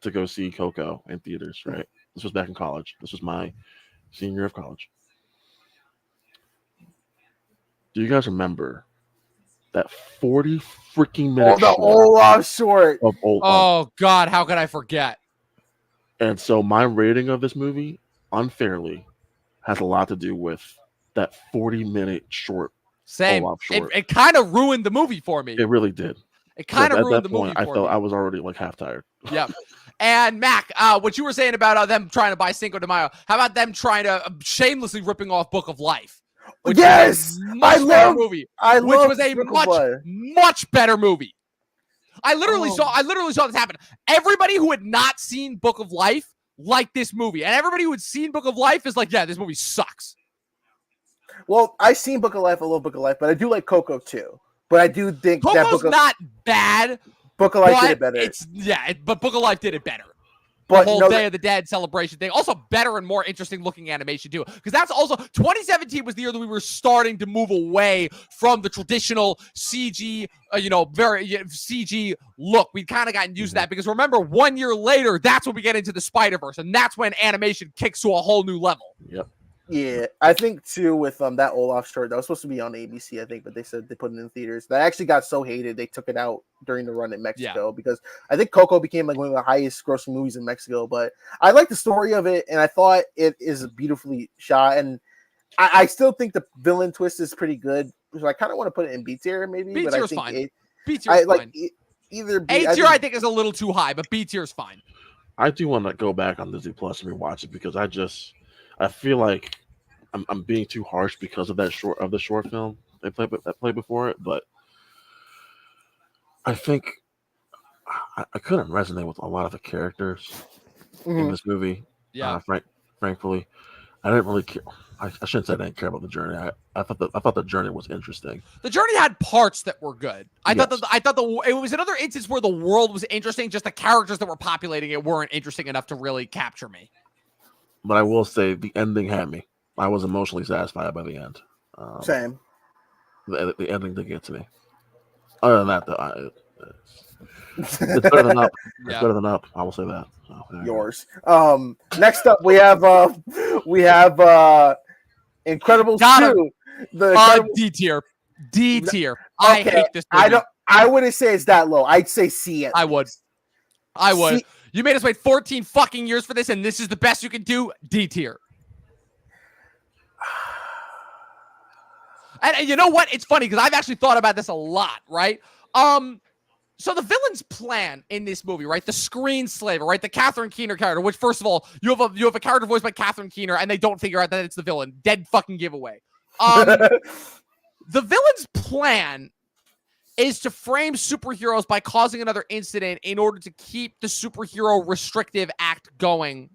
to go see Coco in theaters. Right, this was back in college. This was my senior year of college. Do you guys remember that 40 freaking minutes? Oh, the Olaf short. Oh God, how could I forget? And so my rating of this movie, unfairly, has a lot to do with that 40-minute short. Same. It kind of ruined the movie for me. It really did. It kind of ruined the movie for me. I felt I was already like half tired. Yep. And Mac, what you were saying about them trying to buy Cinco de Mayo, how about them trying to shamelessly ripping off Book of Life? Yes, I love movie. Which was a much better movie. I literally saw this happen. Everybody who had not seen Book of Life liked this movie, and everybody who had seen Book of Life is like, yeah, this movie sucks. Well, I've seen Book of Life. I love Book of Life, but I do like Coco too. But I do think Coco's not bad. Book of Life did it better. But Book of Life did it better. But the whole Day of the Dead celebration thing. Also better and more interesting looking animation too. Because that's also 2017 was the year that we were starting to move away from the traditional CG, very CG look. We'd kind of gotten used to that because remember 1 year later, that's when we get into the Spider-Verse. And that's when animation kicks to a whole new level. Yep. Yeah, I think too with that Olaf short that was supposed to be on ABC, I think, but they said they put it in theaters. That actually got so hated they took it out during the run in Mexico because I think Coco became like one of the highest grossing movies in Mexico. But I like the story of it, and I thought it is beautifully shot, and I still think the villain twist is pretty good. So I kind of want to put it in B tier maybe, B but I tier's think fine. it, B tier's I fine. like either B. A tier I think is a little too high, but B tier's fine. I do want to go back on Disney Plus and rewatch it because I feel like I'm being too harsh because of the short film they played before it, but I think I couldn't resonate with a lot of the characters in this movie. Yeah. Frankly, I didn't really care. I shouldn't say I didn't care about the journey. I thought the journey was interesting. The journey had parts that were good. I thought Yes. it was another instance where the world was interesting, just the characters that were populating it weren't interesting enough to really capture me. But I will say the ending had me. I was emotionally satisfied by the end. Same. The ending did get to me. Other than that, though, it's better than Up. It's Yeah. better than Up. I will say that. So, there you go. Yours. Next up we have Incredibles Got him. 2. The Incredibles- D tier. D tier. I Okay, hate this movie. I wouldn't say it's that low. I'd say C. I would. I would. C. You made us wait 14 fucking years for this, and this is the best you can do? D tier. And you know what? It's funny because I've actually thought about this a lot, right? So the villain's plan in this movie, right? The screenslaver, right? The Catherine Keener character, which first of all, you have a character voiced by Catherine Keener, and they don't figure out that it's the villain. Dead fucking giveaway. The villain's plan is to frame superheroes by causing another incident in order to keep the superhero restrictive act going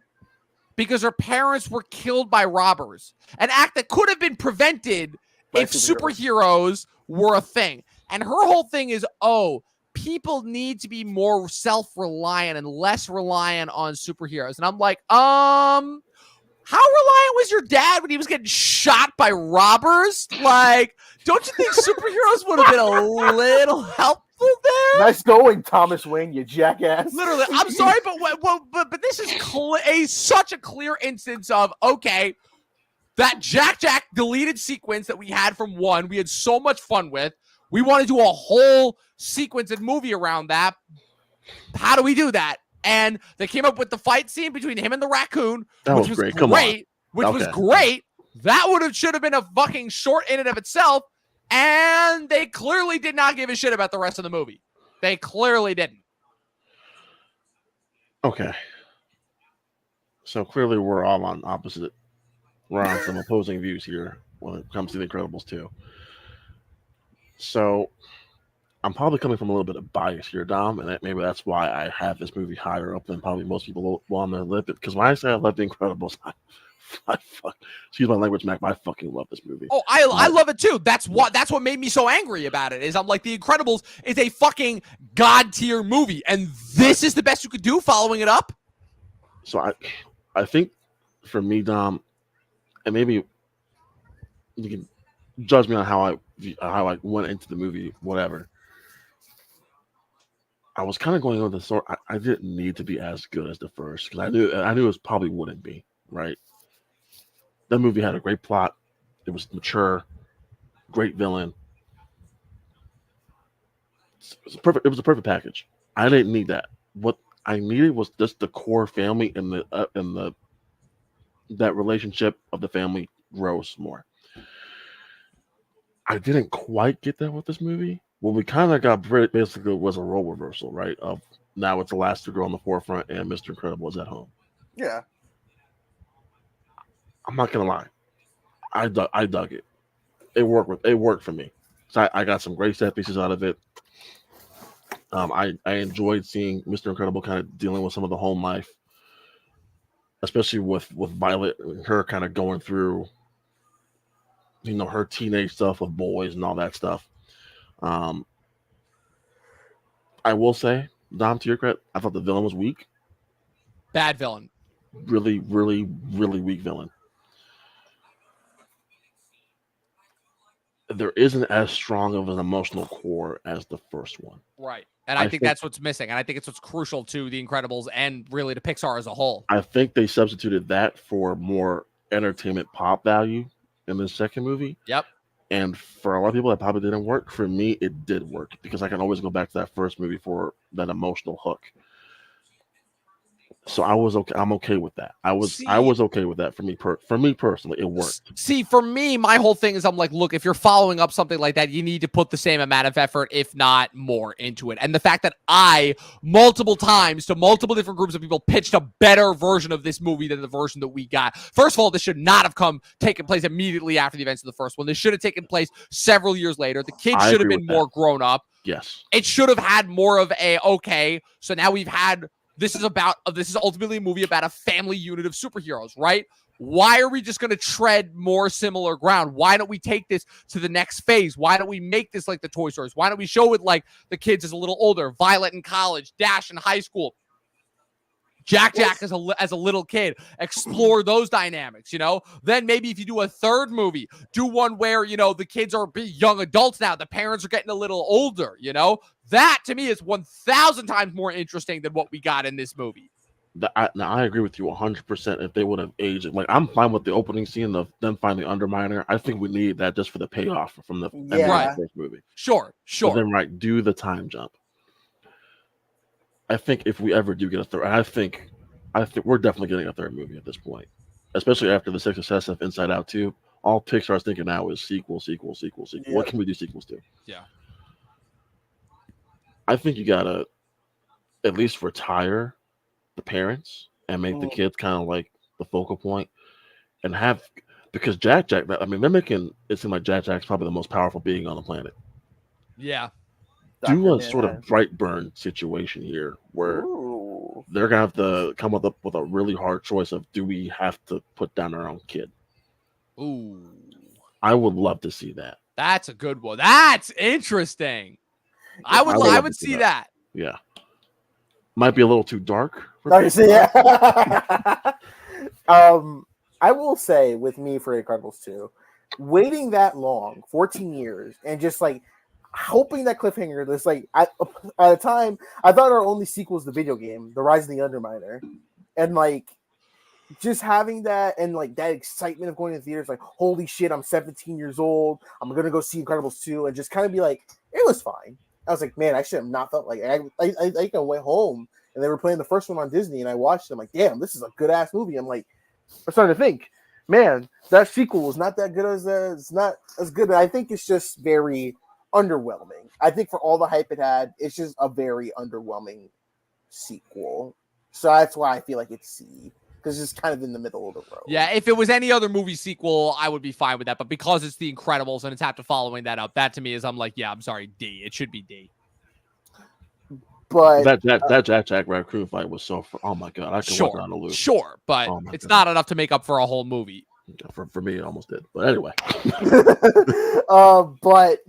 because her parents were killed by robbers. An act that could have been prevented By if superheroes were a thing. And her whole thing is, people need to be more self-reliant and less reliant on superheroes. And I'm like, how reliant was your dad when he was getting shot by robbers? Like, don't you think superheroes would have been a little helpful there? Nice going, Thomas Wayne, you jackass. Literally, I'm sorry, but this is such a clear instance of, okay, that Jack deleted sequence that we had from 1, we had so much fun with. We want to do a whole sequence and movie around that. How do we do that? And they came up with the fight scene between him and the raccoon, which was great. Come on. Was great. That should have been a fucking short in and of itself. And they clearly did not give a shit about the rest of the movie. They clearly didn't. Okay. So clearly we're all on opposite. We're on some opposing views here when it comes to The Incredibles 2. So I'm probably coming from a little bit of bias here, Dom, and maybe that's why I have this movie higher up than probably most people will on their lip. Because when I say I love The Incredibles, excuse my language, Mac, I fucking love this movie. Oh, I love it too. That's what made me so angry about it. Is I'm like, The Incredibles is a fucking god tier movie, and this is the best you could do following it up. So I think for me, Dom, and maybe you can judge me on how I went into the movie, whatever. I was kind of going on the sort. I didn't need to be as good as the first because I knew it probably wouldn't be, right. That movie had a great plot. It was mature, great villain. It was a perfect package. I didn't need that. What I needed was just the core family and that relationship of the family grows more. I didn't quite get that with this movie. What we kind of got basically was a role reversal, right? Of now it's Elastigirl on the forefront and Mr. Incredible is at home. Yeah. I'm not gonna lie. I dug it. It worked for me. So I got some great set pieces out of it. I enjoyed seeing Mr. Incredible kind of dealing with some of the home life, especially with Violet and her kind of going through, her teenage stuff with boys and all that stuff. I will say, Dom, to your credit, I thought the villain was weak. Bad villain. Really, really, really weak villain. There isn't as strong of an emotional core as the first one. Right. And I think that's what's missing. And I think it's what's crucial to The Incredibles and really to Pixar as a whole. I think they substituted that for more entertainment pop value in the second movie. Yep. And for a lot of people, that probably didn't work. For me, it did work because I can always go back to that first movie for that emotional hook. So I was okay. I'm okay with that. I was okay with that for me. For me personally, it worked. See, for me, my whole thing is I'm like, look, if you're following up something like that, you need to put the same amount of effort, if not more, into it. And the fact that I, multiple times to multiple different groups of people, pitched a better version of this movie than the version that we got. First of all, this should not have taken place immediately after the events of the first one. This should have taken place several years later. The kids should have been more grown up. Yes. It should have had more of okay, so now we've had. This is ultimately a movie about a family unit of superheroes, right? Why are we just going to tread more similar ground? Why don't we take this to the next phase? Why don't we make this like the Toy Stories? Why don't we show it like the kids as a little older, Violet in college, Dash in high school, Jack as a little kid, explore those dynamics, Then maybe if you do a third movie, do one where, the kids are young adults now, the parents are getting a little older, That to me is 1,000 times more interesting than what we got in this movie. Now I agree with you 100%. If they would have aged it, like I'm fine with the opening scene of them finding Underminer. I think we need that just for the payoff from the end of the first movie. Sure. But then do the time jump. I think if we ever do get a third, I think we're definitely getting a third movie at this point, especially after the success of Inside Out 2. All Pixar's thinking now is sequel. Yeah. What can we do sequels to? Yeah. I think you gotta at least retire the parents and make the kids kind of like the focal point, and because Jack. I mean, they're making it seem like Jack's probably the most powerful being on the planet. Yeah. Do a sort of Brightburn situation here where they're gonna have to come up with a really hard choice of, do we have to put down our own kid? Ooh. I would love to see that. That's a good one. That's interesting. I would see that. Yeah. Might be a little too dark. I will say with me for Incredibles 2, waiting that long, 14 years, and just like hoping that cliffhanger, this like at the time, I thought our only sequel was the video game, The Rise of the Underminer, and like just having that and like that excitement of going to theaters, like holy shit, I'm 17 years old, I'm gonna go see Incredibles 2, and just kind of be like, it was fine. I was like, man, I should have not felt like I went home and they were playing the first one on Disney, and I watched it. I'm like, damn, this is a good ass movie. I'm like, I'm starting to think, man, that sequel was not that good it's not as good. I think it's just very underwhelming. I think for all the hype it had, it's just a very underwhelming sequel. So that's why I feel like it's C, because it's kind of in the middle of the road. Yeah, if it was any other movie sequel, I would be fine with that. But because it's The Incredibles and it's after following that up, that to me is, I'm like, yeah, I'm sorry, D. It should be D. But that Jack Raccoon fight was so. Oh my god, I could walk on a loop. Sure, but it's not enough to make up for a whole movie. For me, it almost did. But anyway. But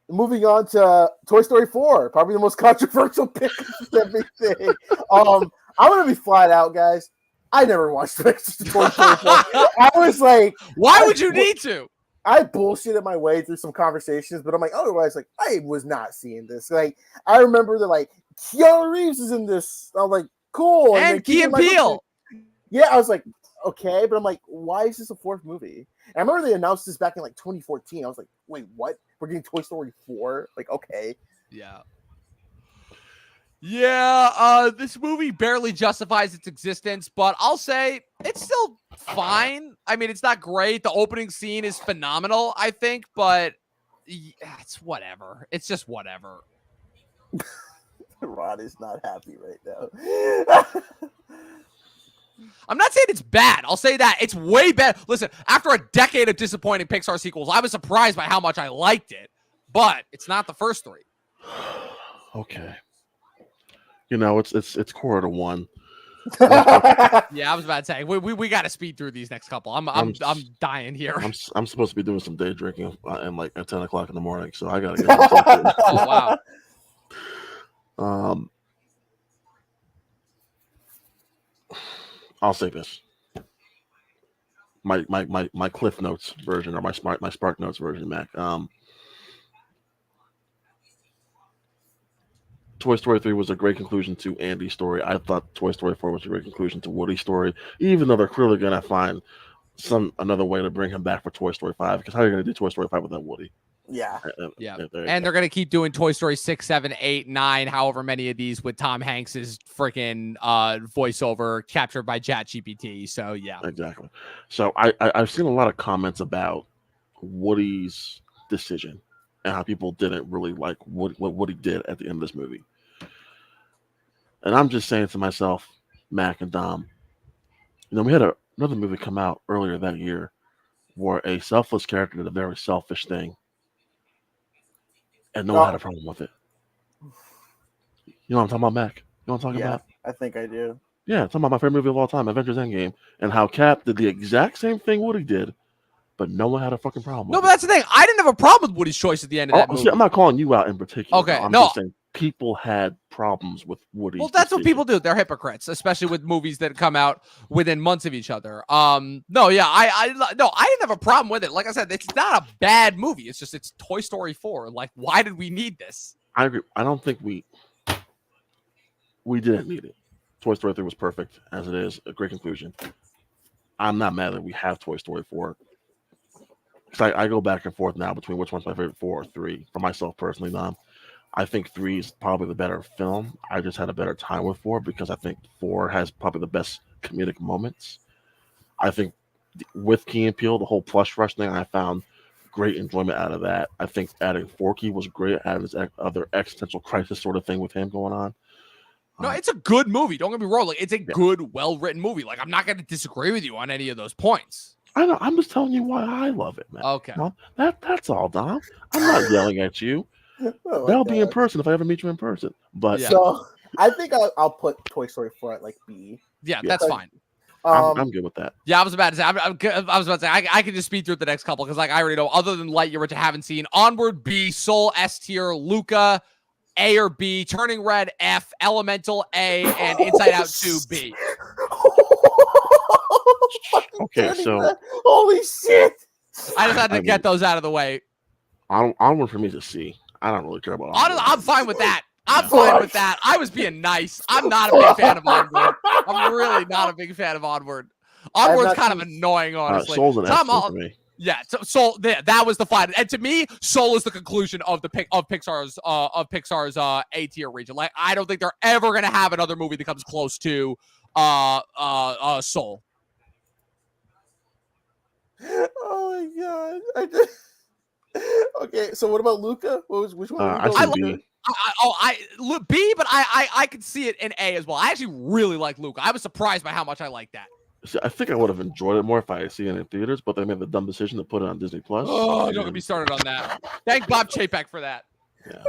moving on to Toy Story 4, probably the most controversial pick of everything. I'm gonna be flat out, guys. I never watched Toy Story 4. I was like, why would you need to? I bullshitted my way through some conversations, but I'm like, otherwise, like, I was not seeing this. Like, I remember that, like, Keanu Reeves is in this. I'm like, cool. And Key and Peele. Yeah, I was like, okay, but I'm like, why is this a fourth movie? And I remember they announced this back in like 2014. I was like, wait, what? We're getting Toy Story 4? Like, okay. Yeah. Yeah, this movie barely justifies its existence, but I'll say it's still fine. I mean, it's not great. The opening scene is phenomenal, I think, but it's whatever. It's just whatever. Rod is not happy right now. I'm not saying it's bad. I'll say that. It's way better. Listen, after a decade of disappointing Pixar sequels, I was surprised by how much I liked it, but it's not the first three. Okay. You know, it's 1:45. Yeah, I was about to say we got to speed through these next couple. I'm dying here. I'm supposed to be doing some day drinking and like at 10 o'clock in the morning, so I gotta get. Oh wow. I'll say this. My Cliff Notes version, or my Spark Notes version, Mac. Toy Story 3 was a great conclusion to Andy's story. I thought Toy Story 4 was a great conclusion to Woody's story, even though they're clearly going to find another way to bring him back for Toy Story 5, because how are you going to do Toy Story 5 without Woody? Yeah. Yeah. There you And go. they're going to keep doing Toy Story 6, 7, 8, 9, however many of these with Tom Hanks's freaking voiceover captured by ChatGPT. So, yeah. Exactly. So I've seen a lot of comments about Woody's decision and how people didn't really like what Woody did at the end of this movie. And I'm just saying to myself, Mac and Dom, we had another movie come out earlier that year where a selfless character did a very selfish thing, and no one had a problem with it. You know what I'm talking about, Mac? You know what I'm talking about? I think I do. Yeah, talking about my favorite movie of all time, Avengers Endgame, and how Cap did the exact same thing Woody did, but no one had a fucking problem with No, it. but that's the thing. I didn't have a problem with Woody's choice at the end of that movie. See, I'm not calling you out in particular. Okay, I'm no. just saying people had problems with Woody's Well, that's what decision. people do. They're hypocrites, especially with movies that come out within months of each other. No, yeah, I didn't have a problem with it. Like I said, it's not a bad movie. It's just it's Toy Story 4. Like, why did we need this? I agree. I don't think we didn't need it. Toy Story 3 was perfect as it is. A great conclusion. I'm not mad that we have Toy Story 4. Because I go back and forth now between which one's my favorite 4 or 3. For myself personally, I think 3 is probably the better film. I just had a better time with 4 because I think 4 has probably the best comedic moments. I think with Key and Peele, the whole plush rush thing, I found great enjoyment out of that. I think adding Forky was great, adding this other existential crisis sort of thing with him going on. No, it's a good movie. Don't get me wrong. Like, it's a good, well-written movie. Like, I'm not going to disagree with you on any of those points. I know. I'm just telling you why I love it, man. Okay. Well, that's all, Dom. I'm not yelling at you. Oh, That'll be in person if I ever meet you in person. But Yeah. So I think I'll put Toy Story 4 at like B. Yeah, that's fine. I'm good with that. Yeah, I was about to say. I was about to say. I can just speed through the next couple because, like, I already know. Other than Lightyear, which I haven't seen, Onward B, Soul S tier, Luca A or B, Turning Red F, Elemental A, and Inside Out 2 B. Okay, so holy shit! I just had to get those out of the way. Onward for me is a C. I don't really care about Onward. I'm fine with that. I'm fine with that. I was being nice. I'm not a big fan of Onward. I'm really not a big fan of Onward. Onward's kind of annoying, honestly. Soul's an F for me. Yeah, so Soul. That was the final, and to me, Soul is the conclusion of Pixar's A tier region. Like, I don't think they're ever gonna have another movie that comes close to Soul. Oh my god! Okay, so what about Luca? Which one? I I see B. B, but I could see it in A as well. I actually really like Luca. I was surprised by how much I like that. See, I think I would have enjoyed it more if I had seen it in theaters, but they made the dumb decision to put it on Disney Plus. Oh, don't get me started on that. Thank Bob Chapek for that. Yeah,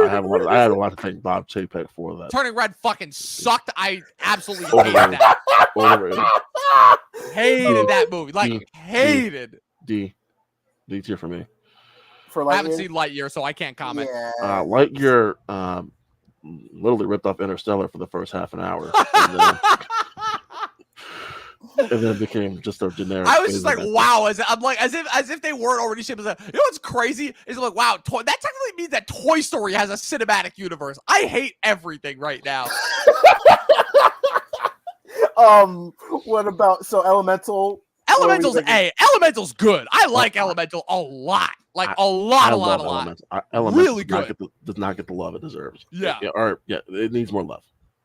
I had a lot to thank Bob Chapek for that. Turning Red fucking sucked. I absolutely hated that. Overrated. Hated that movie. Like, hated. D tier for me. For I haven't seen Lightyear, so I can't comment. Yeah. Lightyear literally ripped off Interstellar for the first half an hour. And then it became just a generic. I was just like, wow. As if they weren't already shipping. You know what's crazy? Is like, wow, that technically means that Toy Story has a cinematic universe. I hate everything right now. What about Elemental? Elemental's A. Elemental's good. I like Elemental a lot. Like a lot. Elemental really good. Does not get the love it deserves. Yeah. It needs more love.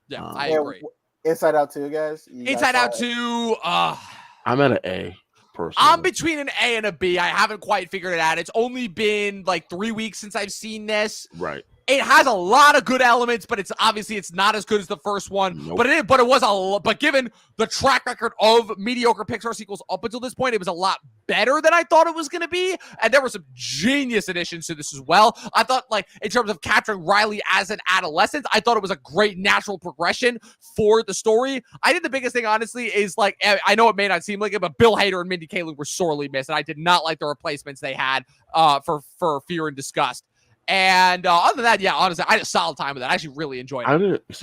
Yeah, I agree. Inside Out 2, guys. Inside Out 2. I'm at an A. Personally. I'm between an A and a B. I haven't quite figured it out. It's only been like 3 weeks since I've seen this. Right. It has a lot of good elements, but it's not as good as the first one. Nope. But given the track record of mediocre Pixar sequels up until this point, it was a lot better than I thought it was going to be. And there were some genius additions to this as well. I thought, like, in terms of capturing Riley as an adolescent, I thought it was a great natural progression for the story. I think the biggest thing, honestly, is, like, I know it may not seem like it, but Bill Hader and Mindy Kaling were sorely missed, and I did not like the replacements they had for Fear and Disgust. And other than that, yeah, honestly, I had a solid time with it. I actually really enjoyed it.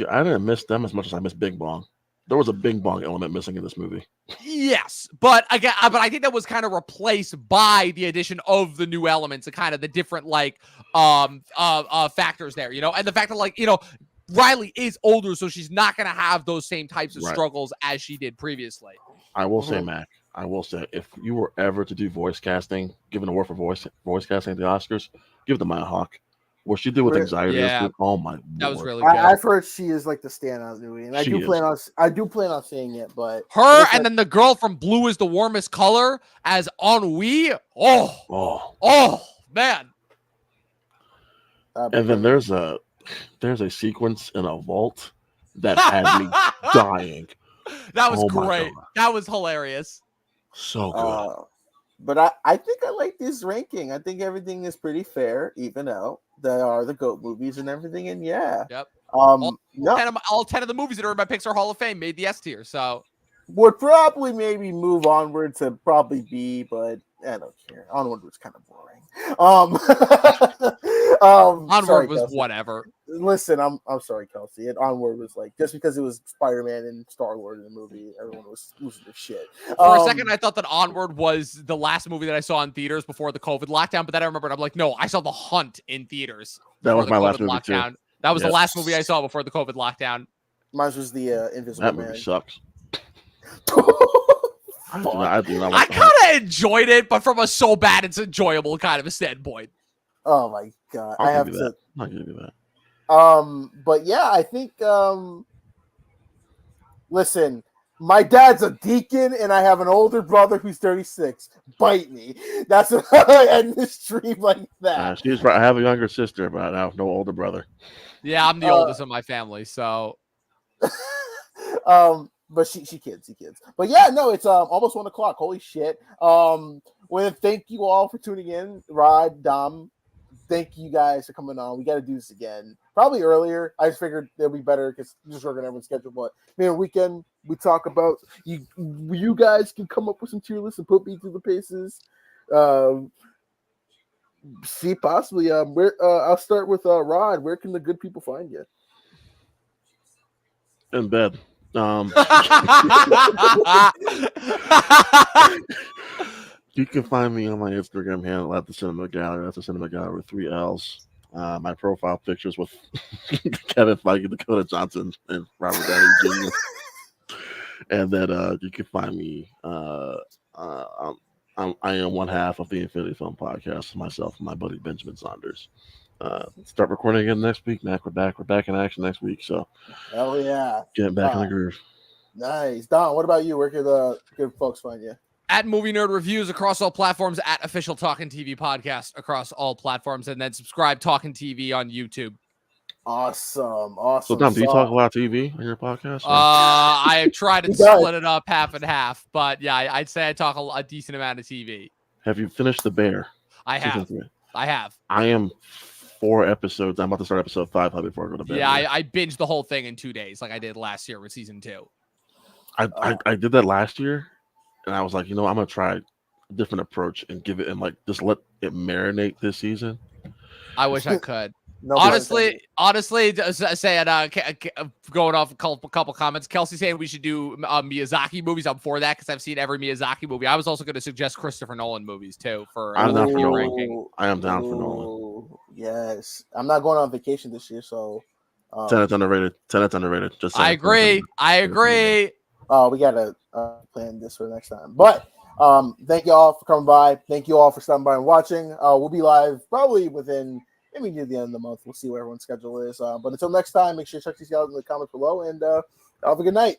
I didn't miss them as much as I missed Bing Bong. There was a Bing Bong element missing in this movie. Yes, but again, I think that was kind of replaced by the addition of the new elements and kind of the different factors there, you know, and the fact that, like, you know, Riley is older, so she's not going to have those same types of struggles as she did previously. I will say, Mac, I will say, if you were ever to do voice casting, given an award for voice casting at the Oscars, give it to Maya Hawke. What she did with anxiety this Yeah. week, oh my That was lord. really good. I've heard she is like the standout movie, and I She do is. plan on seeing it. But Her it's and like- then the girl from Blue is the Warmest Color as Ennui. Oh, Oh man. and then there's a sequence in a vault that had me dying. That was Oh my great. God. That was hilarious. So good. But I think I like this ranking. I think everything is pretty fair, even out. There are the GOAT movies and everything, and yeah. Yep. No, All 10 of the movies that are in my Pixar Hall of Fame made the S tier. So would probably maybe move onward to probably B, but I don't care. Onward was kind of boring. Onward sorry, was Kelsey. whatever. Listen, I'm sorry, Kelsey. And Onward was like just because it was Spider-Man and Star-Lord in the movie, everyone was losing their shit. For a second, I thought that Onward was the last movie that I saw in theaters before the COVID lockdown, but then I remembered I'm like, no, I saw The Hunt in theaters. That was before my the last COVID movie lockdown. too. That was the Yep. last movie I saw before the COVID lockdown. Mine was the Invisible That Man. movie sucks. I do not I like kind of enjoyed it, but from a so bad it's enjoyable kind of a standpoint. Oh my god, I have to. I'll give you that. But yeah, I think. Listen, my dad's a deacon, and I have an older brother who's 36. Bite me. That's what I end this stream like that. She's right. I have a younger sister, but I have no older brother. Yeah, I'm the oldest of my family, so. But she kids. But yeah, no, it's almost 1:00. Holy shit. Well, thank you all for tuning in. Rod, Dom, thank you guys for coming on. We got to do this again, probably earlier. I just figured it'll be better because just working everyone's schedule. But weekend we talk about you guys can come up with some tier lists and put me through the paces. See, possibly. I'll start with Rod. Where can the good people find you? In bed. You can find me on my Instagram handle at the Cinema Gallery. That's the Cinema Gallery with 3 L's. My profile pictures with Kevin Feige, Dakota Johnson, and Robert Downey Jr. And then you can find me. I am one half of the Infinity Film Podcast. Myself and my buddy Benjamin Saunders. Start recording again next week, Mac. We're back. We're back in action next week. So, hell yeah, getting back in the groove. Nice, Don. What about you? Where can the good folks find you? At Movie Nerd Reviews across all platforms, at Official Talking TV Podcast across all platforms, and then subscribe Talking TV on YouTube. Awesome. So, Dom, do you talk a lot of TV on your podcast? I try to split it up half and half, but yeah, I'd say I talk a decent amount of TV. Have you finished The Bear? I have. I am 4 episodes. I'm about to start episode 5 before I go to bed. Yeah, I binged the whole thing in 2 days, like I did last year with season 2. I did that last year, and I was like, I'm gonna try a different approach and give it and like just let it marinate this season. I wish I could. No, honestly, saying going off a couple comments, Kelsey saying we should do Miyazaki movies. I'm for that because I've seen every Miyazaki movie. I was also going to suggest Christopher Nolan movies too for another ranking. I am down for Nolan. Yes, I'm not going on vacation this year, so Tenet's underrated. Just I agree. We gotta plan this for the next time. But thank you all for coming by. Thank you all for stopping by and watching. We'll be live probably within maybe near the end of the month. We'll see what everyone's schedule is. But until next time, make sure to check these out in the comments below, and have a good night.